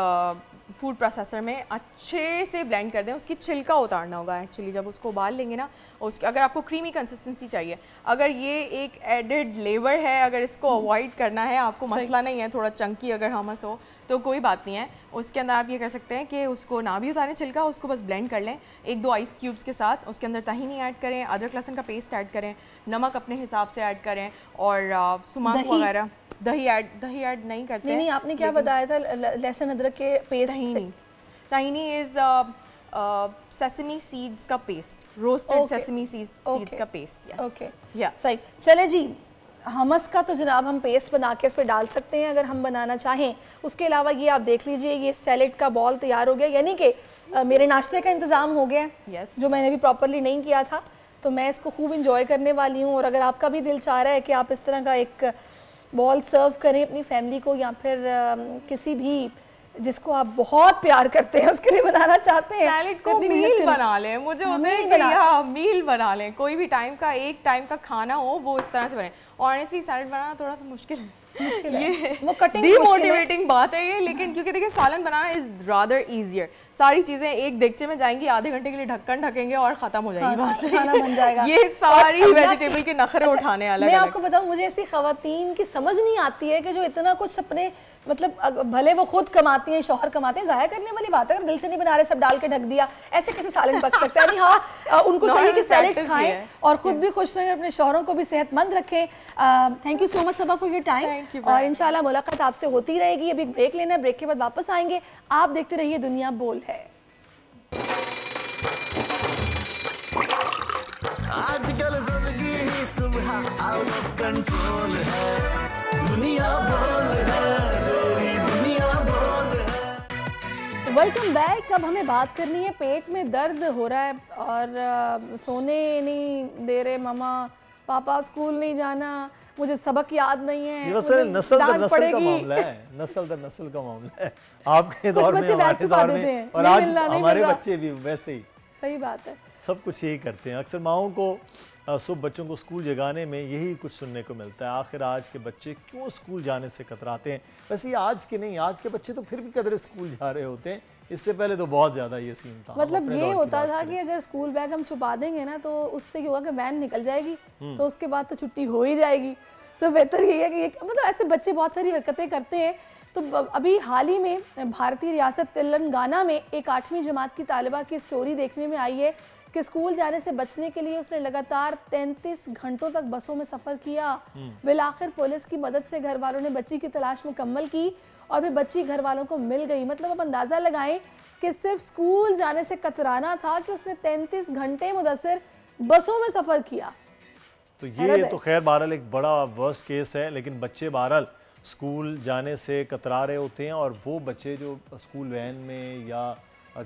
फूड प्रोसेसर में अच्छे से ब्लेंड कर दें। उसकी छिलका उतारना होगा एक्चुअली, जब उसको उबाल लेंगे ना, उसके अगर आपको क्रीमी कंसिस्टेंसी चाहिए, अगर ये एक एडेड लेवर है, अगर इसको अवॉइड करना है, आपको मसला नहीं है थोड़ा चंकी अगर हमस हो तो कोई बात नहीं है। उसके अंदर आप ये कर सकते हैं कि उसको ना भी उतारें छिलका, उसको बस ब्लेंड कर लें 1-2 आइस क्यूब्स के साथ। उसके अंदर तहीनी ऐड करें, अदरक लहसुन का पेस्ट ऐड करें, नमक अपने हिसाब से ऐड करें, और सुमाक वगैरह। दही ऐड नहीं करते। नहीं, आपने क्या बताया था? लहसुन अदरक के पेस्ट। तहीनी इज सेसमी सीड्स का पेस्ट, रोस्टेड सेसमी सीड्स का पेस्ट। ओके, सही। चले जी, हमस का तो जनाब हम पेस्ट बना के इस पर डाल सकते हैं अगर हम बनाना चाहें। उसके अलावा ये आप देख लीजिए, ये सैलेड का बॉल तैयार हो गया, यानी कि मेरे नाश्ते का इंतज़ाम हो गया, जो मैंने भी प्रॉपरली नहीं किया था, तो मैं इसको खूब इंजॉय करने वाली हूँ। और अगर आपका भी दिल चाह रहा है कि आप इस तरह का एक बॉल सर्व करें अपनी फैमिली को, या फिर किसी भी जिसको आप बहुत प्यार करते हैं उसके लिए बनाना चाहते हैं, सैलेड को मील बना लें। मुझे होता है कि हाँ, मील बना लें, कोई भी टाइम का, एक टाइम का खाना हो वो इस तरह से बने। ऑनेस्टली सैलेड बनाना थोड़ा सा मुश्किल है, ये वो कटिंग डिमोटिवेटिंग बात है ये, लेकिन क्योंकि देखिए सालन बनाना इज रादर ईजियर। सारी चीजें एक देगचे में जाएंगी, आधे घंटे के लिए ढक्कन ढकेंगे और खत्म हो जाएगी, बात खाना बन जाएगा। ये सारी वेजिटेबल के नखरे उठाने अलग। मैं आपको बताऊं, मुझे ऐसी खवातीन की समझ नहीं आती है कि जो इतना कुछ अपने मतलब भले वो खुद कमाती हैं, शौहर कमाते हैं, जाया करने वाली बात है। अगर दिल से नहीं बना रहे, सब डाल के ढक दिया, ऐसे कैसे सालन पक सकता है? नहीं, हाँ, उनको चाहिए कि सैलेड्स खाएं और खुद भी खुश रहें, अपने शौहरों को भी सेहतमंद रखें। Thank you so much Saba for your time, और इंशाल्लाह मुलाकात आपसे होती रहेगी। अभी ब्रेक लेना है, ब्रेक के बाद वापस आएंगे। आप देखते रहिए दुनिया बोल है। आजकल जिंदगी ही सुबह आउट ऑफ कंट्रोल है, दुनिया बोल है, दुनिया बोल है। Welcome back. अब हमें बात करनी है, पेट में दर्द हो रहा है और सोने नहीं दे रहे मम्मा, पापा स्कूल नहीं जाना, मुझे सबक याद नहीं है, मुझे नस्ल दर नस्ल का मामला है, नस्ल दर नस्ल का मामला है। आपके दौर में, हमारे दौर में, और आज हमारे बच्चे भी वैसे ही। सही बात है, सब कुछ यही करते हैं। अक्सर माओं को सुबह बच्चों को स्कूल जगाने में यही कुछ सुनने को मिलता है, आखिर आज के बच्चे क्यों स्कूल जाने से कतराते हैं। वैसे ये आज के नहीं, आज के बच्चे तो फिर भी कदर स्कूल जा रहे होते हैं, इससे पहले तो बहुत ज़्यादा ये सीन था। मतलब ये होता था कि अगर स्कूल बैग हम छुपा देंगे ना तो उससे क्या होगा कि वैन निकल जाएगी, तो उसके बाद तो छुट्टी हो ही जाएगी। तो बेहतर ये है कि मतलब ऐसे बच्चे बहुत सारी हरकतें करते हैं। तो अभी हाल ही में भारतीय रियासत तेलंगाना में एक 8वीं जमात की तालिबा की स्टोरी देखने में आई है कि स्कूल जाने से बचने के लिए उसने लगातार 33 घंटों तक बसों में सफ़र किया। बिलाखिर पुलिस की मदद से घर वालों ने बच्ची की तलाश मुकम्मल की और फिर बच्ची घर वालों को मिल गई। मतलब आप अंदाज़ा लगाएं कि सिर्फ स्कूल जाने से कतराना था कि उसने 33 घंटे मुदस्सिर बसों में सफ़र किया। तो ये तो खैर बहरहाल एक बड़ा वर्स्ट केस है, लेकिन बच्चे बहरहाल स्कूल जाने से कतरा रहे होते हैं और वो बच्चे जो स्कूल वैन में या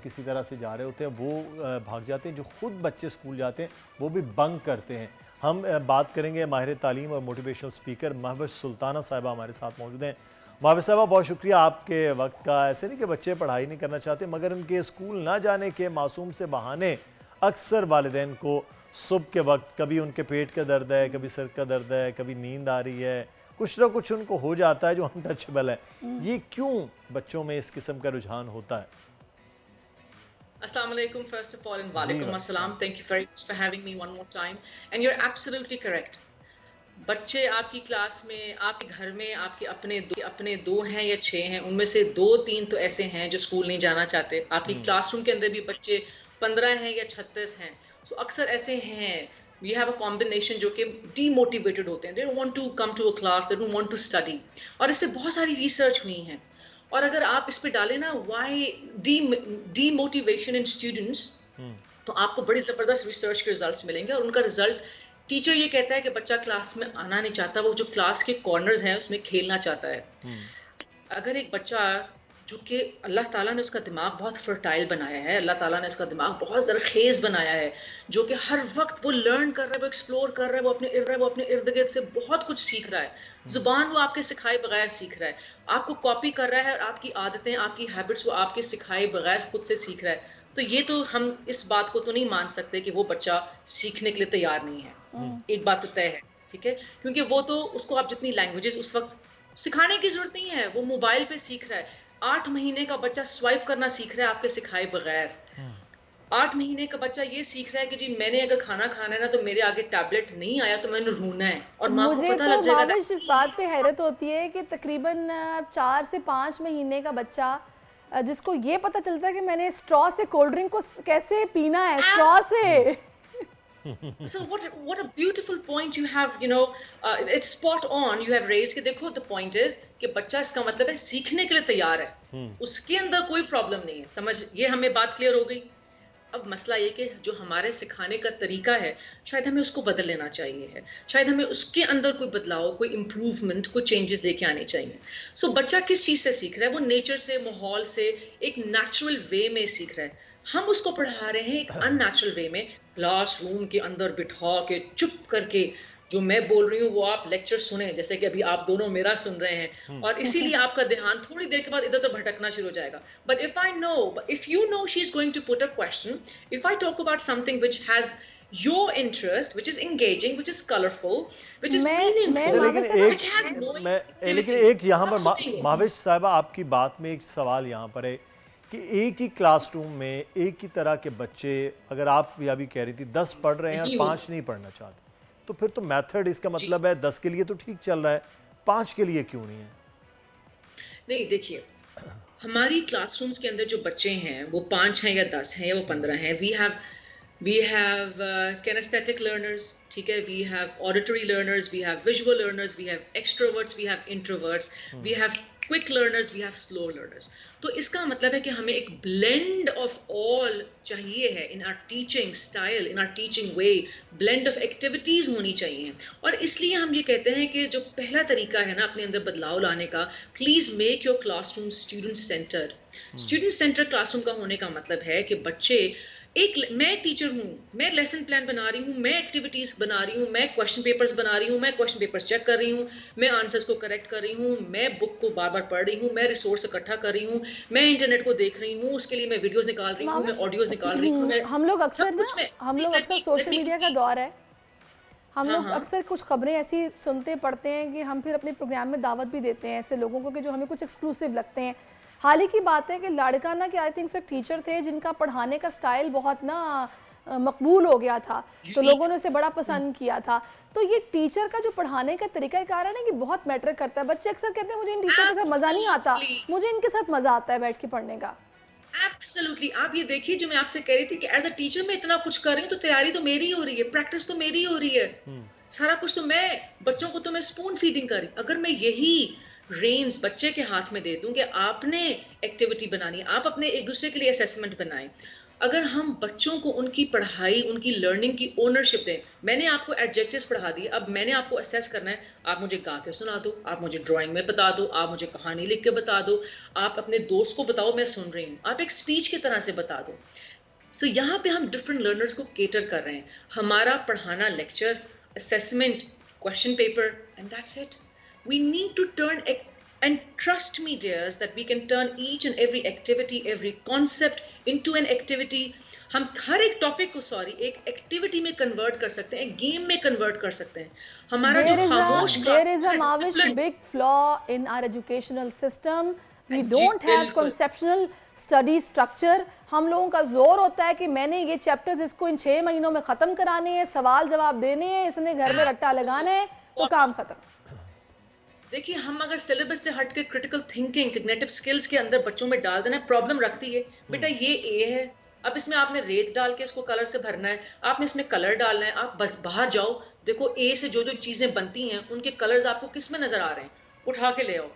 किसी तरह से जा रहे होते हैं वो भाग जाते हैं। जो खुद बच्चे स्कूल जाते हैं वो भी बंक करते हैं। हम बात करेंगे माहिर तालीम और मोटिवेशनल स्पीकर महविश सुल्ताना साहिबा हमारे साथ मौजूद हैं। महविश साहिबा, बहुत शुक्रिया आपके वक्त का। ऐसे नहीं कि बच्चे पढ़ाई नहीं करना चाहते, मगर उनके स्कूल ना जाने के मासूम से बहाने अक्सर वालिदैन को सुबह के वक्त कभी उनके पेट का दर्द है, कभी सर का दर्द है, कभी नींद आ रही है, कुछ ना कुछ उनको हो जाता है जो अनटचेबल है। ये क्यों बच्चों में इस किस्म का रुझान होता है? Assalamu alaikum first of all and walaikum assalam. Thank you very much for having me one more time. And you're absolutely correct. बच्चे आपकी क्लास में, आपके घर में, आपके अपने दो हैं या 6 हैं, उनमें से 2-3 तो ऐसे हैं जो स्कूल नहीं जाना चाहते। आपकी क्लासरूम के अंदर भी बच्चे 15 हैं या 36 हैं। सो अक्सर ऐसे हैं, we have a combination जो कि demotivated होते हैं, they don't want to come to a class, they don't want to study। और इस पे बहुत सारी रिसर्च हुई हैं और अगर आप इस पे डालें ना why demotivation in students, तो आपको बड़ी ज़बरदस्त रिसर्च के रिजल्ट्स मिलेंगे। और उनका रिजल्ट, टीचर ये कहता है कि बच्चा क्लास में आना नहीं चाहता, वो जो क्लास के कॉर्नर्स हैं उसमें खेलना चाहता है। अगर एक बच्चा जो कि अल्लाह ताला ने उसका दिमाग बहुत फर्टाइल बनाया है, अल्लाह ताला ने उसका दिमाग बहुत ज़रखेज़ बनाया है, जो कि हर वक्त वो लर्न कर रहा है, वो एक्सप्लोर कर रहा है, वो अपने इर्द गिर्द से बहुत कुछ सीख रहा है। ज़ुबान वो आपके सिखाए बगैर सीख रहा है, आपको कॉपी कर रहा है और आपकी आदतें, आपकी हैबिट्स वो आपके सिखाए बगैर खुद से सीख रहा है। तो ये तो हम इस बात को तो नहीं मान सकते कि वो बच्चा सीखने के लिए तैयार नहीं है। एक बात तो तय है, ठीक है, क्योंकि वो तो उसको आप जितनी लैंग्वेजेस उस वक्त सिखाने की जरूरत नहीं है, वो मोबाइल पे सीख रहा है। 8 महीने का बच्चा स्वाइप करना सीख रहा है आपके सिखाए बगैर। 8 महीने का बच्चा ये सीख रहा है कि जी मैंने अगर खाना खाना है ना तो मेरे आगे टैबलेट नहीं आया तो मैंने रोना है, और माँ को पता लग जाएगा। मुझे तो इस बात पे हैरत होती है कि तकरीबन 4 से 5 महीने का बच्चा जिसको ये पता चलता है कि मैंने स्ट्रॉ से कोल्ड ड्रिंक को कैसे पीना है, स्ट्रॉ से। So what a beautiful point you have, you know, it's spot on you have raised कि देखो the point is कि बच्चा इसका मतलब है सीखने के लिए तैयार है, उसके अंदर कोई प्रॉब्लम नहीं है। समझ, ये हमें बात क्लियर हो गई। अब मसला ये कि जो हमारे सिखाने का तरीका है शायद हमें उसको बदल लेना चाहिए है, शायद हमें उसके अंदर कोई बदलाव, कोई इम्प्रूवमेंट, कोई चेंजेस लेके आने चाहिए। सो बच्चा किस चीज़ से सीख रहा है? वो नेचर से, माहौल से, एक नेचुरल वे में सीख रहा है। हम उसको पढ़ा रहे हैं एक अननेचुरल वे में, क्लासरूम के अंदर बिठा के चुप करके जो मैं बोल रही हूँ वो आप लेक्चर सुने, जैसे कि अभी आप दोनों मेरा सुन रहे हैं, और इसीलिए आपका ध्यान थोड़ी देर के बाद इधर उधर भटकना शुरू हो जाएगा। But if you know she is going to put a question, if I talk about something which has your interest, which is engaging, which is colorful, which is meaningful, which has noise, लेकिन एक यहाँ पर महविश साहिबा आपकी बात में एक सवाल यहाँ पर है कि एक ही क्लासरूम में एक ही तरह के बच्चे, अगर आप अभी कह रही थी 10 पढ़ रहे हैं और 5 नहीं पढ़ना चाहते, तो फिर तो मेथड इसका मतलब है 10 के लिए तो ठीक चल रहा है, 5 के लिए क्यों नहीं है? नहीं, देखिए हमारी क्लासरूम्स के अंदर जो बच्चे हैं वो 5 हैं या 10 हैं या वो 15 हैं। We have kinesthetic learners, ठीक है, we have auditory learners, we have visual learners, we have extroverts, we have introverts, we have quick learners, we have slow learners। तो इसका मतलब है कि हमें एक blend of all चाहिए है in our teaching style, in our teaching way, blend of activities होनी चाहिए। और इसलिए हम ये कहते हैं कि जो पहला तरीका है ना अपने अंदर बदलाव लाने का, please make your classroom student centered। student centered classroom का होने का मतलब है कि बच्चे मैं टीचर हूँ, मैं लेसन प्लान बना रही हूँ, मैं एक्टिविटीज बना रही हूँ, मैं क्वेश्चन पेपर्स बना रही हूँ, मैं क्वेश्चन पेपर्स चेक कर रही हूँ, मैं आंसर्स को करेक्ट कर रही हूँ, मैं बुक को बार बार पढ़ रही हूँ, मैं रिसोर्स इकट्ठा कर रही हूँ, मैं इंटरनेट को देख रही हूँ, उसके लिए मैं वीडियोस निकाल रही हूँ, मैं ऑडियोज निकाल रही हूँ, हम लोग अक्सर सोशल मीडिया का दौर है, हम लोग अक्सर कुछ खबरें ऐसी सुनते पढ़ते हैं कि हम फिर अपने प्रोग्राम में दावत भी देते हैं ऐसे लोगों को कि जो हमें कुछ एक्सक्लूसिव लगते हैं। हाल ही की बात है कि लाड़काना के आई थिंक से टीचर थे जिनका पढ़ाने का स्टाइल बहुत ना मकबूल हो गया था, तो लोगों ने उसे बड़ा पसंद किया था। तो ये टीचर का जो पढ़ाने का तरीका कारण है कि बहुत मैटर करता है। बच्चे अक्सर कहते हैं मुझे इन टीचर के साथ मजा नहीं आता, मुझे इनके साथ मजा आता है बैठ के पढ़ने का। एब्सोल्युटली। आप ये देखिए जो मैं आपसे कह रही थी कि एज अ टीचर मैं इतना कुछ कर रही हूँ तो तैयारी तो मेरी हो रही है, प्रैक्टिस तो मेरी हो रही है, सारा कुछ तो मैं, बच्चों को तो मैं स्पून फीडिंग कर रही हूँ। अगर मैं यही रेंज बच्चे के हाथ में दे दूं कि आपने एक्टिविटी बनानी है, आप अपने एक दूसरे के लिए असेसमेंट बनाएं, अगर हम बच्चों को उनकी पढ़ाई, उनकी लर्निंग की ओनरशिप दें, मैंने आपको एडजेक्टिव्स पढ़ा दिए, अब मैंने आपको असेस करना है, आप मुझे गा के सुना दो, आप मुझे ड्राइंग में बता दो, आप मुझे कहानी लिख के बता दो, आप अपने दोस्त को बताओ मैं सुन रही हूँ, आप एक स्पीच की तरह से बता दो। सो यहाँ पे हम डिफरेंट लर्नर्स को केटर कर रहे हैं। हमारा पढ़ाना lecture, assessment, question paper, and that's it. We need to turn, and trust me dears, that we can turn each and every activity, every concept into an activity. हम हर एक topic को एक एक्टिविटी में कन्वर्ट कर सकते हैं, game में convert कर सकते हैं। हमारा जो खामोश there is a Mavish big flaw in our educational system. We don't have conceptual study structure. हम लोगों का जोर होता है कि मैंने ये चैप्टर्स इसको इन 6 महीनों में खत्म कराने हैं, सवाल जवाब देने हैं, इसने घर में रट्टा लगाना है, तो काम खत्म। देखिए हम अगर सिलेबस से हट के क्रिटिकल थिंकिंग, कॉग्निटिव स्किल्स के अंदर बच्चों में डाल देना, प्रॉब्लम रखती है। बेटा ये ए है, अब इसमें आपने रेत डाल के इसको कलर से भरना है, आपने इसमें कलर डालना है, आप बस बाहर जाओ, देखो ए से जो जो चीजें बनती हैं उनके कलर्स आपको किस में नजर आ रहे हैं, उठा के ले आओ।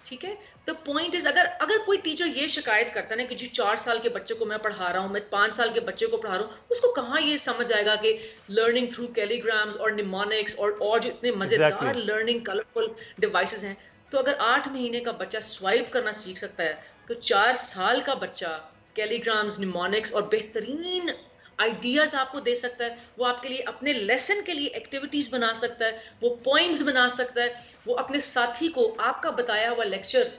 ठीक है, द पॉइंट इज अगर कोई टीचर ये शिकायत करता है कि जी 4 साल के बच्चे को मैं पढ़ा रहा हूँ, मैं 5 साल के बच्चे को पढ़ा रहा हूँ, उसको कहाँ ये समझ आएगा कि लर्निंग थ्रू कैलीग्राम्स और निमोनिक्स और जो इतने मजेदार लर्निंग कलरफुल डिवाइसेस हैं। तो अगर 8 महीने का बच्चा स्वाइप करना सीख सकता है तो 4 साल का बच्चा कैलीग्राम्स, निमोनिक्स और बेहतरीन आइडियाज आपको दे सकता है। वो आपके लिए अपने लेसन के लिए एक्टिविटीज बना सकता है, वो पोइम्स बना सकता है, वो अपने साथी को आपका बताया हुआ लेक्चर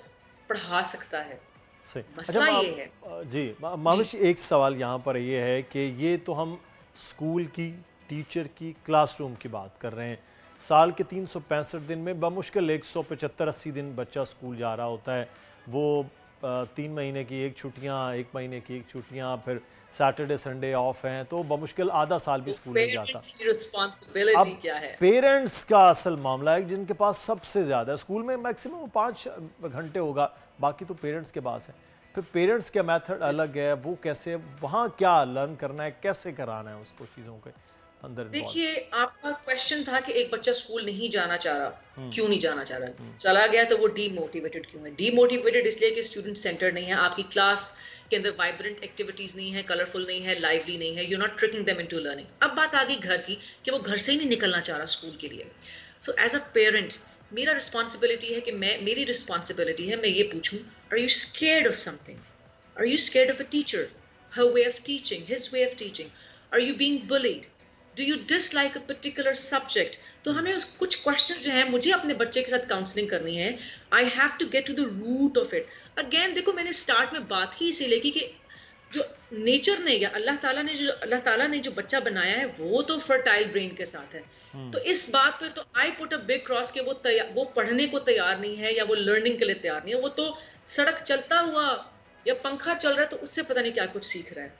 पढ़ा सकता है। मसला ये है जी माविश, एक सवाल यहाँ पर ये है कि ये तो हम स्कूल की, टीचर की, क्लासरूम की बात कर रहे हैं। साल के 365 दिन में बमुश्किल 175-80 दिन बच्चा स्कूल जा रहा होता है। वो 3 महीने की एक छुट्टियाँ, 1 महीने की एक छुट्टियाँ, फिर सैटरडे संडे ऑफ हैं, तो बमुश्किल आधा साल भी स्कूल नहीं जाता। अब क्या है? पेरेंट्स का असल मामला है जिनके पास सबसे ज़्यादा, स्कूल में मैक्सिमम 5 घंटे होगा, बाकी तो पेरेंट्स के पास है। फिर पेरेंट्स का मेथड अलग है, वो कैसे, वहाँ क्या लर्न करना है, कैसे कराना है उसको चीज़ों के अंदर। देखिए आपका क्वेश्चन था कि एक बच्चा स्कूल नहीं जाना चाह रहा, क्यों नहीं जाना चाह रहा, चला गया तो वो डीमोटिवेटेड क्यों है? डीमोटिवेटेड इसलिए कि स्टूडेंट सेंटर नहीं है, आपकी क्लास के अंदर वाइब्रेंट एक्टिविटीज नहीं है, कलरफुल नहीं है, लाइवली नहीं है, you not tricking them into learning. अब बात आ गई घर की कि वो घर से ही नहीं निकलना चाह रहा स्कूल के लिए। सो एज अ पेरेंट मेरा रिस्पॉन्सिबिलिटी है कि मेरी रिस्पॉन्सिबिलिटी है मैं ये पूछूं, are you scared of something? Are you scared of a teacher, her way of teaching, his way of teaching? Are you being bullied? Do you dislike a particular subject? तो हमें कुछ क्वेश्चन जो है, मुझे अपने बच्चे के साथ काउंसलिंग करनी है, I have to get to the root of it. Again देखो मैंने स्टार्ट में बात ही इसीलिए की कि जो नेचर ने या अल्लाह ताला ने जो बच्चा बनाया है वो तो फर्टाइल ब्रेन के साथ है। तो इस बात पे तो I put a big cross के वो पढ़ने को तैयार नहीं है या वो लर्निंग के लिए तैयार नहीं है। वो तो सड़क चलता हुआ या पंखा चल रहा है तो उससे पता नहीं क्या कुछ सीख रहा है।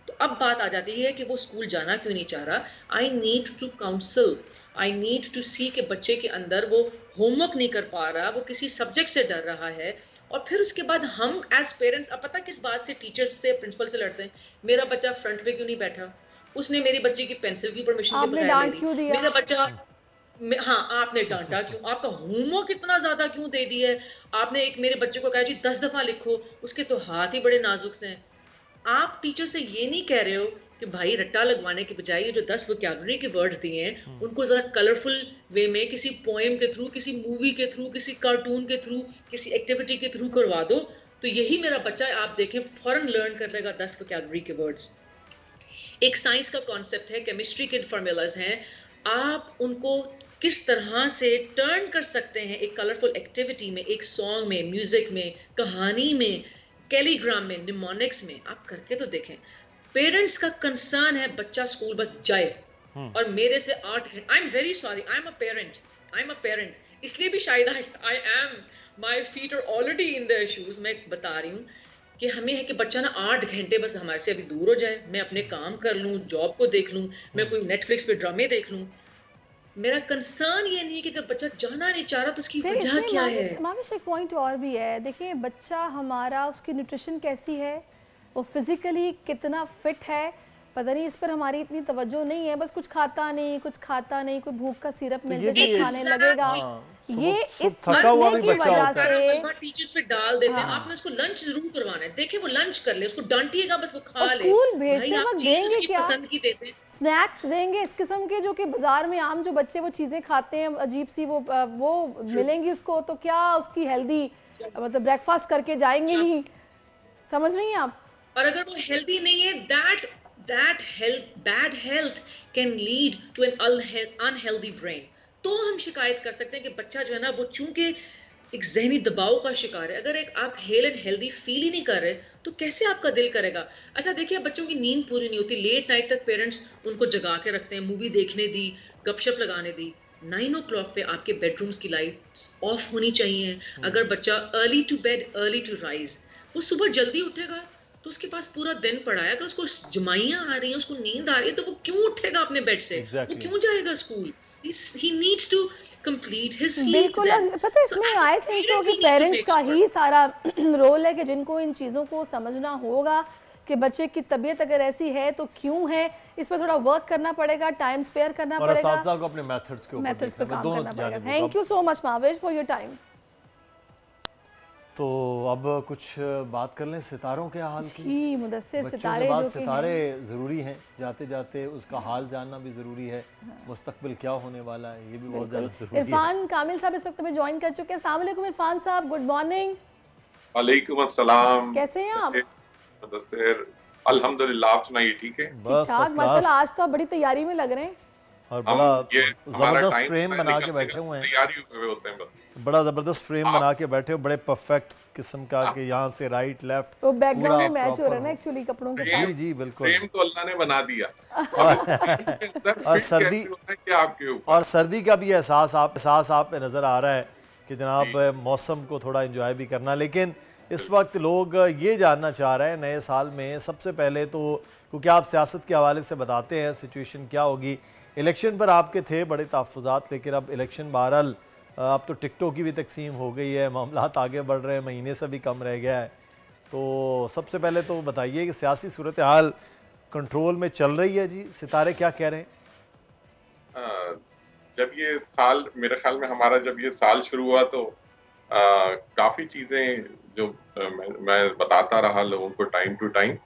तो अब बात आ जाती है कि वो स्कूल जाना क्यों नहीं चाह रहा। I need to counsel, I need to see के बच्चे के अंदर वो होमवर्क नहीं कर पा रहा, वो किसी सब्जेक्ट से डर रहा है। और फिर उसके बाद हम एज पेरेंट्स, अब पता किस बात से टीचर्स से, प्रिंसिपल से लड़ते हैं, मेरा बच्चा फ्रंट पे क्यों नहीं बैठा, उसने मेरी बच्ची की पेंसिल की परमिशन के बगैर ले ली, मेरा बच्चा, हाँ आपने डांटा क्यों, आपका होमवर्क इतना ज्यादा क्यों दे दिया है, आपने एक मेरे बच्चे को कहा जी 10 दफा लिखो, उसके तो हाथ ही बड़े नाजुक से हैं। आप टीचर से ये नहीं कह रहे हो कि भाई रट्टा लगवाने के बजाय ये जो 10 वोकैबुलरी के वर्ड्स दिए हैं उनको जरा कलरफुल वे में किसी पोएम के थ्रू, किसी मूवी के थ्रू, किसी कार्टून के थ्रू, किसी एक्टिविटी के थ्रू करवा दो, तो यही मेरा बच्चा आप देखें फौरन लर्न कर लेगा 10 वोकैबुलरी के वर्ड्स। एक साइंस का कॉन्सेप्ट है, केमिस्ट्री के फॉर्मूलाज हैं, आप उनको किस तरह से टर्न कर सकते हैं एक कलरफुल एक्टिविटी में, एक सॉन्ग में, म्यूजिक में, कहानी में, कैलीग्राम में, निमोनिक्स में, आप करके तो देखें। पेरेंट्स का कंसर्न है बच्चा स्कूल बस जाए और मेरे से 8 घंटे, I am very sorry, I am a parent, इसलिए भी शायद I am, my feet are already in the shoes. मैं बता रही हूँ कि हमें है कि बच्चा ना 8 घंटे बस हमारे से अभी दूर हो जाए, मैं अपने काम कर लूँ, जॉब को देख लूँ, मैं कोई नेटफ्लिक्स पे ड्रामे देख लूँ। मेरा कंसर्न ये नहीं है कि अगर बच्चा जाना नहीं चाह रहा तो उसकी वजह क्या है। माविश एक पॉइंट और भी है, देखिए बच्चा हमारा, उसकी न्यूट्रिशन कैसी है, वो फिजिकली कितना फिट है, पता नहीं, इस पर हमारी इतनी तवज्जो नहीं है। बस कुछ खाता नहीं, कोई भूख का सिरप मिल जाए खाने लगेगा, ये इस मसले की वजह से टीचर्स पे डाल देते हैं। आपने उसको लंच जरूर करवाना है, देखिए वो लंच कर ले, उसको डांटिएगा बस वो खा ले। स्कूल भेजते वक्त देंगे क्या, पसंद की देते हैं, स्नैक्स देंगे इस किस्म के जो कि बाजार में आम जो बच्चे वो चीजें खाते हैं अजीब सी, वो मिलेंगी उसको, तो क्या उसकी हेल्दी मतलब ब्रेकफास्ट करके जाएंगे नहीं, समझ रही हैं आप। और अगर वो हेल्दी नहीं है, bad health can lead to an unhealthy brain। तो हम शिकायत कर सकते हैं कि बच्चा जो है ना वो चूंकि एक ज़हनी दबाव का शिकार है। अगर एक आप हेल्दी फील ही नहीं कर रहे तो कैसे आपका दिल करेगा। अच्छा देखिए, बच्चों की नींद पूरी नहीं होती, लेट नाइट तक पेरेंट्स उनको जगा के रखते हैं, मूवी देखने दी, गपशप लगाने दी। 9 o'clock पे आपके बेडरूम्स की लाइट्स ऑफ होनी चाहिए। अगर बच्चा early to bed early to rise, वो सुबह जल्दी उठेगा तो उसके पास पूरा दिन पड़ा है। अगर उसको जमाइयाँ आ रही हैं, उसको नींद आ रही है, तो वो क्यों उठेगा अपने बेड से, वो क्यों जाएगा school. He needs to complete his sleep। बिल्कुल, पता है इसमें आई थिंक सो कि पेरेंट्स का ही सारा रोल है कि जिनको इन चीज़ों को समझना होगा कि बच्चे की तबीयत अगर ऐसी है तो क्यों है, इस पर थोड़ा वर्क करना पड़ेगा, टाइम स्पेयर करना पड़ेगा, और साथ-साथ को अपने मेथड्स के ऊपर काम करना पड़ेगा। Thank you so much Mavish for your time. तो अब कुछ बात कर लें सितारों के हाल की। मुदस्सिर, सितारे जो सितारे ज़रूरी हैं, जाते जाते उसका हाल जानना भी ज़रूरी है, मुस्तकबिल क्या होने वाला है ये भी बहुत ज़्यादा ज़रूरी है। इरफान कामिल साहब इस वक्त हमें ज्वाइन कर चुके हैं। अस्सलाम वालेकुम इरफान साहब, गुड मॉर्निंग। वालेकुम अस्सलाम, कैसे हैं आप? मुदस्सिर, अल्हम्दुलिल्लाह, आप सुनाइए ठीक है? बस माशाल्लाह, आज तो आप बड़ी तैयारी में लग रहे हैं और बड़ा जबरदस्त फ्रेम बना के बैठे हुए हैं, तैयारी हुए होते हैं बस। बड़ा जबरदस्त फ्रेम बना के बैठे हो, बड़े परफेक्ट किस्म का कि यहाँ से राइट लेफ्ट वो बैकग्राउंड में मैच हो रहा है ना एक्चुअली कपड़ों के साथ। जी जी बिल्कुल, फ्रेम तो अल्लाह ने बना दिया। और सर्दी आपके ऊपर, और सर्दी का भी एहसास आप पे नज़र आ रहा है कि जनाब मौसम को थोड़ा एंजॉय भी करना। लेकिन इस वक्त लोग ये जानना चाह रहे हैं नए साल में, सबसे पहले तो क्योंकि आप सियासत के हवाले से बताते हैं सिचुएशन क्या होगी, इलेक्शन पर आपके थे बड़े तहफ़्फ़ुज़ात, लेकिन अब इलेक्शन बहरहाल अब तो टिकटों की भी तकसीम हो गई है, मामलात आगे बढ़ रहे हैं, महीने से भी कम रह गया है। तो सबसे पहले तो बताइए कि सियासी सूरत हाल कंट्रोल में चल रही है जी, सितारे क्या कह रहे हैं? जब ये साल, मेरे ख्याल में हमारा जब ये साल शुरू हुआ तो काफ़ी चीज़ें जो मैं बताता रहा लोगों को टाइम टू टाइम,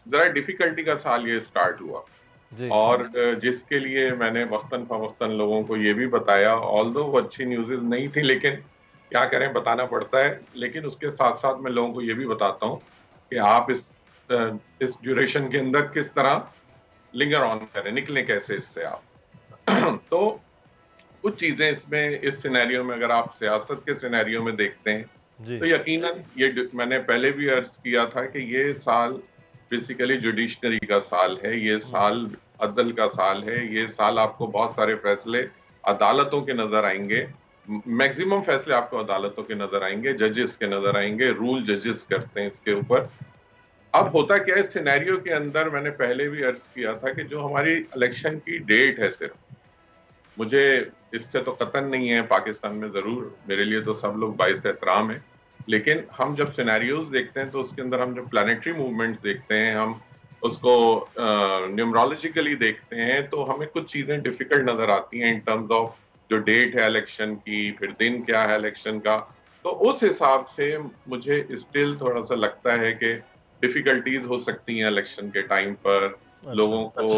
ज़रा डिफ़िकल्टी का साल ये स्टार्ट हुआ और जिसके लिए मैंने वक्तन फवक्तन लोगों को ये भी बताया, ऑल्दो वो अच्छी न्यूज़ नहीं थी लेकिन क्या करें, बताना पड़ता है। लेकिन उसके साथ साथ मैं लोगों को ये भी बताता हूँ कि आप इस ड्यूरेशन के अंदर किस तरह लिंगर ऑन करें, निकलें कैसे इससे आप। तो कुछ चीज़ें इसमें इस सिनेरियो में, अगर आप सियासत के सिनेरियो में देखते हैं तो यकीनन ये मैंने पहले भी अर्ज किया था कि ये साल बेसिकली जुडिशनरी का साल है, ये साल अदल का साल है, ये साल आपको बहुत सारे फैसले अदालतों के नजर आएंगे, मैक्सिमम फैसले आपको अदालतों के नजर आएंगे, जजेस के नजर आएंगे, रूल जजेस करते हैं इसके ऊपर। अब होता क्या है, सिनेरियो के अंदर मैंने पहले भी अर्ज किया था कि जो हमारी इलेक्शन की डेट है, सिर्फ मुझे इससे तो कतन नहीं है, पाकिस्तान में जरूर मेरे लिए तो सब लोग बाइस एहतराम है, लेकिन हम जब सिनेरियोज देखते हैं तो उसके अंदर हम जब प्लानिटरी मूवमेंट्स देखते हैं, हम उसको न्यूमरोलॉजिकली देखते हैं तो हमें कुछ चीज़ें डिफिकल्ट नज़र आती हैं इन टर्म्स ऑफ जो डेट है इलेक्शन की, फिर दिन क्या है इलेक्शन का। तो उस हिसाब से मुझे स्टिल थोड़ा सा लगता है कि डिफिकल्टीज हो सकती हैं इलेक्शन के टाइम पर। लोगों को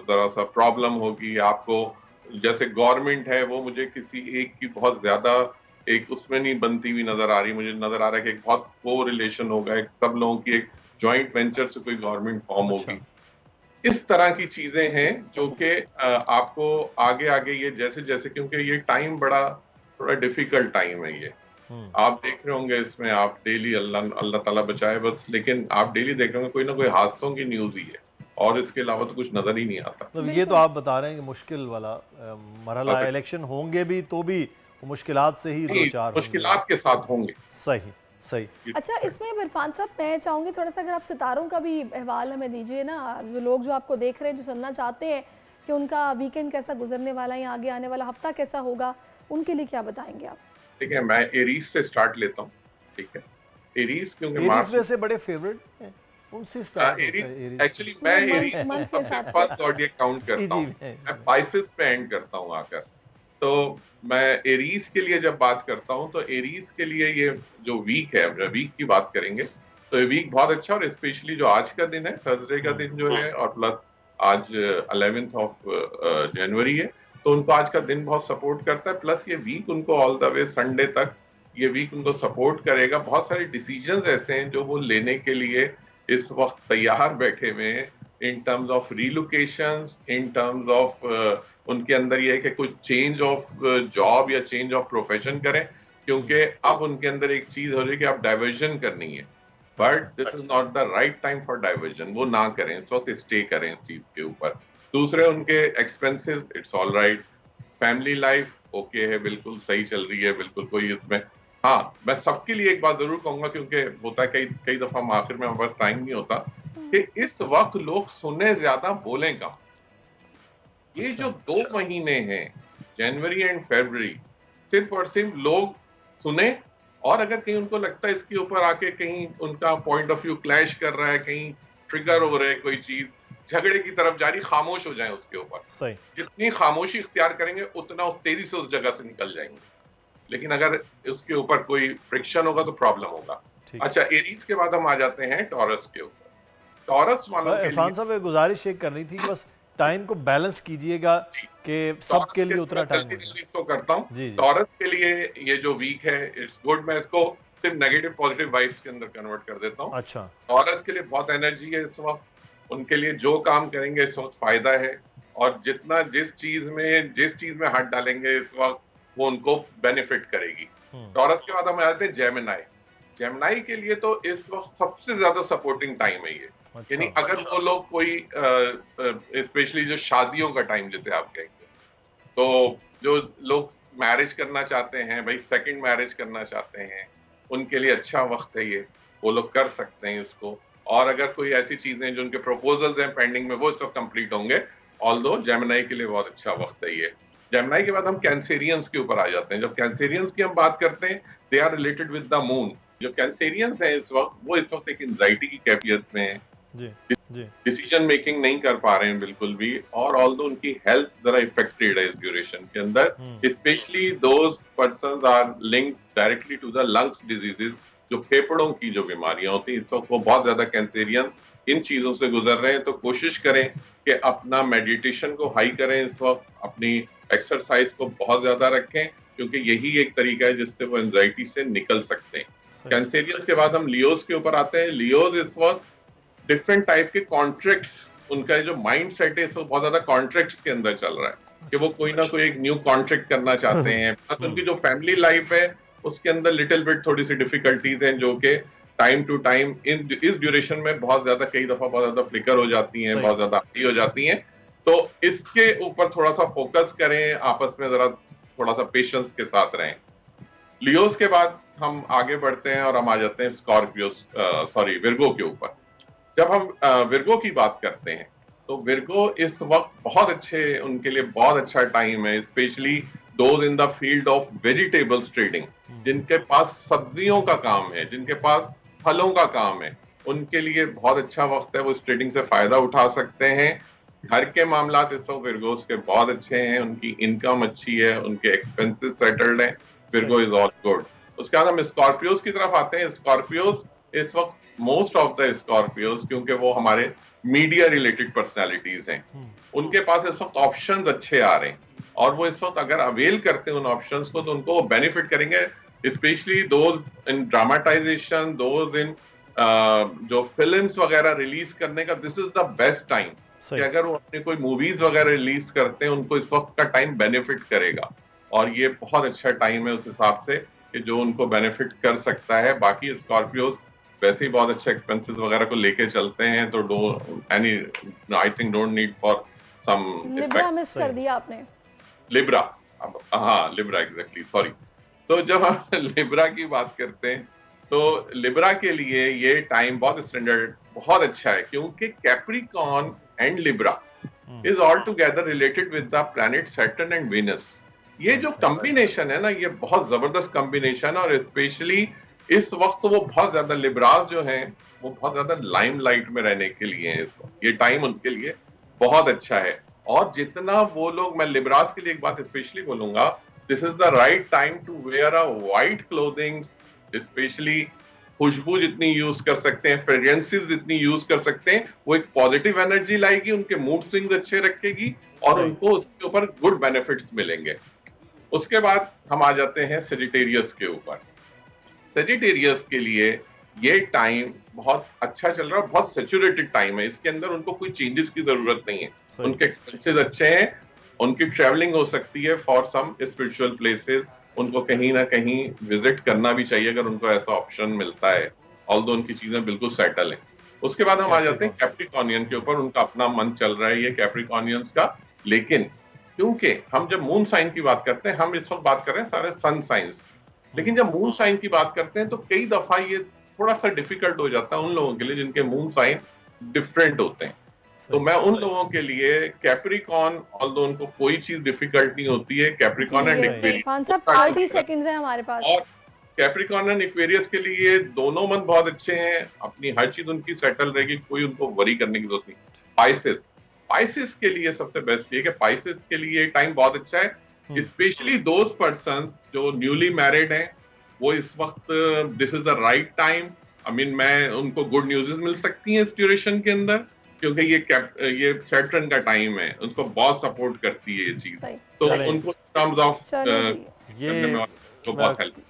ज़रा सा प्रॉब्लम होगी। आपको जैसे गवर्नमेंट है वो मुझे किसी एक की बहुत ज़्यादा एक उसमें नहीं बनती हुई नजर आ रही, मुझे नजर आ रहा है कि एक बहुत को रिलेशन होगा, एक सब लोगों की एक जॉइंट वेंचर से कोई गवर्नमेंट फॉर्म होगी। इस तरह की चीजें हैं जो कि आपको आगे आगे ये जैसे जैसे, क्योंकि ये टाइम थोड़ा डिफिकल्ट टाइम है ये। आप देख रहे होंगे इसमें, आप डेली अल्लाह ताला बचाए बस, लेकिन आप डेली देख रहे होंगे कोई ना कोई हादसों की न्यूज ही है, और इसके अलावा तो कुछ नजर ही नहीं आता। तो ये तो आप बता रहे हैं कि मुश्किल वाला मरहला, इलेक्शन होंगे भी तो भी मुश्किलात से ही दो चार मुश्किलात के साथ होंगे। सही सही। अच्छा, इसमें इरफान साहब मैं चाहूँगी थोड़ा सा अगर आप सितारों का भी अहवाल हमें दीजिए ना, जो लोग जो आपको देख रहे हैं, जो सुनना चाहते हैं कि उनका वीकेंड कैसा गुजरने वाला है या आगे आने वाला हफ्ता कैसा होगा, उनके लिए क्या बताएंगे आप? ठीक है, मैं एरीज से स्टार्ट लेता हूँ। ठीक है, एरीज क्योंकि एरीज वैसे बड़े फेवरेट हैं, उनसे स्टार्ट एक्चुअली मैं एरीज फर्स्ट ज़ोडिएक काउंट करता हूँ, मैं पाइसेस पे एंड करता हूँ आकर। तो मैं एरीज के लिए जब बात करता हूँ तो एरीज के लिए ये जो वीक है, वीक की बात करेंगे तो ये वीक बहुत अच्छा, और स्पेशली जो आज का दिन है, थर्सडे का दिन जो है, और प्लस आज 11th ऑफ जनवरी है, तो उनको आज का दिन बहुत सपोर्ट करता है। प्लस ये वीक उनको ऑल द वे संडे तक ये वीक उनको सपोर्ट करेगा। बहुत सारे डिसीजंस ऐसे हैं जो वो लेने के लिए इस वक्त तैयार बैठे हुए हैं, in terms of relocations, in terms of उनके अंदर ये है कि कुछ चेंज ऑफ जॉब या चेंज ऑफ प्रोफेशन करें, क्योंकि अब उनके अंदर एक चीज हो रही है कि आप डाइवर्जन करनी है, but this is not the right time for diversion. वो ना करें, इस वक्त स्टे करें इस चीज के ऊपर। दूसरे उनके expenses, it's all right. Family life okay है, बिल्कुल सही चल रही है, बिल्कुल कोई इसमें। हाँ, मैं सबके लिए एक बात जरूर कहूंगा, क्योंकि होता है कई दफा आखिर में हमारे टाइम नहीं होता, कि इस वक्त लोग सुने ज्यादा, बोलें कम। ये जो 2 महीने हैं, जनवरी एंड फरवरी, सिर्फ और सिर्फ लोग सुने, और अगर कहीं उनको लगता है इसके ऊपर आके कहीं उनका पॉइंट ऑफ व्यू क्लैश कर रहा है, कहीं ट्रिगर हो रहा है, कोई चीज झगड़े की तरफ जा रही, खामोश हो जाए उसके ऊपर। सही। जितनी खामोशी इख्तियार करेंगे उतना तेजी से उस जगह से निकल जाएंगे। लेकिन अगर उसके ऊपर कोई फ्रिक्शन होगा तो प्रॉब्लम होगा। अच्छा, एरीज के बाद हम आ जाते हैं टॉरस के ऊपर। टॉरस वालों के इरफान साहब गुजारिश ये करनी थी कि बस टाइम को बैलेंस कीजिएगा कि सबके लिए उतना टाइम हो। इसको करता हूँ। टॉरस के लिए ये जो वीक है, इट्स गुड। मैं इसको सिर्फ नेगेटिव पॉजिटिव वाइब्स के अंदर कन्वर्ट कर देता हूँ। अच्छा, टॉरस के लिए बहुत एनर्जी है इस वक्त, उनके लिए जो काम करेंगे इस वक्त फायदा है, और जितना जिस चीज में हाथ डालेंगे इस वक्त वो उनको बेनिफिट करेगी। टॉरस के बाद हम आते हैं जेमिनाई। जेमिनाई के लिए तो इस वक्त सबसे ज्यादा सपोर्टिंग टाइम है ये। यानी अगर वो लोग कोई स्पेशली जो शादियों का टाइम जैसे आप कहेंगे, तो जो लोग मैरिज करना चाहते हैं, भाई सेकंड मैरिज करना चाहते हैं, उनके लिए अच्छा वक्त है ये, वो लोग कर सकते हैं इसको। और अगर कोई ऐसी चीजें जो उनके प्रपोजल्स हैं पेंडिंग में, वो सब कंप्लीट होंगे। ऑल्दो जेमिनाई के लिए बहुत अच्छा वक्त है ये। जेमिनाई के बाद हम कैंसेरियंस के ऊपर आ जाते हैं। जब कैंसेरियंस की हम बात करते हैं, they are related with the moon. जो कैंसेरियंस हैं इस वक्त, वो इस वक्त एक एंजाइटी की कैफियत में है, डिसीजन मेकिंग नहीं कर पा रहे हैं बिल्कुल भी, और ऑल्दो उनकी हेल्थ जरा इफेक्टेड है इस ड्यूरेशन के अंदर। Specially those persons are linked directly to the lungs diseases, जो फेफड़ों की जो बीमारियां होती हैं, इस वक्त वो बहुत ज्यादा कैंसेरियन इन चीजों से गुजर रहे हैं। तो कोशिश करें कि अपना मेडिटेशन को हाई करें इस वक्त, अपनी एक्सरसाइज को बहुत ज्यादा रखें, क्योंकि यही एक तरीका है जिससे वो एंजाइटी से निकल सकते हैं। कैंसेरियंस के बाद हम लियोज के ऊपर आते हैं। लियोज इस वक्त डिफरेंट टाइप के कॉन्ट्रैक्ट्स, उनका जो माइंड सेट है वो बहुत ज्यादा कॉन्ट्रैक्ट्स के अंदर चल रहा है कि वो कोई ना कोई एक न्यू कॉन्ट्रैक्ट करना चाहते हैं। प्लस उनकी जो फैमिली लाइफ है उसके अंदर लिटिल बिट थोड़ी सी डिफिकल्टीज हैं, जो कि टाइम टू टाइम इस ड्यूरेशन में बहुत ज्यादा कई दफा बहुत ज्यादा फ्लिकर हो जाती हैं, बहुत ज्यादा आती हो जाती हैं। तो इसके ऊपर थोड़ा सा फोकस करें, आपस में जरा थोड़ा सा पेशेंस के साथ रहें। लियोस के बाद हम आगे बढ़ते हैं और हम आ जाते हैं विर्गो के ऊपर। जब हम विर्गो की बात करते हैं तो विर्गो इस वक्त बहुत अच्छे, उनके लिए बहुत अच्छा टाइम है, specially those in the field of vegetables trading, जिनके पास सब्जियों का काम है, जिनके पास फलों का काम है, उनके लिए बहुत अच्छा वक्त है, वो इस ट्रेडिंग से फायदा उठा सकते हैं। घर के मामलात इस वक्त विर्गोस के बहुत अच्छे हैं, उनकी इनकम अच्छी है, उनके एक्सपेंसेस सेटल्ड हैं, विर्गो इज ऑल गुड। उसके बाद हम स्कॉर्पियोज की तरफ आते हैं। स्कॉर्पियोज इस वक्त मोस्ट ऑफ द स्कॉर्पियोज, क्योंकि वो हमारे मीडिया रिलेटेड पर्सनालिटीज हैं, उनके पास इस वक्त ऑप्शंस अच्छे आ रहे हैं, और वो इस वक्त अगर अवेल करते हैं उन ऑप्शंस को तो उनको बेनिफिट करेंगे, specially those in dramatisation, those in जो फिल्म्स वगैरह रिलीज करने का, this is the best time. कि अगर वो अपने कोई मूवीज वगैरह रिलीज करते हैं उनको इस वक्त का टाइम बेनिफिट करेगा, और ये बहुत अच्छा टाइम है उस हिसाब से कि जो उनको बेनिफिट कर सकता है। बाकी स्कॉर्पियो वैसे ही बहुत अच्छे एक्सपेंसेस वगैरह को लेके चलते हैं, तो I think don't need for some. Libra miss कर दिया आपने। लिब्रा, हाँ लिब्रा एग्जैक्टली, सॉरी। तो जब हम लिब्रा की बात करते हैं तो लिब्रा के लिए ये टाइम बहुत स्टैंडर्ड, बहुत अच्छा है, क्योंकि Capricorn and Libra is all together related with the planet Saturn and Venus. ये जो कॉम्बिनेशन है ना, ये बहुत जबरदस्त कॉम्बिनेशन है, और स्पेशली इस वक्त वो बहुत ज्यादा लिब्रास जो हैं वो बहुत ज्यादा लाइमलाइट में रहने के लिए हैं इस वक्त। ये टाइम उनके लिए बहुत अच्छा है, और जितना वो लोग, मैं लिब्रास के लिए एक बात स्पेशली बोलूंगा, this is the right time to wear a white clothing, specially खुशबू जितनी यूज कर सकते हैं, फ्रेग्रेंसेस जितनी यूज कर सकते हैं, वो एक पॉजिटिव एनर्जी लाएगी, उनके मूड स्विंग्स अच्छे रखेगी, और उनको उसके ऊपर गुड बेनिफिट्स मिलेंगे। उसके बाद हम आ जाते हैं सेजिटेरियस के ऊपर। सेजिटेरियस के लिए ये टाइम बहुत अच्छा चल रहा है, बहुत सैचुरेटेड टाइम है, इसके अंदर उनको कोई चेंजेस की जरूरत नहीं है, उनके एक्सपेंसेस अच्छे हैं, उनकी ट्रैवलिंग हो सकती है फॉर सम स्पिरिचुअल प्लेसेस, उनको कहीं ना कहीं विजिट करना भी चाहिए अगर उनको ऐसा ऑप्शन मिलता है, ऑल्दो उनकी चीजें बिल्कुल सेटल हैं। उसके बाद हम आ जाते हैं कैप्रिकॉर्नियन के ऊपर। उनका अपना मन चल रहा है ये कैप्रिकॉर्नियंस का, लेकिन क्योंकि हम जब मून साइन की बात करते हैं, हम इस वक्त बात कर रहे हैं सारे सन साइंस, लेकिन जब मून साइन की बात करते हैं तो कई दफा ये थोड़ा सा डिफिकल्ट हो जाता है उन लोगों के लिए जिनके मून साइन डिफरेंट होते हैं। तो मैं उन लोगों के लिए कैप्रिकॉर्न, ऑल्दो उनको कोई चीज डिफिकल्ट नहीं होती है, कैप्रिकॉर्न एंड एक्वेरियस, 30 सेकंड्स है हमारे पास, और कैप्रिकॉर्न एंड एक्वेरियस के लिए दोनों मन बहुत अच्छे हैं, अपनी हर चीज उनकी सेटल रहेगी, कोई उनको वरी करने की जरूरत नहीं। पाइसेस के लिए सबसे बेस्ट ये कि पाइसेस के लिए टाइम बहुत अच्छा है, स्पेशली दोज पर्सन जो न्यूली मैरिड हैं, वो इस वक्त this is the right time. I mean मैं उनको गुड न्यूज़ मिल सकती हैं इस ड्यूरेशन के अंदर, क्योंकि ये सैटर्न का टाइम है, उनको बहुत सपोर्ट करती है ये चीज, तो उनको टर्म्स ऑफ ये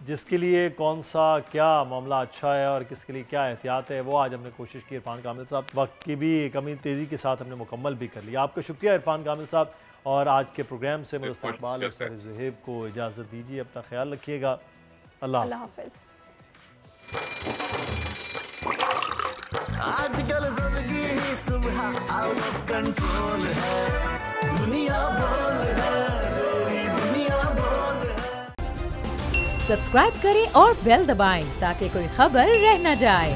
जिसके लिए कौन सा क्या मामला अच्छा है और किसके लिए क्या एहतियात है, वो आज हमने कोशिश की। इरफान कामिल साहब, वक्त की भी कमी तेज़ी के साथ हमने मुकम्मल भी कर लिया। आपका शुक्रिया इरफान कामिल साहब, और आज के प्रोग्राम से मुझे इकबाल और सर ज़ुहैब को इजाज़त दीजिए। अपना ख्याल रखिएगा। अल्लाह हाफ़िज़। आजकल ज़िंदगी ही सुबह आउट ऑफ कंट्रोल है, दुनिया बोल है, दुनिया बोल है। सब्सक्राइब करें और बेल दबाएं ताकि कोई खबर रह न जाए।